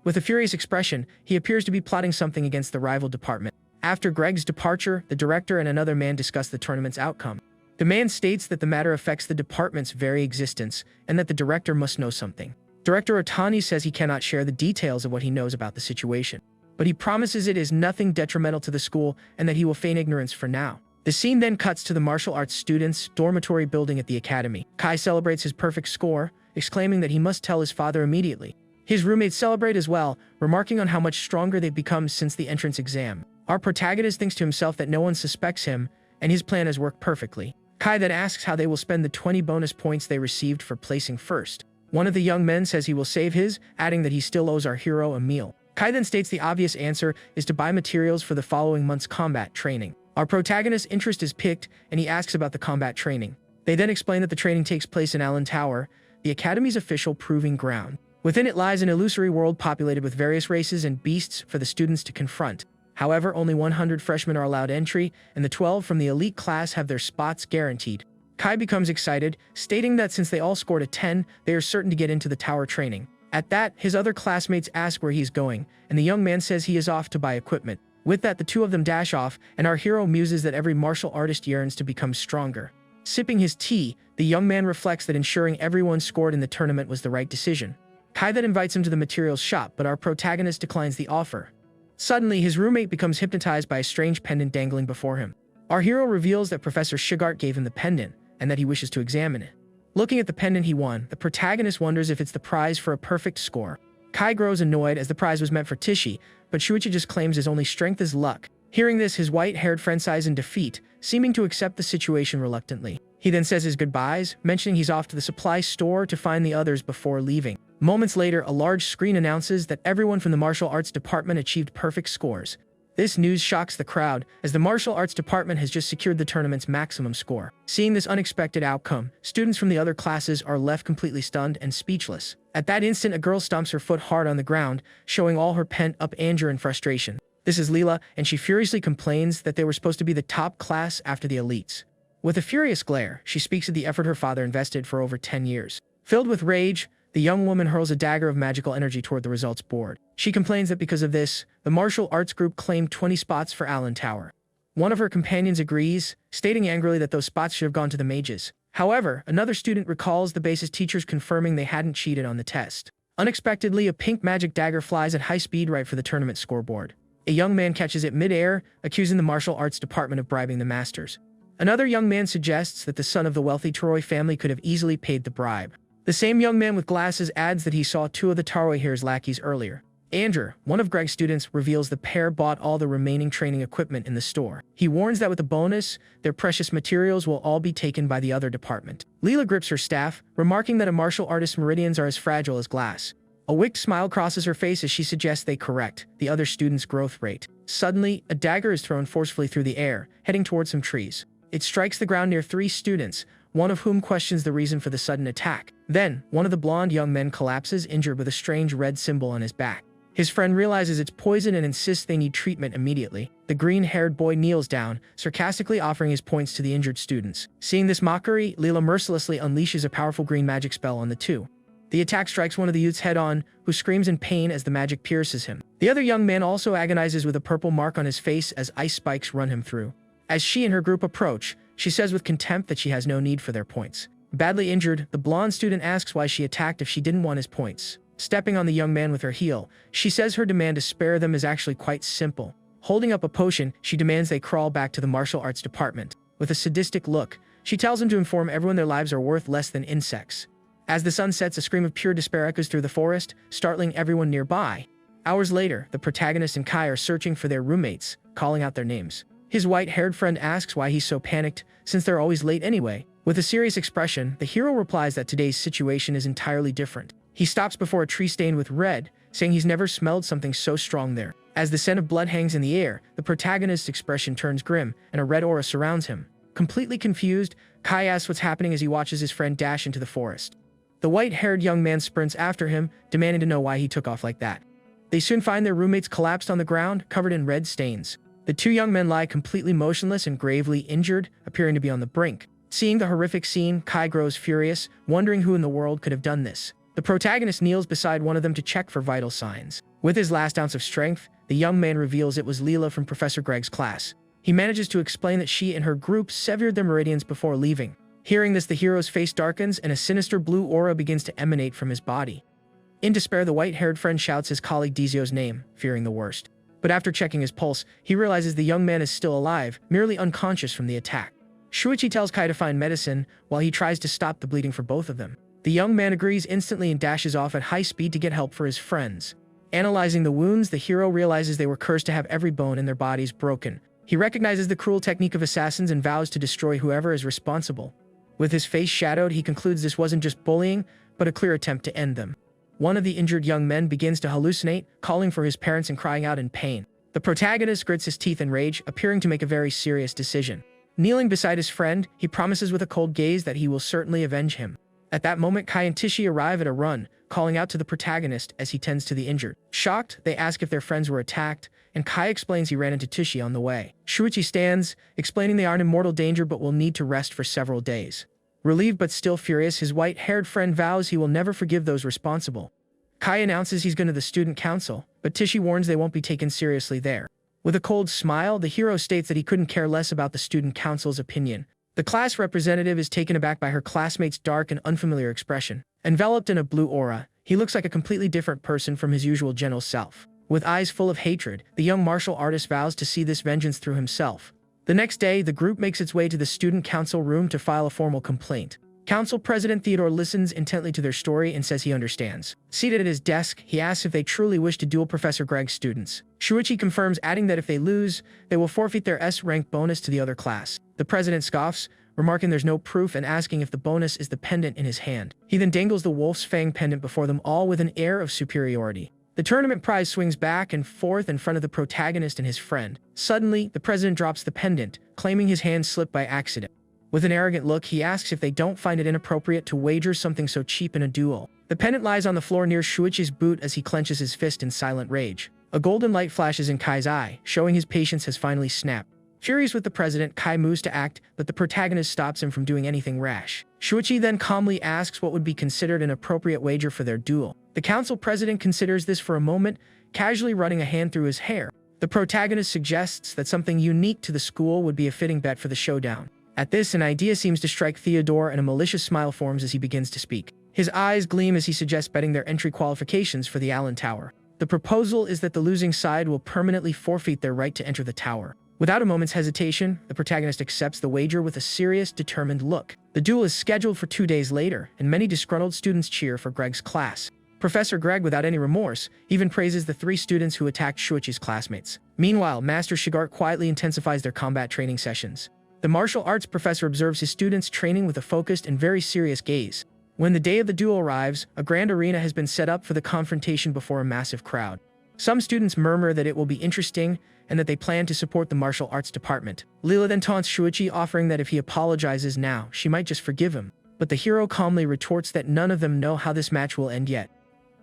With a furious expression, he appears to be plotting something against the rival department. After Greg's departure, the director and another man discuss the tournament's outcome. The man states that the matter affects the department's very existence, and that the director must know something. Director Otani says he cannot share the details of what he knows about the situation, but he promises it is nothing detrimental to the school and that he will feign ignorance for now. The scene then cuts to the martial arts students' dormitory building at the academy. Kai celebrates his perfect score, exclaiming that he must tell his father immediately. His roommates celebrate as well, remarking on how much stronger they've become since the entrance exam. Our protagonist thinks to himself that no one suspects him, and his plan has worked perfectly. Kai then asks how they will spend the 20 bonus points they received for placing first. One of the young men says he will save his, adding that he still owes our hero a meal. Kai then states the obvious answer is to buy materials for the following month's combat training. Our protagonist's interest is piqued, and he asks about the combat training. They then explain that the training takes place in Allen Tower, the Academy's official proving ground. Within it lies an illusory world populated with various races and beasts for the students to confront. However, only 100 freshmen are allowed entry, and the 12 from the elite class have their spots guaranteed. Kai becomes excited, stating that since they all scored a 10, they are certain to get into the tower training. At that, his other classmates ask where he's going, and the young man says he is off to buy equipment. With that, the two of them dash off, and our hero muses that every martial artist yearns to become stronger. Sipping his tea, the young man reflects that ensuring everyone scored in the tournament was the right decision. Kai then invites him to the materials shop, but our protagonist declines the offer. Suddenly, his roommate becomes hypnotized by a strange pendant dangling before him. Our hero reveals that Professor Shigart gave him the pendant, and that he wishes to examine it. Looking at the pendant he won, the protagonist wonders if it's the prize for a perfect score. Kai grows annoyed as the prize was meant for Tishi, but Shuichi just claims his only strength is luck. Hearing this, his white-haired friend sighs in defeat, seeming to accept the situation reluctantly. He then says his goodbyes, mentioning he's off to the supply store to find the others before leaving. Moments later, a large screen announces that everyone from the martial arts department achieved perfect scores. This news shocks the crowd, as the martial arts department has just secured the tournament's maximum score. Seeing this unexpected outcome, students from the other classes are left completely stunned and speechless. At that instant, a girl stomps her foot hard on the ground, showing all her pent-up anger and frustration. This is Leela, and she furiously complains that they were supposed to be the top class after the elites. With a furious glare, she speaks of the effort her father invested for over 10 years. Filled with rage, the young woman hurls a dagger of magical energy toward the results board. She complains that because of this, the martial arts group claimed 20 spots for Allen Tower. One of her companions agrees, stating angrily that those spots should have gone to the mages. However, another student recalls the base's teachers confirming they hadn't cheated on the test. Unexpectedly, a pink magic dagger flies at high speed right for the tournament scoreboard. A young man catches it mid-air, accusing the martial arts department of bribing the masters. Another young man suggests that the son of the wealthy Toroi family could have easily paid the bribe. The same young man with glasses adds that he saw two of the Taroi Hair's lackeys earlier. Andrew, one of Greg's students, reveals the pair bought all the remaining training equipment in the store. He warns that with a bonus, their precious materials will all be taken by the other department. Leela grips her staff, remarking that a martial artist's meridians are as fragile as glass. A wicked smile crosses her face as she suggests they correct the other student's growth rate. Suddenly, a dagger is thrown forcefully through the air, heading towards some trees. It strikes the ground near 3 students, one of whom questions the reason for the sudden attack. Then, one of the blonde young men collapses, injured with a strange red symbol on his back. His friend realizes it's poison and insists they need treatment immediately. The green-haired boy kneels down, sarcastically offering his points to the injured students. Seeing this mockery, Leela mercilessly unleashes a powerful green magic spell on the two. The attack strikes one of the youths head-on, who screams in pain as the magic pierces him. The other young man also agonizes with a purple mark on his face as ice spikes run him through. As she and her group approach, she says with contempt that she has no need for their points. Badly injured, the blonde student asks why she attacked if she didn't want his points. Stepping on the young man with her heel, she says her demand to spare them is actually quite simple. Holding up a potion, she demands they crawl back to the martial arts department. With a sadistic look, she tells them to inform everyone their lives are worth less than insects. As the sun sets, a scream of pure despair echoes through the forest, startling everyone nearby. Hours later, the protagonist and Kai are searching for their roommates, calling out their names. His white-haired friend asks why he's so panicked, since they're always late anyway. With a serious expression, the hero replies that today's situation is entirely different. He stops before a tree stained with red, saying he's never smelled something so strong there. As the scent of blood hangs in the air, the protagonist's expression turns grim, and a red aura surrounds him. Completely confused, Kai asks what's happening as he watches his friend dash into the forest. The white-haired young man sprints after him, demanding to know why he took off like that. They soon find their roommates collapsed on the ground, covered in red stains. The two young men lie completely motionless and gravely injured, appearing to be on the brink. Seeing the horrific scene, Kai grows furious, wondering who in the world could have done this. The protagonist kneels beside one of them to check for vital signs. With his last ounce of strength, the young man reveals it was Leela from Professor Greg's class. He manages to explain that she and her group severed their meridians before leaving. Hearing this, the hero's face darkens and a sinister blue aura begins to emanate from his body. In despair, the white-haired friend shouts his colleague Dizio's name, fearing the worst. But after checking his pulse, he realizes the young man is still alive, merely unconscious from the attack. Shuichi tells Kai to find medicine, while he tries to stop the bleeding for both of them. The young man agrees instantly and dashes off at high speed to get help for his friends. Analyzing the wounds, the hero realizes they were cursed to have every bone in their bodies broken. He recognizes the cruel technique of assassins and vows to destroy whoever is responsible. With his face shadowed, he concludes this wasn't just bullying, but a clear attempt to end them. One of the injured young men begins to hallucinate, calling for his parents and crying out in pain. The protagonist grits his teeth in rage, appearing to make a very serious decision. Kneeling beside his friend, he promises with a cold gaze that he will certainly avenge him. At that moment, Kai and Tishi arrive at a run, calling out to the protagonist as he tends to the injured. Shocked, they ask if their friends were attacked, and Kai explains he ran into Tishi on the way. Shuichi stands, explaining they aren't in mortal danger but will need to rest for several days. Relieved but still furious, his white-haired friend vows he will never forgive those responsible. Kai announces he's going to the student council, but Tishi warns they won't be taken seriously there. With a cold smile, the hero states that he couldn't care less about the student council's opinion. The class representative is taken aback by her classmate's dark and unfamiliar expression. Enveloped in a blue aura, he looks like a completely different person from his usual gentle self. With eyes full of hatred, the young martial artist vows to see this vengeance through himself. The next day, the group makes its way to the student council room to file a formal complaint. Council President Theodore listens intently to their story and says he understands. Seated at his desk, he asks if they truly wish to duel Professor Greg's students. Shuichi confirms, adding that if they lose, they will forfeit their S-rank bonus to the other class. The president scoffs, remarking there's no proof and asking if the bonus is the pendant in his hand. He then dangles the wolf's fang pendant before them all with an air of superiority. The tournament prize swings back and forth in front of the protagonist and his friend. Suddenly, the president drops the pendant, claiming his hand slipped by accident. With an arrogant look, he asks if they don't find it inappropriate to wager something so cheap in a duel. The pendant lies on the floor near Shuichi's boot as he clenches his fist in silent rage. A golden light flashes in Kai's eye, showing his patience has finally snapped. Furious with the president, Kai moves to act, but the protagonist stops him from doing anything rash. Shuichi then calmly asks what would be considered an appropriate wager for their duel. The council president considers this for a moment, casually running a hand through his hair. The protagonist suggests that something unique to the school would be a fitting bet for the showdown. At this, an idea seems to strike Theodore and a malicious smile forms as he begins to speak. His eyes gleam as he suggests betting their entry qualifications for the Allen Tower. The proposal is that the losing side will permanently forfeit their right to enter the tower. Without a moment's hesitation, the protagonist accepts the wager with a serious, determined look. The duel is scheduled for 2 days later, and many disgruntled students cheer for Greg's class. Professor Greg, without any remorse, even praises the 3 students who attacked Shuichi's classmates. Meanwhile, Master Shigart quietly intensifies their combat training sessions. The martial arts professor observes his students training with a focused and very serious gaze. When the day of the duel arrives, a grand arena has been set up for the confrontation before a massive crowd. Some students murmur that it will be interesting and that they plan to support the martial arts department. Leela then taunts Shuichi, offering that if he apologizes now, she might just forgive him. But the hero calmly retorts that none of them know how this match will end yet.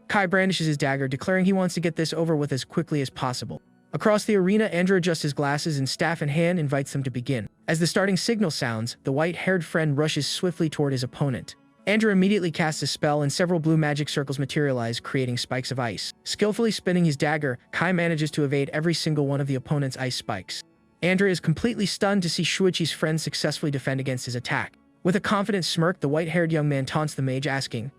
Kai brandishes his dagger, declaring he wants to get this over with as quickly as possible. Across the arena, Andrew adjusts his glasses and staff in hand invites them to begin. As the starting signal sounds, the white-haired friend rushes swiftly toward his opponent. Andrew immediately casts a spell and several blue magic circles materialize, creating spikes of ice. Skillfully spinning his dagger, Kai manages to evade every single one of the opponent's ice spikes. Andrew is completely stunned to see Shuichi's friend successfully defend against his attack. With a confident smirk, the white-haired young man taunts the mage, asking,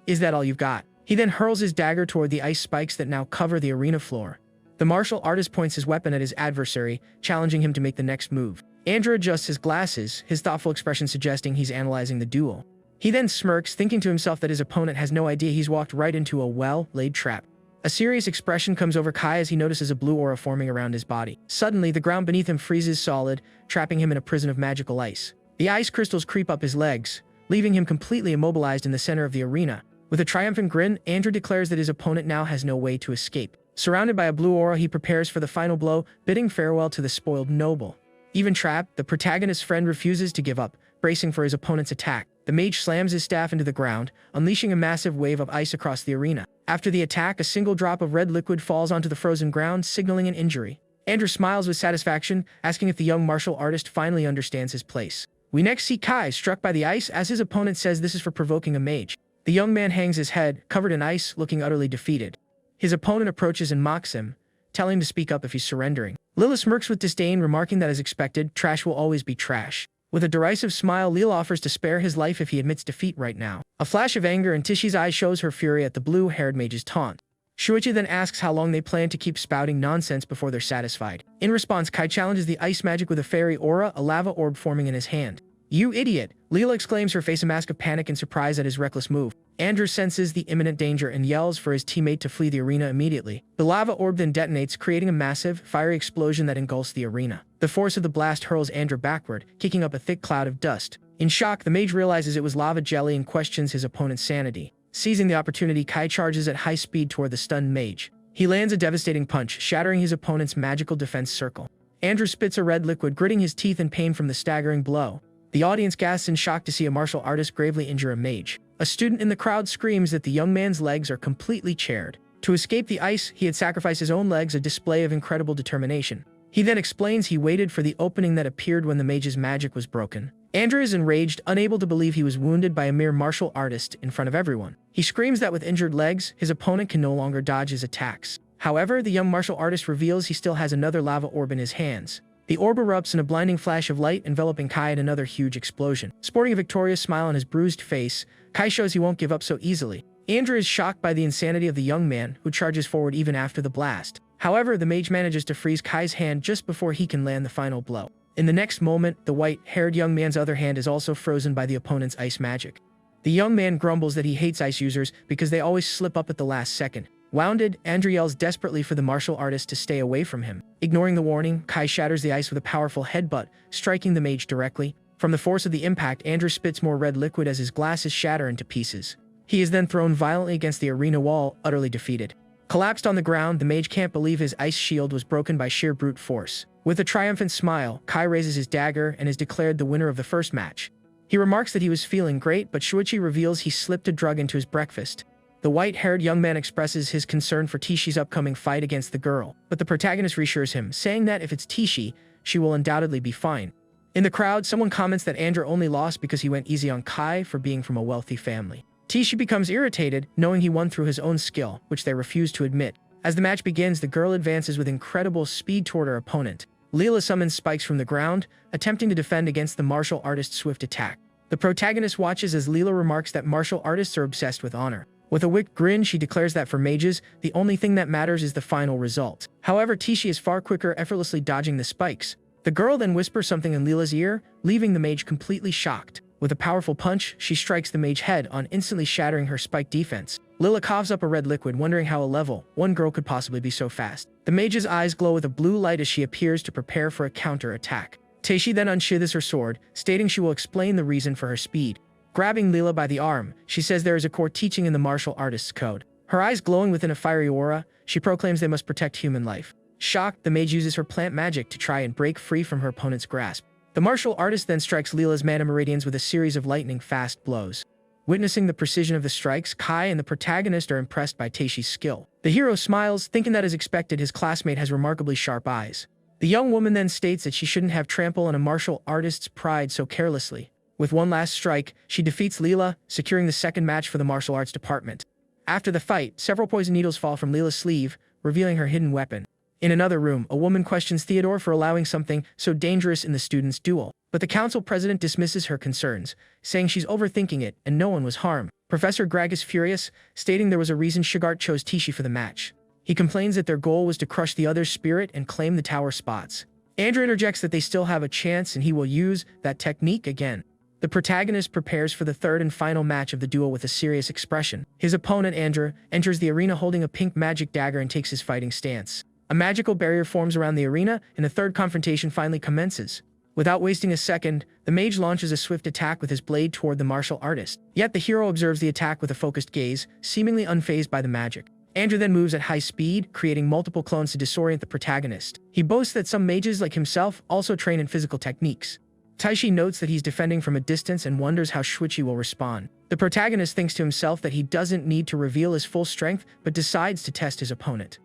"Is that all you've got?" He then hurls his dagger toward the ice spikes that now cover the arena floor. The martial artist points his weapon at his adversary, challenging him to make the next move. Andrew adjusts his glasses, his thoughtful expression suggesting he's analyzing the duel. He then smirks, thinking to himself that his opponent has no idea he's walked right into a well-laid trap. A serious expression comes over Kai as he notices a blue aura forming around his body. Suddenly, the ground beneath him freezes solid, trapping him in a prison of magical ice. The ice crystals creep up his legs, leaving him completely immobilized in the center of the arena. With a triumphant grin, Andrew declares that his opponent now has no way to escape. Surrounded by a blue aura, he prepares for the final blow, bidding farewell to the spoiled noble. Even trapped, the protagonist's friend refuses to give up, bracing for his opponent's attack. The mage slams his staff into the ground, unleashing a massive wave of ice across the arena. After the attack, a single drop of red liquid falls onto the frozen ground, signaling an injury. Andrew smiles with satisfaction, asking if the young martial artist finally understands his place. We next see Kai struck by the ice as his opponent says this is for provoking a mage. The young man hangs his head, covered in ice, looking utterly defeated. His opponent approaches and mocks him, telling him to speak up if he's surrendering. Lila smirks with disdain, remarking that as expected, trash will always be trash. With a derisive smile, Lila offers to spare his life if he admits defeat right now. A flash of anger in Tishi's eyes shows her fury at the blue-haired mage's taunt. Shuichi then asks how long they plan to keep spouting nonsense before they're satisfied. In response, Kai challenges the ice magic with a fairy aura, a lava orb forming in his hand. "You idiot!" Leela exclaims, her face a mask of panic and surprise at his reckless move. Andrew senses the imminent danger and yells for his teammate to flee the arena immediately. The lava orb then detonates, creating a massive, fiery explosion that engulfs the arena. The force of the blast hurls Andrew backward, kicking up a thick cloud of dust. In shock, the mage realizes it was lava jelly and questions his opponent's sanity. Seizing the opportunity, Kai charges at high speed toward the stunned mage. He lands a devastating punch, shattering his opponent's magical defense circle. Andrew spits a red liquid, gritting his teeth in pain from the staggering blow. The audience gasps in shock to see a martial artist gravely injure a mage. A student in the crowd screams that the young man's legs are completely charred. To escape the ice, he had sacrificed his own legs, a display of incredible determination. He then explains he waited for the opening that appeared when the mage's magic was broken. Andrew is enraged, unable to believe he was wounded by a mere martial artist in front of everyone. He screams that with injured legs, his opponent can no longer dodge his attacks. However, the young martial artist reveals he still has another lava orb in his hands. The orb erupts in a blinding flash of light, enveloping Kai in another huge explosion. Sporting a victorious smile on his bruised face, Kai shows he won't give up so easily. Andrew is shocked by the insanity of the young man, who charges forward even after the blast. However, the mage manages to freeze Kai's hand just before he can land the final blow. In the next moment, the white-haired young man's other hand is also frozen by the opponent's ice magic. The young man grumbles that he hates ice users because they always slip up at the last second. Wounded, Andrew yells desperately for the martial artist to stay away from him. Ignoring the warning, Kai shatters the ice with a powerful headbutt, striking the mage directly. From the force of the impact, Andrew spits more red liquid as his glasses shatter into pieces. He is then thrown violently against the arena wall, utterly defeated. Collapsed on the ground, the mage can't believe his ice shield was broken by sheer brute force. With a triumphant smile, Kai raises his dagger and is declared the winner of the first match. He remarks that he was feeling great, but Shuichi reveals he slipped a drug into his breakfast. The white-haired young man expresses his concern for Tishi's upcoming fight against the girl, but the protagonist reassures him, saying that if it's Tishi, she will undoubtedly be fine. In the crowd, someone comments that Andrew only lost because he went easy on Kai for being from a wealthy family. Tishi becomes irritated, knowing he won through his own skill, which they refuse to admit. As the match begins, the girl advances with incredible speed toward her opponent. Leela summons spikes from the ground, attempting to defend against the martial artist's swift attack. The protagonist watches as Leela remarks that martial artists are obsessed with honor. With a wicked grin, she declares that for mages, the only thing that matters is the final result. However, Tishi is far quicker, effortlessly dodging the spikes. The girl then whispers something in Leela's ear, leaving the mage completely shocked. With a powerful punch, she strikes the mage head on, instantly shattering her spike defense. Leela coughs up a red liquid, wondering how a level 1 girl could possibly be so fast. The mage's eyes glow with a blue light as she appears to prepare for a counter-attack. Teishi then unsheathes her sword, stating she will explain the reason for her speed. Grabbing Leela by the arm, she says there is a core teaching in the martial artist's code. Her eyes glowing within a fiery aura, she proclaims they must protect human life. Shocked, the mage uses her plant magic to try and break free from her opponent's grasp. The martial artist then strikes Leela's mana meridians with a series of lightning-fast blows. Witnessing the precision of the strikes, Kai and the protagonist are impressed by Teishi's skill. The hero smiles, thinking that as expected, his classmate has remarkably sharp eyes. The young woman then states that she shouldn't have trampled on a martial artist's pride so carelessly. With one last strike, she defeats Leela, securing the second match for the martial arts department. After the fight, several poison needles fall from Leela's sleeve, revealing her hidden weapon. In another room, a woman questions Theodore for allowing something so dangerous in the students' duel. But the council president dismisses her concerns, saying she's overthinking it and no one was harmed. Professor Greg is furious, stating there was a reason Shigart chose Tishi for the match. He complains that their goal was to crush the other's spirit and claim the tower spots. Andrew interjects that they still have a chance and he will use that technique again. The protagonist prepares for the third and final match of the duel with a serious expression. His opponent, Andrew, enters the arena holding a pink magic dagger and takes his fighting stance. A magical barrier forms around the arena, and the third confrontation finally commences. Without wasting a second, the mage launches a swift attack with his blade toward the martial artist. Yet the hero observes the attack with a focused gaze, seemingly unfazed by the magic. Andrew then moves at high speed, creating multiple clones to disorient the protagonist. He boasts that some mages like himself also train in physical techniques. Taishi notes that he's defending from a distance and wonders how Shuichi will respond. The protagonist thinks to himself that he doesn't need to reveal his full strength, but decides to test his opponent.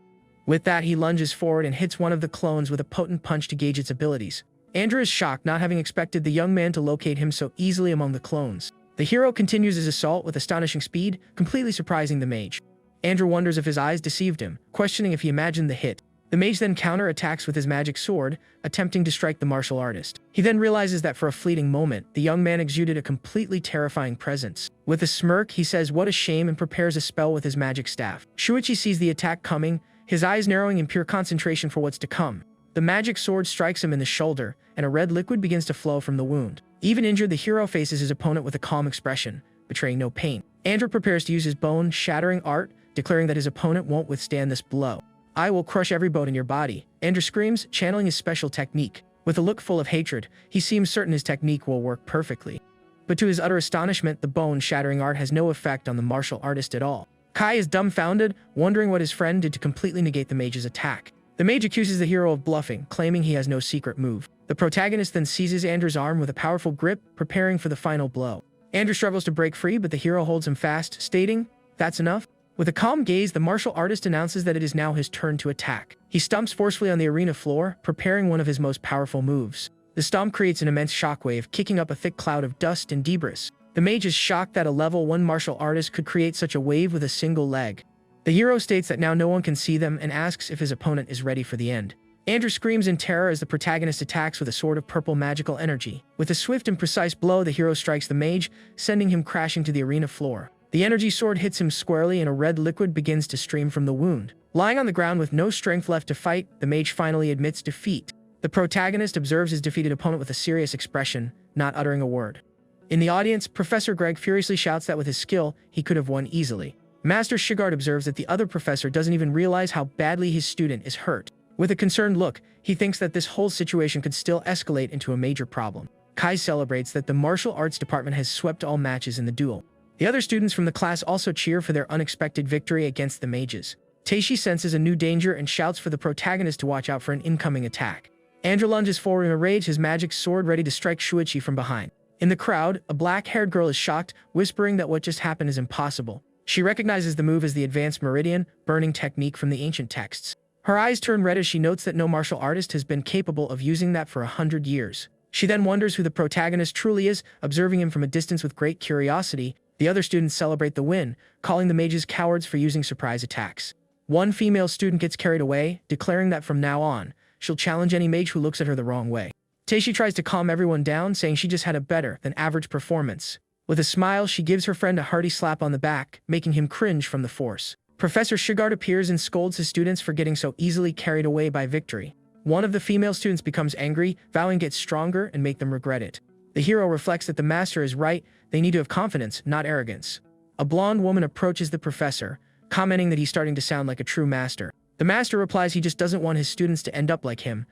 With that, he lunges forward and hits one of the clones with a potent punch to gauge its abilities. Andrew is shocked, not having expected the young man to locate him so easily among the clones. The hero continues his assault with astonishing speed, completely surprising the mage. Andrew wonders if his eyes deceived him, questioning if he imagined the hit. The mage then counterattacks with his magic sword, attempting to strike the martial artist. He then realizes that for a fleeting moment, the young man exuded a completely terrifying presence. With a smirk, he says what a shame and prepares a spell with his magic staff. Shuichi sees the attack coming, his eyes narrowing in pure concentration for what's to come. The magic sword strikes him in the shoulder, and a red liquid begins to flow from the wound. Even injured, the hero faces his opponent with a calm expression, betraying no pain. Andrew prepares to use his bone-shattering art, declaring that his opponent won't withstand this blow. "I will crush every bone in your body," Andrew screams, channeling his special technique. With a look full of hatred, he seems certain his technique will work perfectly. But to his utter astonishment, the bone-shattering art has no effect on the martial artist at all. Kai is dumbfounded, wondering what his friend did to completely negate the mage's attack. The mage accuses the hero of bluffing, claiming he has no secret move. The protagonist then seizes Andrew's arm with a powerful grip, preparing for the final blow. Andrew struggles to break free, but the hero holds him fast, stating, "That's enough." With a calm gaze, the martial artist announces that it is now his turn to attack. He stomps forcefully on the arena floor, preparing one of his most powerful moves. The stomp creates an immense shockwave, kicking up a thick cloud of dust and debris. The mage is shocked that a level 1 martial artist could create such a wave with a single leg. The hero states that now no one can see them and asks if his opponent is ready for the end. Andrew screams in terror as the protagonist attacks with a sword of purple magical energy. With a swift and precise blow, the hero strikes the mage, sending him crashing to the arena floor. The energy sword hits him squarely and a red liquid begins to stream from the wound. Lying on the ground with no strength left to fight, the mage finally admits defeat. The protagonist observes his defeated opponent with a serious expression, not uttering a word. In the audience, Professor Greg furiously shouts that with his skill, he could have won easily. Master Shigard observes that the other professor doesn't even realize how badly his student is hurt. With a concerned look, he thinks that this whole situation could still escalate into a major problem. Kai celebrates that the martial arts department has swept all matches in the duel. The other students from the class also cheer for their unexpected victory against the mages. Taishi senses a new danger and shouts for the protagonist to watch out for an incoming attack. Andrew lunges forward in a rage, his magic sword ready to strike Shuichi from behind. In the crowd, a black-haired girl is shocked, whispering that what just happened is impossible. She recognizes the move as the advanced meridian burning technique from the ancient texts. Her eyes turn red as she notes that no martial artist has been capable of using that for 100 years. She then wonders who the protagonist truly is, observing him from a distance with great curiosity. The other students celebrate the win, calling the mages cowards for using surprise attacks. One female student gets carried away, declaring that from now on, she'll challenge any mage who looks at her the wrong way. Taishi tries to calm everyone down, saying she just had a better than average performance. With a smile, she gives her friend a hearty slap on the back, making him cringe from the force. Professor Shigard appears and scolds his students for getting so easily carried away by victory. One of the female students becomes angry, vowing to get stronger and make them regret it. The hero reflects that the master is right, they need to have confidence, not arrogance. A blonde woman approaches the professor, commenting that he's starting to sound like a true master. The master replies he just doesn't want his students to end up like him,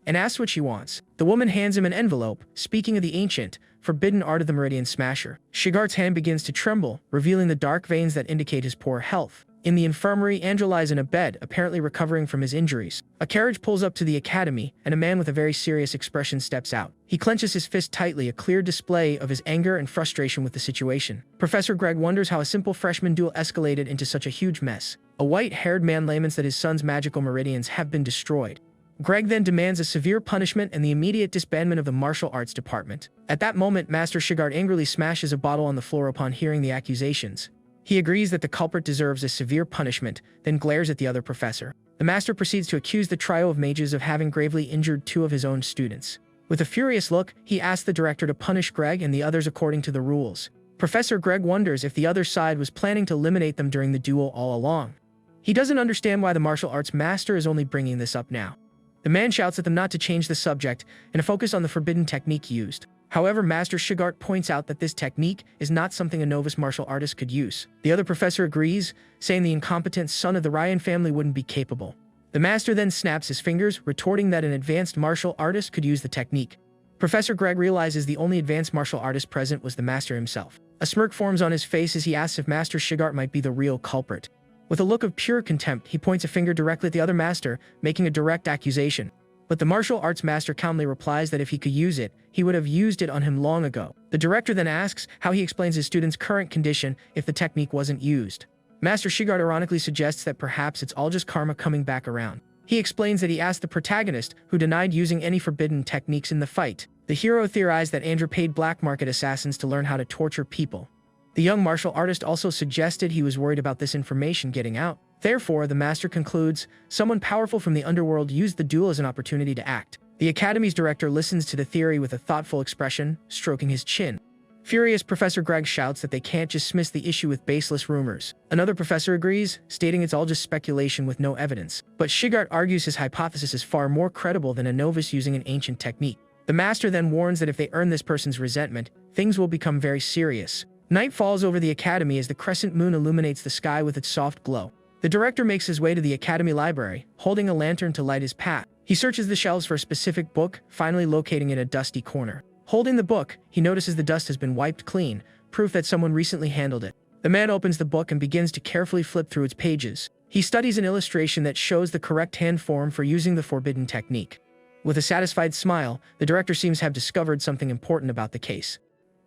and asks what she wants. The woman hands him an envelope, speaking of the ancient, forbidden art of the Meridian Smasher. Shigard's hand begins to tremble, revealing the dark veins that indicate his poor health. In the infirmary, Andrew lies in a bed, apparently recovering from his injuries. A carriage pulls up to the academy, and a man with a very serious expression steps out. He clenches his fist tightly, a clear display of his anger and frustration with the situation. Professor Greg wonders how a simple freshman duel escalated into such a huge mess. A white-haired man laments that his son's magical meridians have been destroyed. Greg then demands a severe punishment and the immediate disbandment of the martial arts department. At that moment, Master Shigard angrily smashes a bottle on the floor upon hearing the accusations. He agrees that the culprit deserves a severe punishment, then glares at the other professor. The master proceeds to accuse the trio of mages of having gravely injured 2 of his own students. With a furious look, he asks the director to punish Greg and the others according to the rules. Professor Greg wonders if the other side was planning to eliminate them during the duel all along. He doesn't understand why the martial arts master is only bringing this up now. The man shouts at them not to change the subject and to focus on the forbidden technique used. However, Master Shigard points out that this technique is not something a novice martial artist could use. The other professor agrees, saying the incompetent son of the Ryan family wouldn't be capable. The master then snaps his fingers, retorting that an advanced martial artist could use the technique. Professor Greg realizes the only advanced martial artist present was the master himself. A smirk forms on his face as he asks if Master Shigard might be the real culprit. With a look of pure contempt, he points a finger directly at the other master, making a direct accusation. But the martial arts master calmly replies that if he could use it, he would have used it on him long ago. The director then asks how he explains his student's current condition if the technique wasn't used. Master Shigard ironically suggests that perhaps it's all just karma coming back around. He explains that he asked the protagonist, who denied using any forbidden techniques in the fight. The hero theorized that Andrew paid black market assassins to learn how to torture people. The young martial artist also suggested he was worried about this information getting out. Therefore, the master concludes, someone powerful from the underworld used the duel as an opportunity to act. The academy's director listens to the theory with a thoughtful expression, stroking his chin. Furious, Professor Greg shouts that they can't dismiss the issue with baseless rumors. Another professor agrees, stating it's all just speculation with no evidence. But Shigart argues his hypothesis is far more credible than a novice using an ancient technique. The master then warns that if they earn this person's resentment, things will become very serious. Night falls over the academy as the crescent moon illuminates the sky with its soft glow. The director makes his way to the academy library, holding a lantern to light his path. He searches the shelves for a specific book, finally locating it in a dusty corner. Holding the book, he notices the dust has been wiped clean, proof that someone recently handled it. The man opens the book and begins to carefully flip through its pages. He studies an illustration that shows the correct hand form for using the forbidden technique. With a satisfied smile, the director seems to have discovered something important about the case.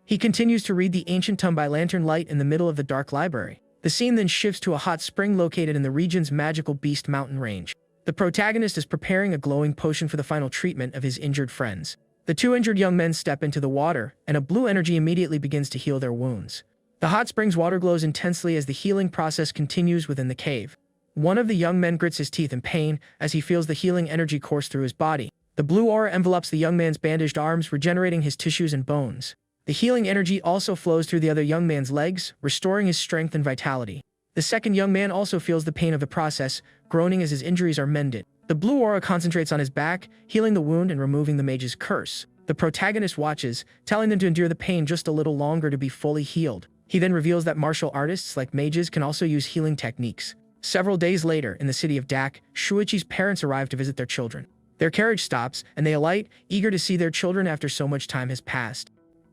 He continues to read the ancient tome by lantern light in the middle of the dark library. The scene then shifts to a hot spring located in the region's magical Beast Mountain range. The protagonist is preparing a glowing potion for the final treatment of his injured friends. The two injured young men step into the water, and a blue energy immediately begins to heal their wounds. The hot spring's water glows intensely as the healing process continues within the cave. One of the young men grits his teeth in pain as he feels the healing energy course through his body. The blue aura envelopes the young man's bandaged arms, regenerating his tissues and bones. The healing energy also flows through the other young man's legs, restoring his strength and vitality. The second young man also feels the pain of the process, groaning as his injuries are mended. The blue aura concentrates on his back, healing the wound and removing the mage's curse. The protagonist watches, telling them to endure the pain just a little longer to be fully healed. He then reveals that martial artists, like mages, can also use healing techniques. Several days later, in the city of Dak, Shuichi's parents arrive to visit their children. Their carriage stops, and they alight, eager to see their children after so much time has passed.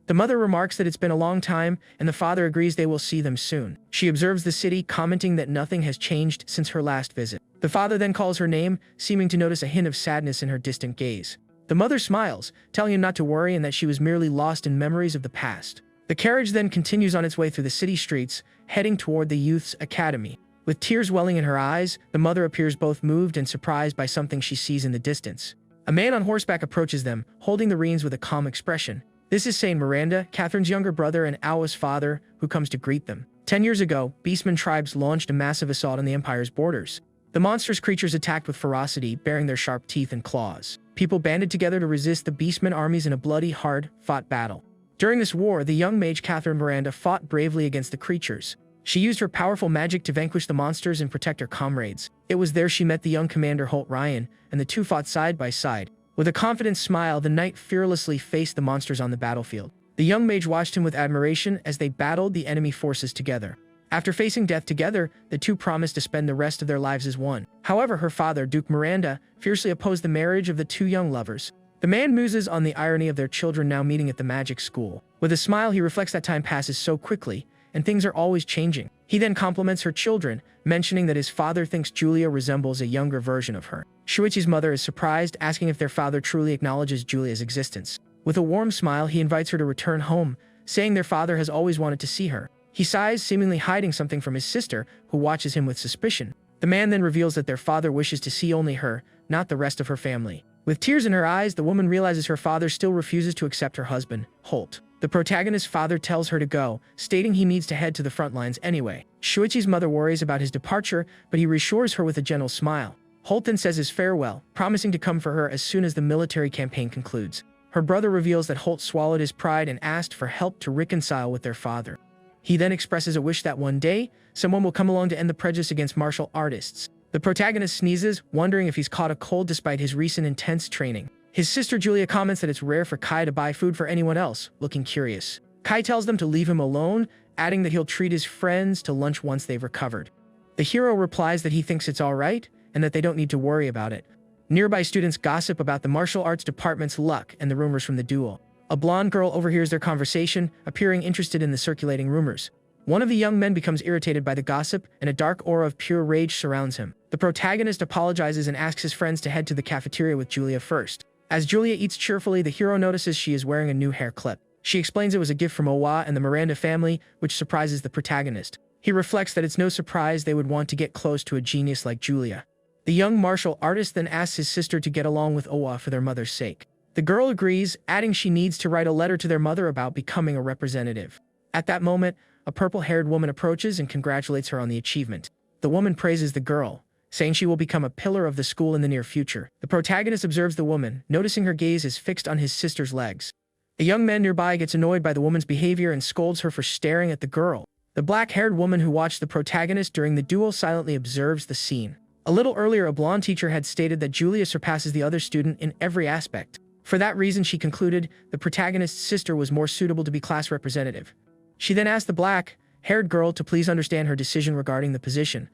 The mother remarks that it's been a long time, and the father agrees they will see them soon. She observes the city, commenting that nothing has changed since her last visit. The father then calls her name, seeming to notice a hint of sadness in her distant gaze. The mother smiles, telling him not to worry and that she was merely lost in memories of the past. The carriage then continues on its way through the city streets, heading toward the youth's academy. With tears welling in her eyes, the mother appears both moved and surprised by something she sees in the distance. A man on horseback approaches them, holding the reins with a calm expression. This is Saint Miranda, Catherine's younger brother and Awa's father, who comes to greet them. 10 years ago, Beastmen tribes launched a massive assault on the Empire's borders. The monstrous creatures attacked with ferocity, baring their sharp teeth and claws. People banded together to resist the Beastmen armies in a bloody, hard-fought battle. During this war, the young mage Catherine Miranda fought bravely against the creatures. She used her powerful magic to vanquish the monsters and protect her comrades. It was there she met the young commander Holt Ryan, and the two fought side by side. With a confident smile, the knight fearlessly faced the monsters on the battlefield. The young mage watched him with admiration as they battled the enemy forces together. After facing death together, the two promised to spend the rest of their lives as one. However, her father, Duke Miranda, fiercely opposed the marriage of the two young lovers. The man muses on the irony of their children now meeting at the magic school. With a smile, he reflects that time passes so quickly, and things are always changing. He then compliments her children, mentioning that his father thinks Julia resembles a younger version of her. Shuichi's mother is surprised, asking if their father truly acknowledges Julia's existence. With a warm smile, he invites her to return home, saying their father has always wanted to see her. He sighs, seemingly hiding something from his sister, who watches him with suspicion. The man then reveals that their father wishes to see only her, not the rest of her family. With tears in her eyes, the woman realizes her father still refuses to accept her husband, Holt. The protagonist's father tells her to go, stating he needs to head to the front lines anyway. Shuichi's mother worries about his departure, but he reassures her with a gentle smile. Holt then says his farewell, promising to come for her as soon as the military campaign concludes. Her brother reveals that Holt swallowed his pride and asked for help to reconcile with their father. He then expresses a wish that one day, someone will come along to end the prejudice against martial artists. The protagonist sneezes, wondering if he's caught a cold despite his recent intense training. His sister Julia comments that it's rare for Kai to buy food for anyone else, looking curious. Kai tells them to leave him alone, adding that he'll treat his friends to lunch once they've recovered. The hero replies that he thinks it's alright, and that they don't need to worry about it. Nearby students gossip about the martial arts department's luck and the rumors from the duel. A blonde girl overhears their conversation, appearing interested in the circulating rumors. One of the young men becomes irritated by the gossip, and a dark aura of pure rage surrounds him. The protagonist apologizes and asks his friends to head to the cafeteria with Julia first. As Julia eats cheerfully, the hero notices she is wearing a new hair clip. She explains it was a gift from Owa and the Miranda family, which surprises the protagonist. He reflects that it's no surprise they would want to get close to a genius like Julia. The young martial artist then asks his sister to get along with Owa for their mother's sake. The girl agrees, adding she needs to write a letter to their mother about becoming a representative. At that moment, a purple-haired woman approaches and congratulates her on the achievement. The woman praises the girl, saying she will become a pillar of the school in the near future. The protagonist observes the woman, noticing her gaze is fixed on his sister's legs. A young man nearby gets annoyed by the woman's behavior and scolds her for staring at the girl. The black-haired woman who watched the protagonist during the duel silently observes the scene. A little earlier, a blonde teacher had stated that Julia surpasses the other student in every aspect. For that reason, she concluded the protagonist's sister was more suitable to be class representative. She then asked the black-haired girl to please understand her decision regarding the position.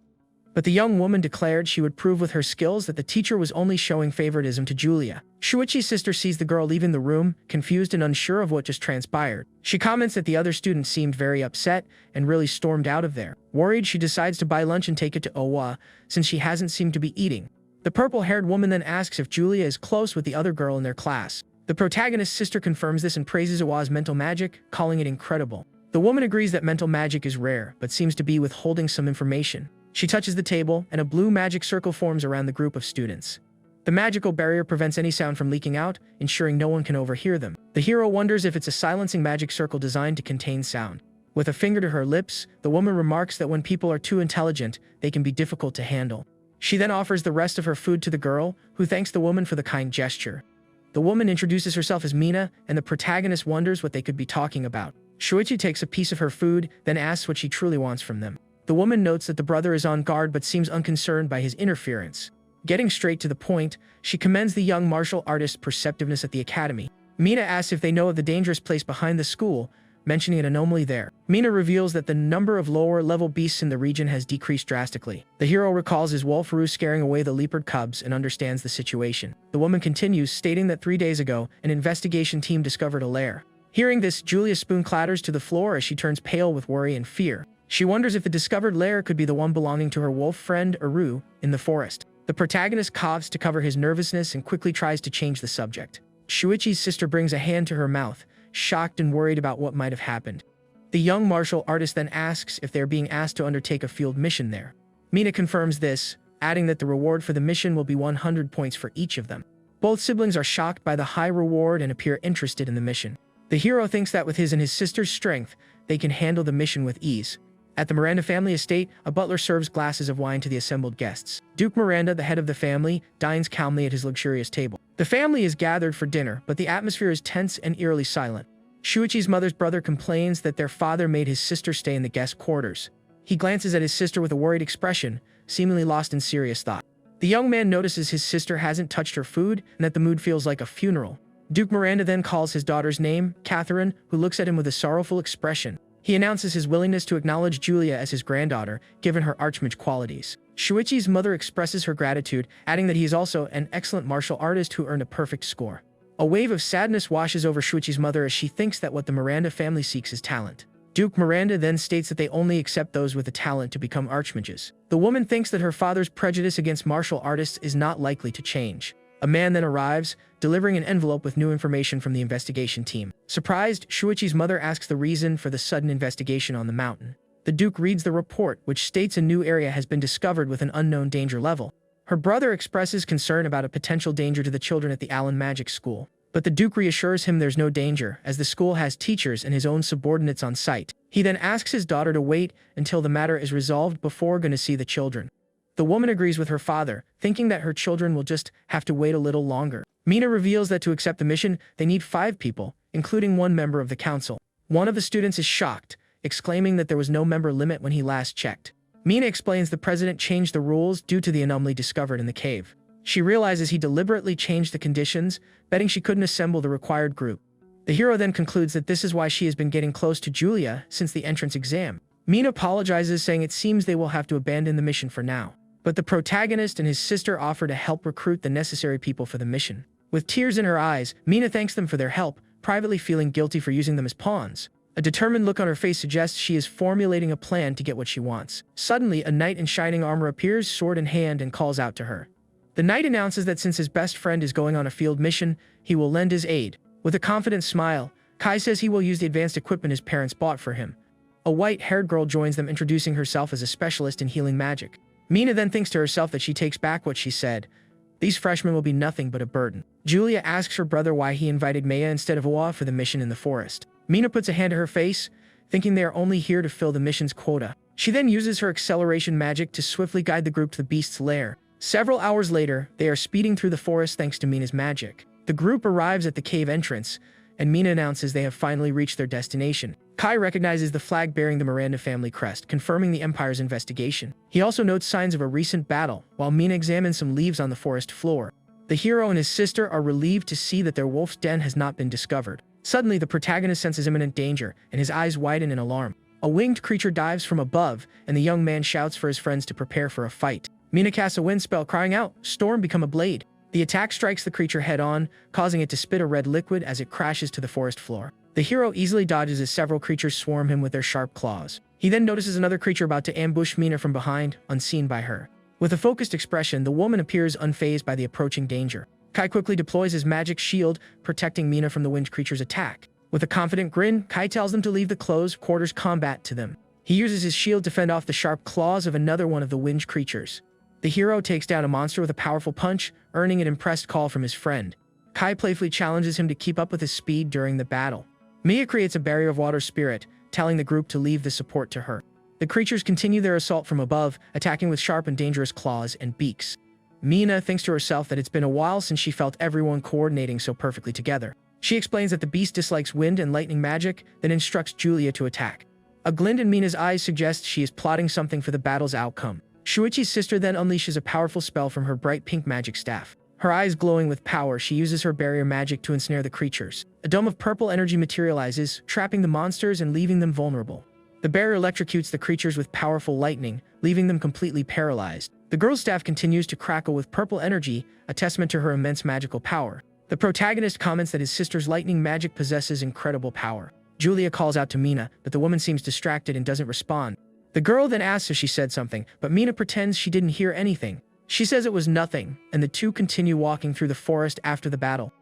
But the young woman declared she would prove with her skills that the teacher was only showing favoritism to Julia. Shuichi's sister sees the girl leaving the room, confused and unsure of what just transpired. She comments that the other student seemed very upset and really stormed out of there. Worried, she decides to buy lunch and take it to Owa, since she hasn't seemed to be eating. The purple-haired woman then asks if Julia is close with the other girl in their class. The protagonist's sister confirms this and praises Owa's mental magic, calling it incredible. The woman agrees that mental magic is rare, but seems to be withholding some information. She touches the table, and a blue magic circle forms around the group of students. The magical barrier prevents any sound from leaking out, ensuring no one can overhear them. The hero wonders if it's a silencing magic circle designed to contain sound. With a finger to her lips, the woman remarks that when people are too intelligent, they can be difficult to handle. She then offers the rest of her food to the girl, who thanks the woman for the kind gesture. The woman introduces herself as Mina, and the protagonist wonders what they could be talking about. Shuichi takes a piece of her food, then asks what she truly wants from them. The woman notes that the brother is on guard but seems unconcerned by his interference. Getting straight to the point, she commends the young martial artist's perceptiveness at the academy. Mina asks if they know of the dangerous place behind the school, mentioning an anomaly there. Mina reveals that the number of lower-level beasts in the region has decreased drastically. The hero recalls his walrus scaring away the leopard cubs and understands the situation. The woman continues, stating that 3 days ago, an investigation team discovered a lair. Hearing this, Julia's spoon clatters to the floor as she turns pale with worry and fear. She wonders if the discovered lair could be the one belonging to her wolf friend, Eru, in the forest. The protagonist coughs to cover his nervousness and quickly tries to change the subject. Shuichi's sister brings a hand to her mouth, shocked and worried about what might have happened. The young martial artist then asks if they are being asked to undertake a field mission there. Mina confirms this, adding that the reward for the mission will be 100 points for each of them. Both siblings are shocked by the high reward and appear interested in the mission. The hero thinks that with his and his sister's strength, they can handle the mission with ease. At the Miranda family estate, a butler serves glasses of wine to the assembled guests. Duke Miranda, the head of the family, dines calmly at his luxurious table. The family is gathered for dinner, but the atmosphere is tense and eerily silent. Shuichi's mother's brother complains that their father made his sister stay in the guest quarters. He glances at his sister with a worried expression, seemingly lost in serious thought. The young man notices his sister hasn't touched her food and that the mood feels like a funeral. Duke Miranda then calls his daughter's name, Catherine, who looks at him with a sorrowful expression. He announces his willingness to acknowledge Julia as his granddaughter, given her archmage qualities. Shuichi's mother expresses her gratitude, adding that he is also an excellent martial artist who earned a perfect score. A wave of sadness washes over Shuichi's mother as she thinks that what the Miranda family seeks is talent. Duke Miranda then states that they only accept those with the talent to become archmages. The woman thinks that her father's prejudice against martial artists is not likely to change. A man then arrives, delivering an envelope with new information from the investigation team. Surprised, Shuichi's mother asks the reason for the sudden investigation on the mountain. The Duke reads the report, which states a new area has been discovered with an unknown danger level. Her brother expresses concern about a potential danger to the children at the Allen Magic School. But the Duke reassures him there's no danger, as the school has teachers and his own subordinates on site. He then asks his daughter to wait until the matter is resolved before going to see the children. The woman agrees with her father, thinking that her children will just have to wait a little longer. Mina reveals that to accept the mission, they need 5 people, including 1 member of the council. One of the students is shocked, exclaiming that there was no member limit when he last checked. Mina explains the president changed the rules due to the anomaly discovered in the cave. She realizes he deliberately changed the conditions, betting she couldn't assemble the required group. The hero then concludes that this is why she has been getting close to Julia since the entrance exam. Mina apologizes, saying it seems they will have to abandon the mission for now. But the protagonist and his sister offer to help recruit the necessary people for the mission. With tears in her eyes, Mina thanks them for their help, privately feeling guilty for using them as pawns. A determined look on her face suggests she is formulating a plan to get what she wants. Suddenly, a knight in shining armor appears, sword in hand, and calls out to her. The knight announces that since his best friend is going on a field mission, he will lend his aid. With a confident smile, Kai says he will use the advanced equipment his parents bought for him. A white-haired girl joins them, introducing herself as a specialist in healing magic. Mina then thinks to herself that she takes back what she said. These freshmen will be nothing but a burden. Julia asks her brother why he invited Maya instead of Awa for the mission in the forest. Mina puts a hand to her face, thinking they are only here to fill the mission's quota. She then uses her acceleration magic to swiftly guide the group to the beast's lair. Several hours later, they are speeding through the forest thanks to Mina's magic. The group arrives at the cave entrance, and Mina announces they have finally reached their destination. Kai recognizes the flag bearing the Miranda family crest, confirming the Empire's investigation. He also notes signs of a recent battle, while Mina examines some leaves on the forest floor. The hero and his sister are relieved to see that their wolf's den has not been discovered. Suddenly, the protagonist senses imminent danger, and his eyes widen in alarm. A winged creature dives from above, and the young man shouts for his friends to prepare for a fight. Mina casts a wind spell, crying out, "Storm, become a blade." The attack strikes the creature head-on, causing it to spit a red liquid as it crashes to the forest floor. The hero easily dodges as several creatures swarm him with their sharp claws. He then notices another creature about to ambush Mina from behind, unseen by her. With a focused expression, the woman appears unfazed by the approaching danger. Kai quickly deploys his magic shield, protecting Mina from the winged creature's attack. With a confident grin, Kai tells them to leave the close quarters combat to them. He uses his shield to fend off the sharp claws of another one of the winged creatures. The hero takes down a monster with a powerful punch, earning an impressed call from his friend. Kai playfully challenges him to keep up with his speed during the battle. Mia creates a barrier of water spirit, telling the group to leave the support to her. The creatures continue their assault from above, attacking with sharp and dangerous claws and beaks. Mina thinks to herself that it's been a while since she felt everyone coordinating so perfectly together. She explains that the beast dislikes wind and lightning magic, then instructs Julia to attack. A glint in Mina's eyes suggests she is plotting something for the battle's outcome. Shuichi's sister then unleashes a powerful spell from her bright pink magic staff. Her eyes glowing with power, she uses her barrier magic to ensnare the creatures. A dome of purple energy materializes, trapping the monsters and leaving them vulnerable. The barrier electrocutes the creatures with powerful lightning, leaving them completely paralyzed. The girl's staff continues to crackle with purple energy, a testament to her immense magical power. The protagonist comments that his sister's lightning magic possesses incredible power. Julia calls out to Mina, but the woman seems distracted and doesn't respond. The girl then asks if she said something, but Mina pretends she didn't hear anything. She says it was nothing, and the two continue walking through the forest after the battle.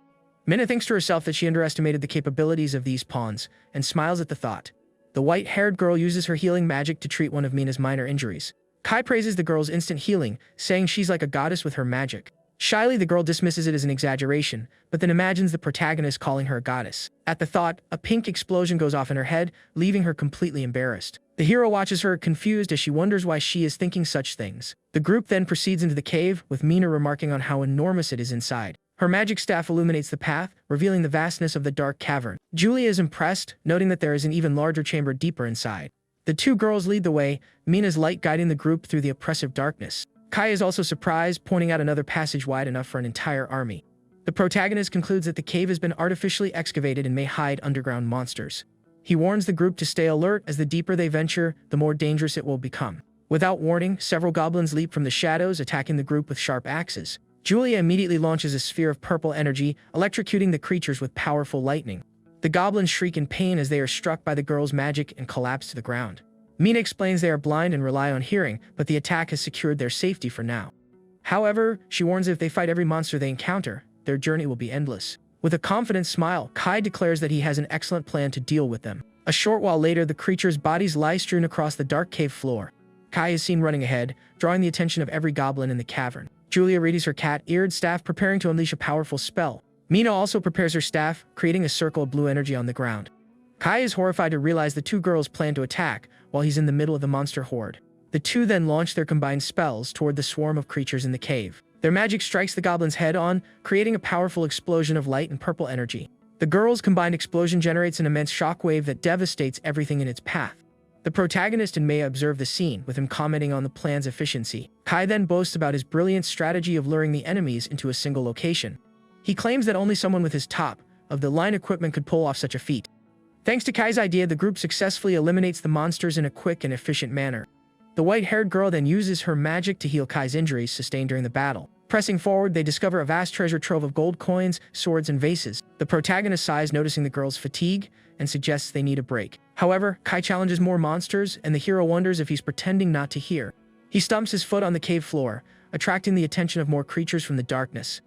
Mina thinks to herself that she underestimated the capabilities of these pawns, and smiles at the thought. The white-haired girl uses her healing magic to treat one of Mina's minor injuries. Kai praises the girl's instant healing, saying she's like a goddess with her magic. Shyly, the girl dismisses it as an exaggeration, but then imagines the protagonist calling her a goddess. At the thought, a pink explosion goes off in her head, leaving her completely embarrassed. The hero watches her confused as she wonders why she is thinking such things. The group then proceeds into the cave, with Mina remarking on how enormous it is inside. Her magic staff illuminates the path, revealing the vastness of the dark cavern. Julia is impressed, noting that there is an even larger chamber deeper inside. The two girls lead the way, Mina's light guiding the group through the oppressive darkness. Kai is also surprised, pointing out another passage wide enough for an entire army. The protagonist concludes that the cave has been artificially excavated and may hide underground monsters. He warns the group to stay alert, as the deeper they venture, the more dangerous it will become. Without warning, several goblins leap from the shadows, attacking the group with sharp axes. Julia immediately launches a sphere of purple energy, electrocuting the creatures with powerful lightning. The goblins shriek in pain as they are struck by the girl's magic and collapse to the ground. Mina explains they are blind and rely on hearing, but the attack has secured their safety for now. However, she warns if they fight every monster they encounter, their journey will be endless. With a confident smile, Kai declares that he has an excellent plan to deal with them. A short while later, the creatures' bodies lie strewn across the dark cave floor. Kai is seen running ahead, drawing the attention of every goblin in the cavern. Julia readies her cat-eared staff, preparing to unleash a powerful spell. Mina also prepares her staff, creating a circle of blue energy on the ground. Kai is horrified to realize the two girls plan to attack, while he's in the middle of the monster horde. The two then launch their combined spells toward the swarm of creatures in the cave. Their magic strikes the goblins head-on, creating a powerful explosion of light and purple energy. The girls' combined explosion generates an immense shockwave that devastates everything in its path. The protagonist and Maya observe the scene, with him commenting on the plan's efficiency. Kai then boasts about his brilliant strategy of luring the enemies into a single location. He claims that only someone with his top-of-the-line equipment could pull off such a feat. Thanks to Kai's idea, the group successfully eliminates the monsters in a quick and efficient manner. The white-haired girl then uses her magic to heal Kai's injuries sustained during the battle. Pressing forward, they discover a vast treasure trove of gold coins, swords, and vases. The protagonist sighs, noticing the girl's fatigue, and suggests they need a break. However, Kai challenges more monsters, and the hero wonders if he's pretending not to hear. He stumps his foot on the cave floor, attracting the attention of more creatures from the darkness.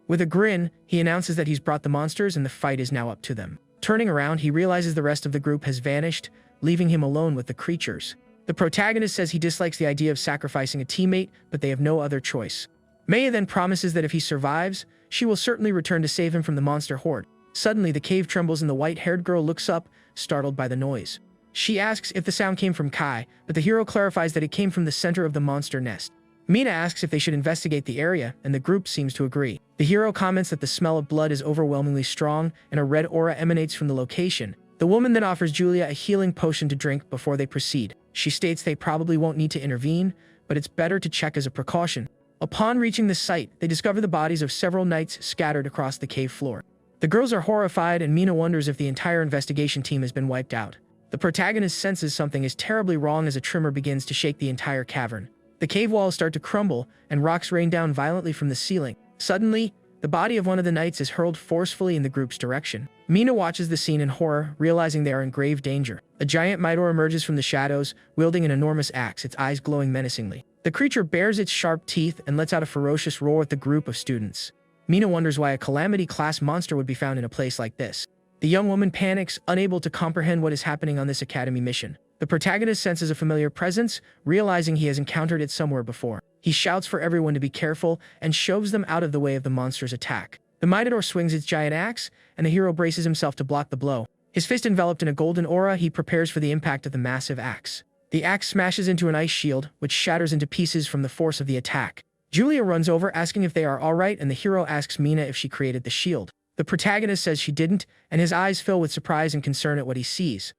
With a grin, he announces that he's brought the monsters and the fight is now up to them. Turning around, he realizes the rest of the group has vanished, leaving him alone with the creatures. The protagonist says he dislikes the idea of sacrificing a teammate, but they have no other choice. Maya then promises that if he survives, she will certainly return to save him from the monster horde. Suddenly, the cave trembles and the white-haired girl looks up, startled by the noise. She asks if the sound came from Kai, but the hero clarifies that it came from the center of the monster nest. Mina asks if they should investigate the area, and the group seems to agree. The hero comments that the smell of blood is overwhelmingly strong, and a red aura emanates from the location. The woman then offers Julia a healing potion to drink before they proceed. She states they probably won't need to intervene, but it's better to check as a precaution. Upon reaching the site, they discover the bodies of several knights scattered across the cave floor. The girls are horrified, and Mina wonders if the entire investigation team has been wiped out. The protagonist senses something is terribly wrong as a tremor begins to shake the entire cavern. The cave walls start to crumble, and rocks rain down violently from the ceiling. Suddenly, the body of one of the knights is hurled forcefully in the group's direction. Mina watches the scene in horror, realizing they are in grave danger. A giant Minotaur emerges from the shadows, wielding an enormous axe, its eyes glowing menacingly. The creature bares its sharp teeth and lets out a ferocious roar at the group of students. Mina wonders why a Calamity-class monster would be found in a place like this. The young woman panics, unable to comprehend what is happening on this academy mission. The protagonist senses a familiar presence, realizing he has encountered it somewhere before. He shouts for everyone to be careful and shoves them out of the way of the monster's attack. The Minotaur swings its giant axe, and the hero braces himself to block the blow. His fist enveloped in a golden aura, he prepares for the impact of the massive axe. The axe smashes into an ice shield, which shatters into pieces from the force of the attack. Julia runs over, asking if they are alright, and the hero asks Mina if she created the shield. The protagonist says she didn't, and his eyes fill with surprise and concern at what he sees.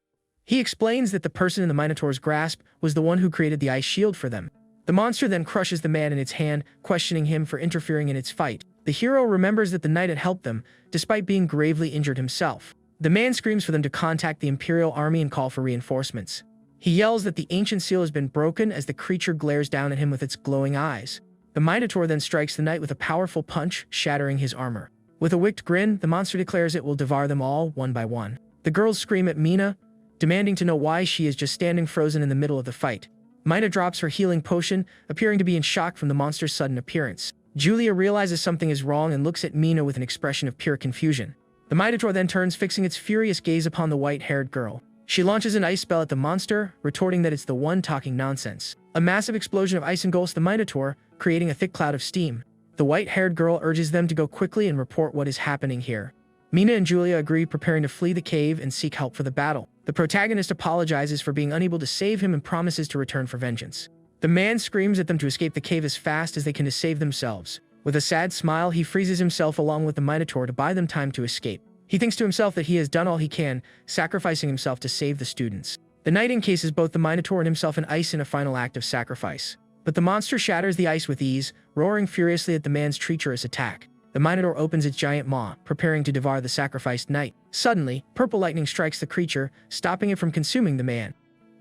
He explains that the person in the Minotaur's grasp was the one who created the ice shield for them. The monster then crushes the man in its hand, questioning him for interfering in its fight. The hero remembers that the knight had helped them, despite being gravely injured himself. The man screams for them to contact the Imperial Army and call for reinforcements. He yells that the ancient seal has been broken as the creature glares down at him with its glowing eyes. The Minotaur then strikes the knight with a powerful punch, shattering his armor. With a wicked grin, the monster declares it will devour them all, one by one. The girls scream at Mina, demanding to know why she is just standing frozen in the middle of the fight. Mina drops her healing potion, appearing to be in shock from the monster's sudden appearance. Julia realizes something is wrong and looks at Mina with an expression of pure confusion. The Minotaur then turns, fixing its furious gaze upon the white-haired girl. She launches an ice spell at the monster, retorting that it's the one talking nonsense. A massive explosion of ice engulfs the Minotaur, creating a thick cloud of steam. The white-haired girl urges them to go quickly and report what is happening here. Mina and Julia agree, preparing to flee the cave and seek help for the battle. The protagonist apologizes for being unable to save him and promises to return for vengeance. The man screams at them to escape the cave as fast as they can to save themselves. With a sad smile, he freezes himself along with the Minotaur to buy them time to escape. He thinks to himself that he has done all he can, sacrificing himself to save the students. The knight encases both the Minotaur and himself in ice in a final act of sacrifice. But the monster shatters the ice with ease, roaring furiously at the man's treacherous attack. The Minotaur opens its giant maw, preparing to devour the sacrificed knight. Suddenly, purple lightning strikes the creature, stopping it from consuming the man.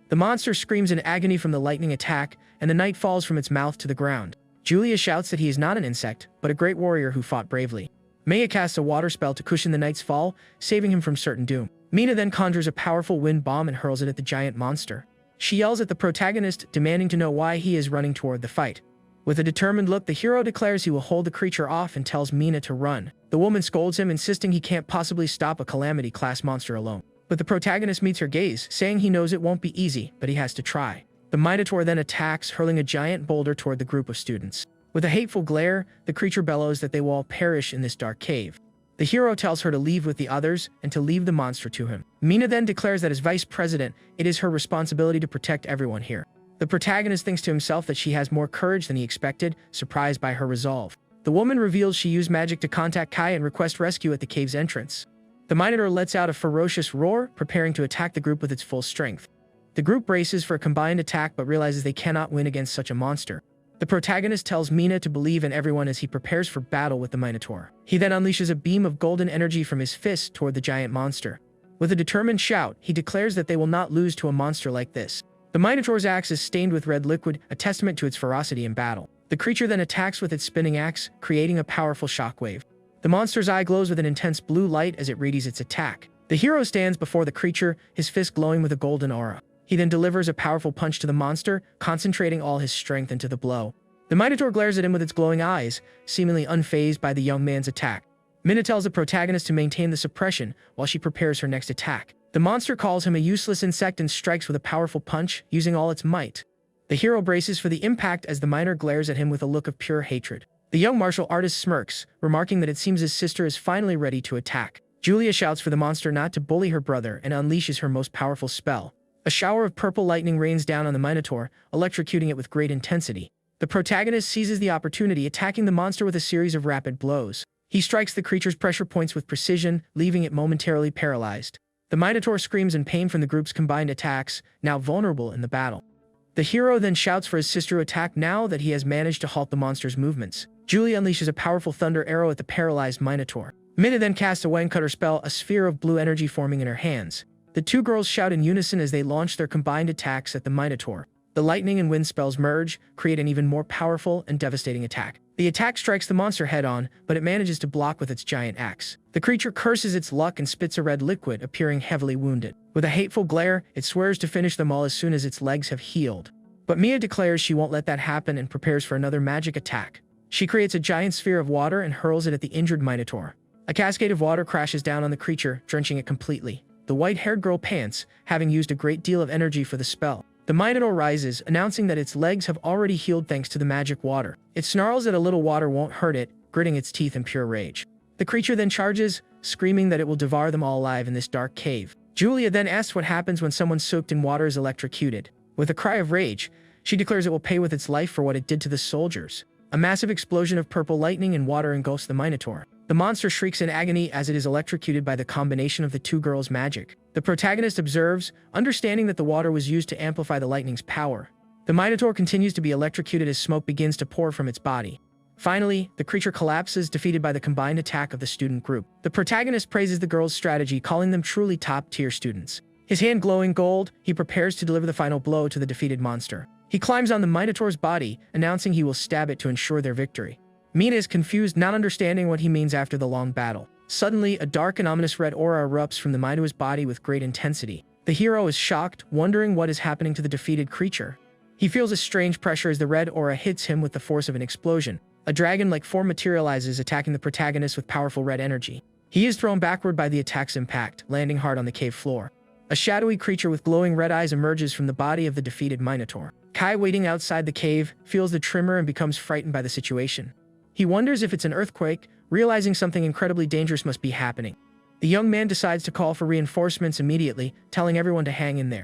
The monster screams in agony from the lightning attack, and the knight falls from its mouth to the ground. Julia shouts that he is not an insect, but a great warrior who fought bravely. Maya casts a water spell to cushion the knight's fall, saving him from certain doom. Mina then conjures a powerful wind bomb and hurls it at the giant monster. She yells at the protagonist, demanding to know why he is running toward the fight. With a determined look, the hero declares he will hold the creature off and tells Mina to run. The woman scolds him, insisting he can't possibly stop a Calamity-class monster alone. But the protagonist meets her gaze, saying he knows it won't be easy, but he has to try. The Minotaur then attacks, hurling a giant boulder toward the group of students. With a hateful glare, the creature bellows that they will all perish in this dark cave. The hero tells her to leave with the others and to leave the monster to him. Mina then declares that as vice president, it is her responsibility to protect everyone here. The protagonist thinks to himself that she has more courage than he expected, surprised by her resolve. The woman reveals she used magic to contact Kai and request rescue at the cave's entrance. The Minotaur lets out a ferocious roar, preparing to attack the group with its full strength. The group braces for a combined attack but realizes they cannot win against such a monster. The protagonist tells Mina to believe in everyone as he prepares for battle with the Minotaur. He then unleashes a beam of golden energy from his fist toward the giant monster. With a determined shout, he declares that they will not lose to a monster like this. The Minotaur's axe is stained with red liquid, a testament to its ferocity in battle. The creature then attacks with its spinning axe, creating a powerful shockwave. The monster's eye glows with an intense blue light as it readies its attack. The hero stands before the creature, his fist glowing with a golden aura. He then delivers a powerful punch to the monster, concentrating all his strength into the blow. The Minotaur glares at him with its glowing eyes, seemingly unfazed by the young man's attack. Mina tells the protagonist to maintain the suppression while she prepares her next attack. The monster calls him a useless insect and strikes with a powerful punch, using all its might. The hero braces for the impact as the miner glares at him with a look of pure hatred. The young martial artist smirks, remarking that it seems his sister is finally ready to attack. Julia shouts for the monster not to bully her brother and unleashes her most powerful spell. A shower of purple lightning rains down on the Minotaur, electrocuting it with great intensity. The protagonist seizes the opportunity, attacking the monster with a series of rapid blows. He strikes the creature's pressure points with precision, leaving it momentarily paralyzed. The Minotaur screams in pain from the group's combined attacks, now vulnerable in the battle. The hero then shouts for his sister to attack now that he has managed to halt the monster's movements. Julia unleashes a powerful thunder arrow at the paralyzed Minotaur. Mina then casts a Wangcutter spell, a sphere of blue energy forming in her hands. The two girls shout in unison as they launch their combined attacks at the Minotaur. The lightning and wind spells merge, create an even more powerful and devastating attack. The attack strikes the monster head-on, but it manages to block with its giant axe. The creature curses its luck and spits a red liquid, appearing heavily wounded. With a hateful glare, it swears to finish them all as soon as its legs have healed. But Mia declares she won't let that happen and prepares for another magic attack. She creates a giant sphere of water and hurls it at the injured Minotaur. A cascade of water crashes down on the creature, drenching it completely. The white-haired girl pants, having used a great deal of energy for the spell. The Minotaur rises, announcing that its legs have already healed thanks to the magic water. It snarls that a little water won't hurt it, gritting its teeth in pure rage. The creature then charges, screaming that it will devour them all alive in this dark cave. Julia then asks what happens when someone soaked in water is electrocuted. With a cry of rage, she declares it will pay with its life for what it did to the soldiers. A massive explosion of purple lightning and water engulfs the Minotaur. The monster shrieks in agony as it is electrocuted by the combination of the two girls' magic. The protagonist observes, understanding that the water was used to amplify the lightning's power. The Minotaur continues to be electrocuted as smoke begins to pour from its body. Finally, the creature collapses, defeated by the combined attack of the student group. The protagonist praises the girls' strategy, calling them truly top-tier students. His hand glowing gold, he prepares to deliver the final blow to the defeated monster. He climbs on the Minotaur's body, announcing he will stab it to ensure their victory. Mina is confused, not understanding what he means after the long battle. Suddenly, a dark and ominous red aura erupts from the Minotaur's body with great intensity. The hero is shocked, wondering what is happening to the defeated creature. He feels a strange pressure as the red aura hits him with the force of an explosion. A dragon-like form materializes, attacking the protagonist with powerful red energy. He is thrown backward by the attack's impact, landing hard on the cave floor. A shadowy creature with glowing red eyes emerges from the body of the defeated Minotaur. Kai, waiting outside the cave, feels the tremor and becomes frightened by the situation. He wonders if it's an earthquake, realizing something incredibly dangerous must be happening. The young man decides to call for reinforcements immediately, telling everyone to hang in there.